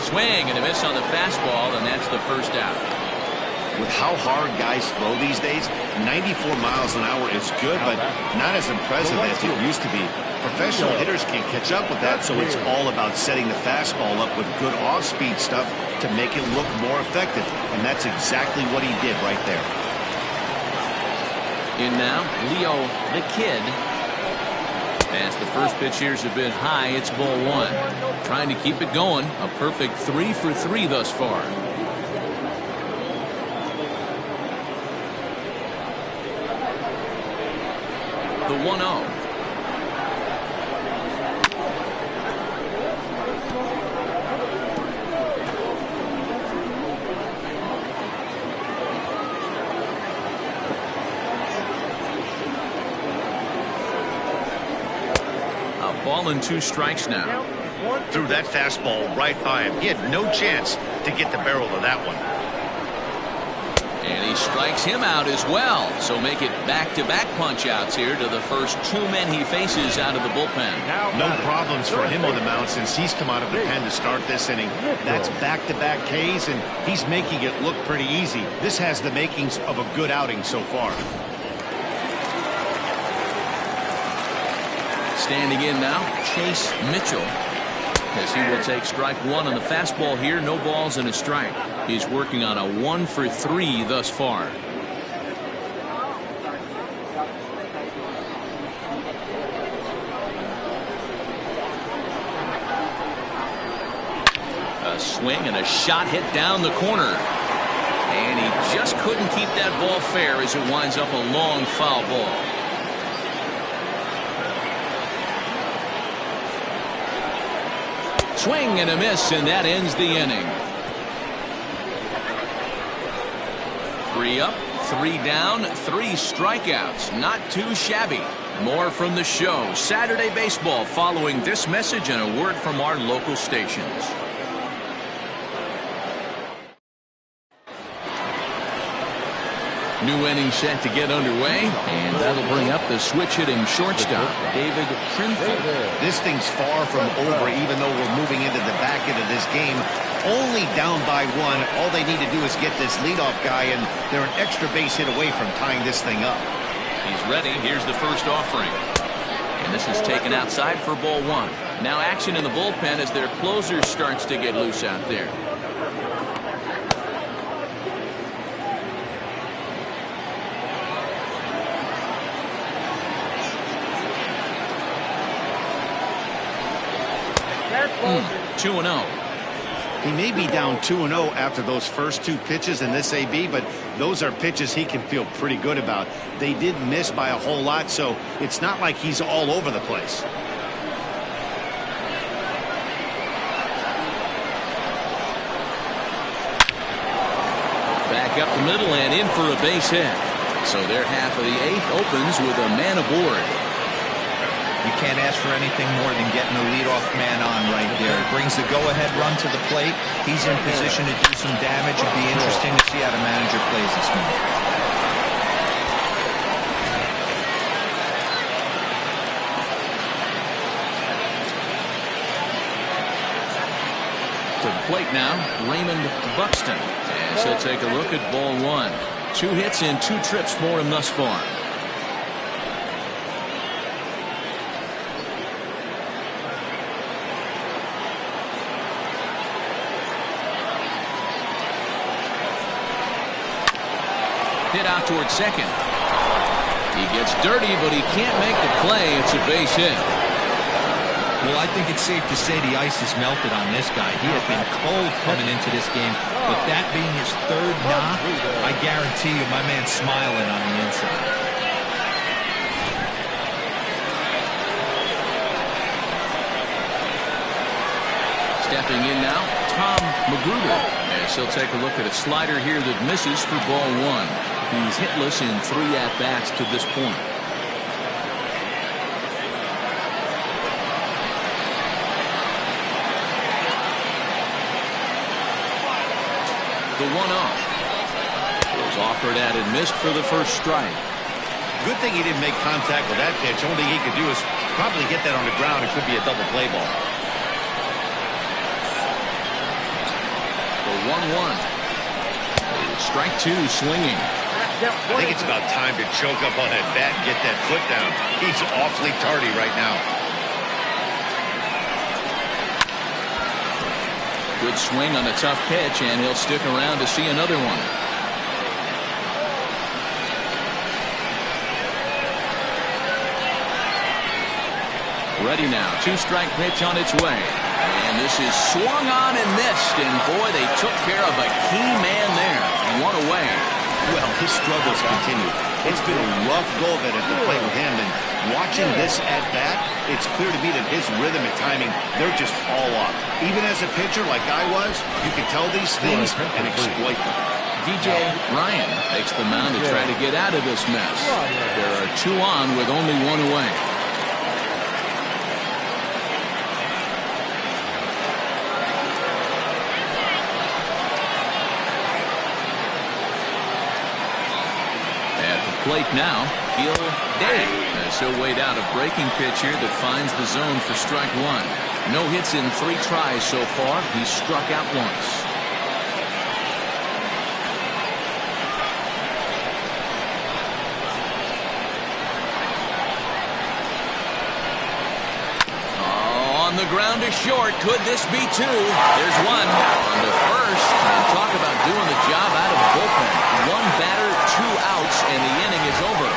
Swing and a miss on the fastball, and that's the first out. With how hard guys throw these days, 94 miles an hour is good, but not as impressive as it used to be. Professional hitters can catch up with that, so it's all about setting the fastball up with good off-speed stuff to make it look more effective, and that's exactly what he did right there. In now, Leo the Kid. As the first pitch here's a bit high, it's ball one. Trying to keep it going. A perfect 3 for 3 thus far. The 1-0. Ball and 2 strikes now. Threw that fastball right by him. He had no chance to get the barrel of that one. And he strikes him out as well. So make it back-to-back punch-outs here to the first 2 men he faces out of the bullpen. No problems for him on the mound since he's come out of the pen to start this inning. That's back-to-back Ks, and he's making it look pretty easy. This has the makings of a good outing so far. Standing in now, Chase Mitchell, as he will take strike 1 on the fastball here. No balls and a strike. He's working on a 1 for 3 thus far. A swing and a shot hit down the corner. And he just couldn't keep that ball fair as it winds up a long foul ball. Swing and a miss, and that ends the inning. 3 up, 3 down, 3 strikeouts. Not too shabby. More from the show. Saturday Baseball following this message and a word from our local stations. New inning set to get underway, and that'll bring up the switch-hitting shortstop, David Trinful. This thing's far from over, even though we're moving into the back end of this game. Only down by 1. All they need to do is get this leadoff guy, and they're an extra base hit away from tying this thing up. He's ready. Here's the first offering. And this is taken outside for ball 1. Now action in the bullpen as their closer starts to get loose out there. Mm. 2-0. He may be down 2-0 after those first 2 pitches in this AB, but those are pitches he can feel pretty good about. They did miss by a whole lot, so it's not like he's all over the place. Back up the middle and in for a base hit. So their half of the eighth opens with a man aboard. You can't ask for anything more than getting the leadoff man on right there. Brings the go-ahead run to the plate. He's in position to do some damage. It'll be interesting to see how the manager plays this one. To the plate now, Raymond Buxton. As he'll take a look at ball one. 2 hits in 2 trips for him thus far. Hit out towards second. He gets dirty, but he can't make the play. It's a base hit. Well, I think it's safe to say the ice has melted on this guy. He had been cold coming into this game, but that being his 3rd knock, I guarantee you my man's smiling on the inside. Stepping in now, Tom Magruder. As he'll take a look at a slider here that misses for ball one. He's hitless in 3 at-bats to this point. The 1-0 was offered at and missed for the first strike. Good thing he didn't make contact with that pitch. Only thing he could do is probably get that on the ground. It could be a double play ball. The 1-1. Strike 2 swinging. I think it's about time to choke up on that bat and get that foot down. He's awfully tardy right now. Good swing on a tough pitch, and he'll stick around to see another one. Ready now. 2-strike pitch on its way. And this is swung on and missed. And boy, they took care of a key man there. 1 away. Well, his struggles continue. It's been a rough go of it at the plate with him, and watching this at-bat, it's clear to me that his rhythm and timing, they're just all off. Even as a pitcher like I was, you can tell these things and exploit them. DJ Ryan takes the mound to try to get out of this mess. There are 2 on with only 1 away. Plate now, Gil Day, as he'll wait out a breaking pitch here that finds the zone for strike 1. No hits in 3 tries so far. He's struck out once. Oh, on the ground to short. Could this be 2? There's 1 on the first. And talk about doing the job out of the bullpen. 1 batter, 2 outs, and the inning is over.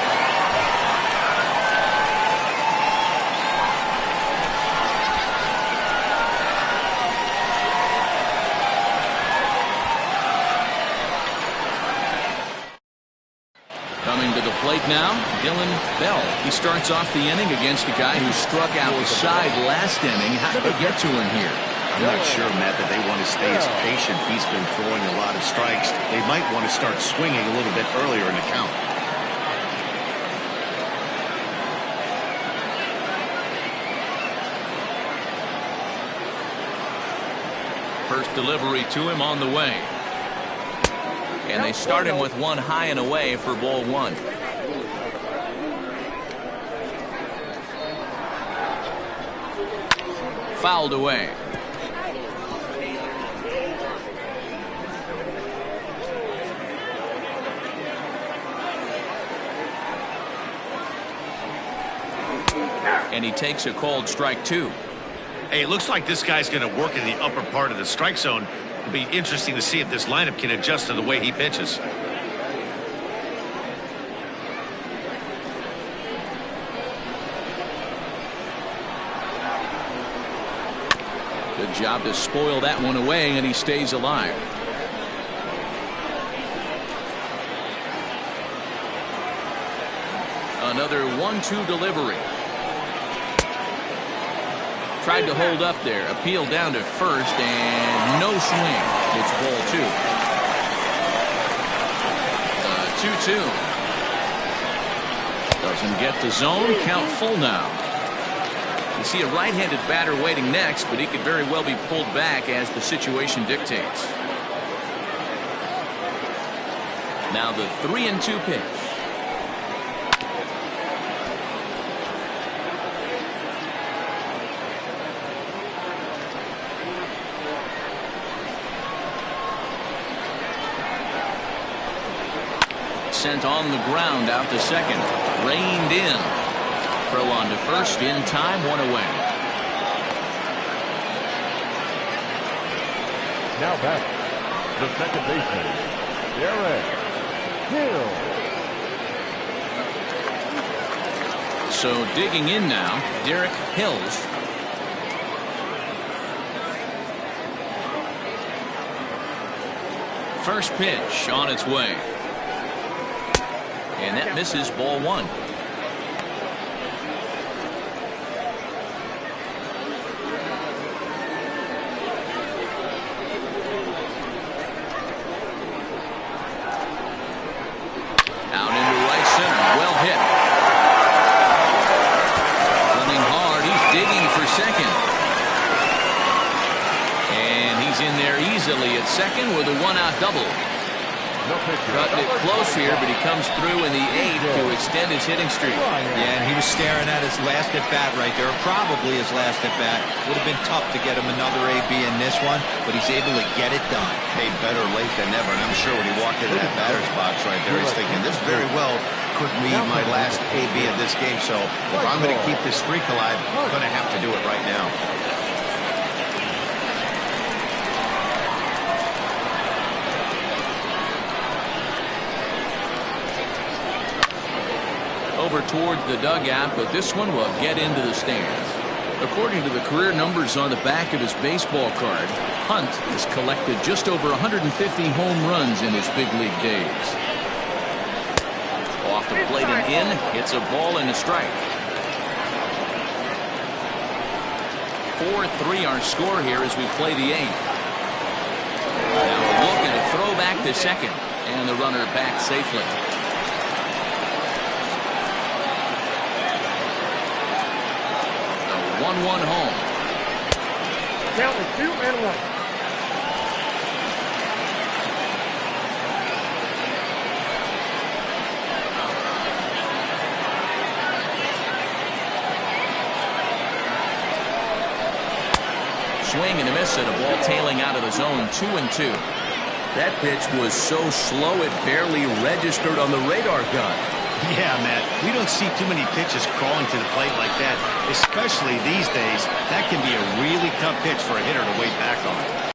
Coming to the plate now, Dylan Bell. He starts off the inning against a guy who struck out the side last inning. How did they get to him here? I'm not sure, Matt, that they want to stay as patient. He's been throwing a lot of strikes. They might want to start swinging a little bit earlier in the count. First delivery to him on the way. And they start him with 1 high and away for ball 1. Fouled away. And he takes a called strike 2. Hey, it looks like this guy's going to work in the upper part of the strike zone. It'll be interesting to see if this lineup can adjust to the way he pitches. Good job to spoil that one away, and he stays alive. Another 1-2 delivery. Tried to hold up there. Appeal down to first, and no swing. It's ball 2. 2-2. Doesn't get the zone. Count full now. You see a right-handed batter waiting next, but he could very well be pulled back as the situation dictates. Now the 3-2 pitch. Sent on the ground out to second. Reined in. Throw on to first in time, one away. Now back, the second baseman, Derek Hill. So digging in now, Derek Hills. First pitch on its way. And that misses, ball one. Out into right center. Well hit. Running hard. He's digging for second. And he's in there easily at second with a one-out double. Cutting it close here, but he comes through in the 8th to extend his hitting streak. Yeah, and he was staring at his last at-bat right there, probably his last at-bat. Would have been tough to get him another AB in this one, but he's able to get it done. Hey, better late than never, and I'm sure when he walked into that batter's box right there, he's thinking, this very well could be my last AB of this game, so if I'm going to keep this streak alive, I'm going to have to do it right now. Over towards the dugout, but this one will get into the stands. According to the career numbers on the back of his baseball card, Hunt has collected just over 150 home runs in his big league days. Off the plate and in, it's a ball and a strike. 4-3 our score here as we play the 8th. Now a look and a throw back to second, and the runner back safely. The 1-1 home. Count is 2-1. Swing and a miss, and a ball tailing out of the zone. 2-2. That pitch was so slow it barely registered on the radar gun. Yeah, Matt, we don't see too many pitches crawling to the plate like that, especially these days. That can be a really tough pitch for a hitter to wait back on.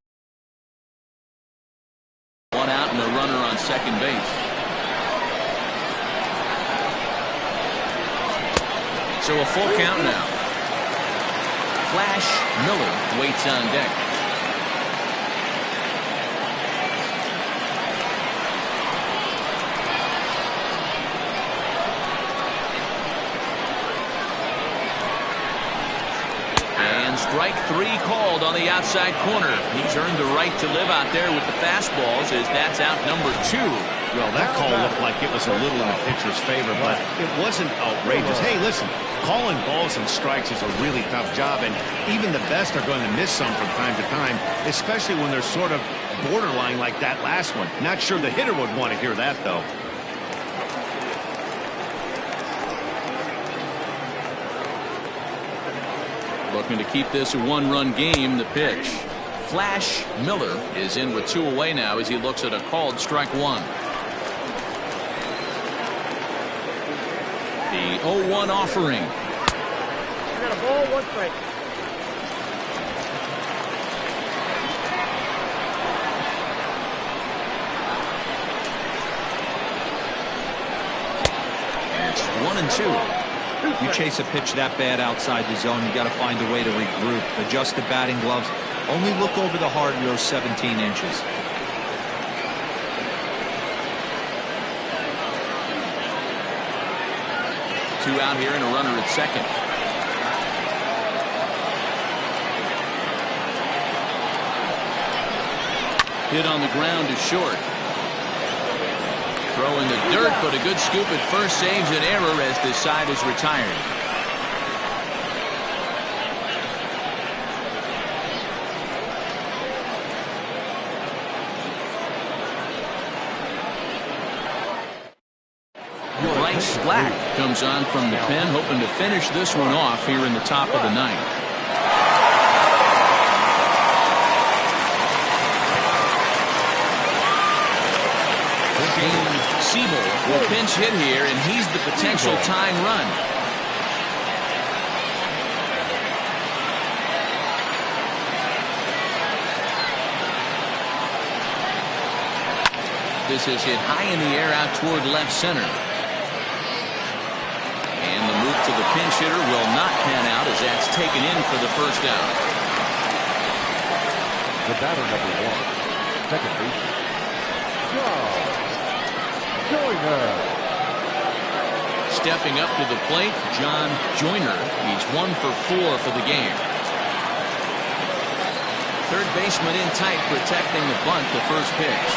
One out and a runner on second base. So a full count now. Flash Miller waits on deck. And strike 3 called on the outside corner. He's earned the right to live out there with the fastballs as that's out number 2. Well, that call looked like it was a little in the pitcher's favor, but it wasn't outrageous. Hey, listen, calling balls and strikes is a really tough job, and even the best are going to miss some from time to time, especially when they're sort of borderline like that last one. Not sure the hitter would want to hear that, though. Looking to keep this a 1-run game. The pitch. Flash Miller is in with 2 away now as he looks at a called strike 1. The 0-1 offering. You got a ball, 1 strike. And it's 1-2. You chase a pitch that bad outside the zone, you got to find a way to regroup, adjust the batting gloves. Only look over the hard row 17 inches. Two out here and a runner at second. Hit on the ground is short. Throw in the dirt, but a good scoop at first saves an error as this side is retired. Bryce Black comes on from the pen, hoping to finish this one off here in the top of the ninth. Siebel will pinch hit here, and he's the potential tying run. This is hit high in the air out toward left center. And the move to the pinch hitter will not pan out as that's taken in for the first out. The batter number 1, second baseman, Joyner. Stepping up to the plate, John Joyner. He's 1 for 4 for the game. Third baseman in tight, protecting the bunt, the first pitch.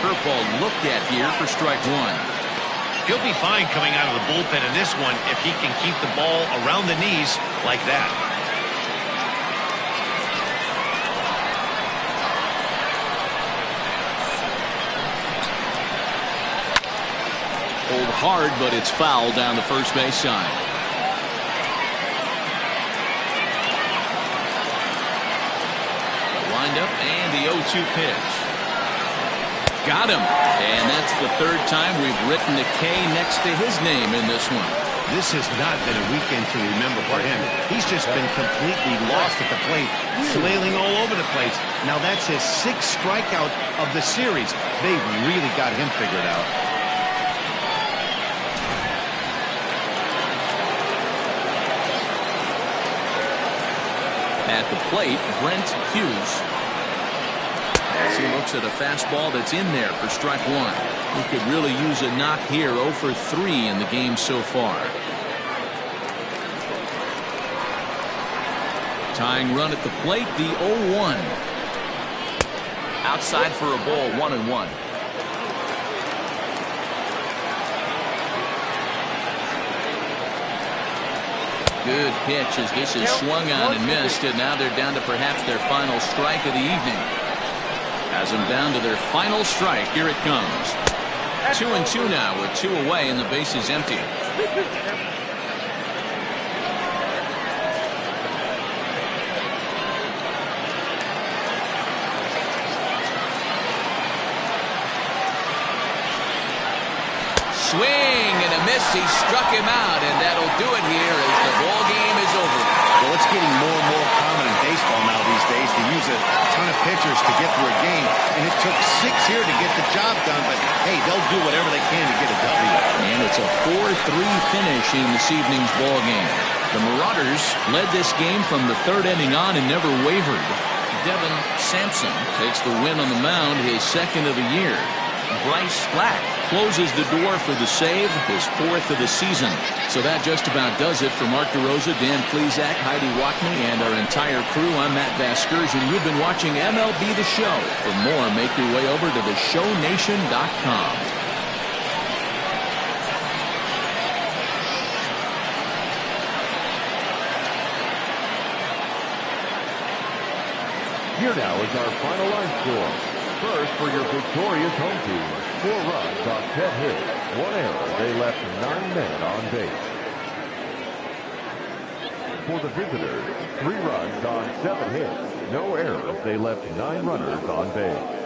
Curveball looked at here for strike 1. He'll be fine coming out of the bullpen in this one if he can keep the ball around the knees like that. Hold hard, but it's foul down the first base side. The windup and the 0-2 pitch. Got him. And that's the third time we've written a K next to his name in this one. This has not been a weekend to remember for him. He's just been completely lost at the plate, flailing all over the place. Now that's his 6th strikeout of the series. They've really got him figured out. At the plate, Brent Hughes. As he looks at a fastball that's in there for strike 1. He could really use a knock here. 0 for 3 in the game so far. Tying run at the plate, the 0-1. Outside for a ball, 1-1. Good pitch as this is swung on and missed, and now they're down to perhaps their final strike of the evening. Has them down to their final strike. Here it comes. 2-2 now with 2 away and the base is empty. Swing and a miss. He struck him out, and that'll do it here as the ball game is over. Well, it's getting more and more common in baseball now these days to use a ton of pitchers to get through a game, and it took 6 here to get the job done, but hey, they'll do whatever they can to get a W. And it's a 4-3 finish in this evening's ball game. The Marauders led this game from the 3rd inning on and never wavered. Devin Sampson takes the win on the mound, his 2nd of the year. Bryce Black closes the door for the save, his 4th of the season. So that just about does it for Mark DeRosa, Dan Plesac, Heidi Wackney, and our entire crew. I'm Matt Vasgersian. You've been watching MLB The Show. For more, make your way over to theshownation.com. Here now is our final line score. First for your victorious home team, 4 runs on 10 hits, 1 error. They left 9 men on base. For the visitors, 3 runs on 7 hits, no errors. They left 9 runners on base.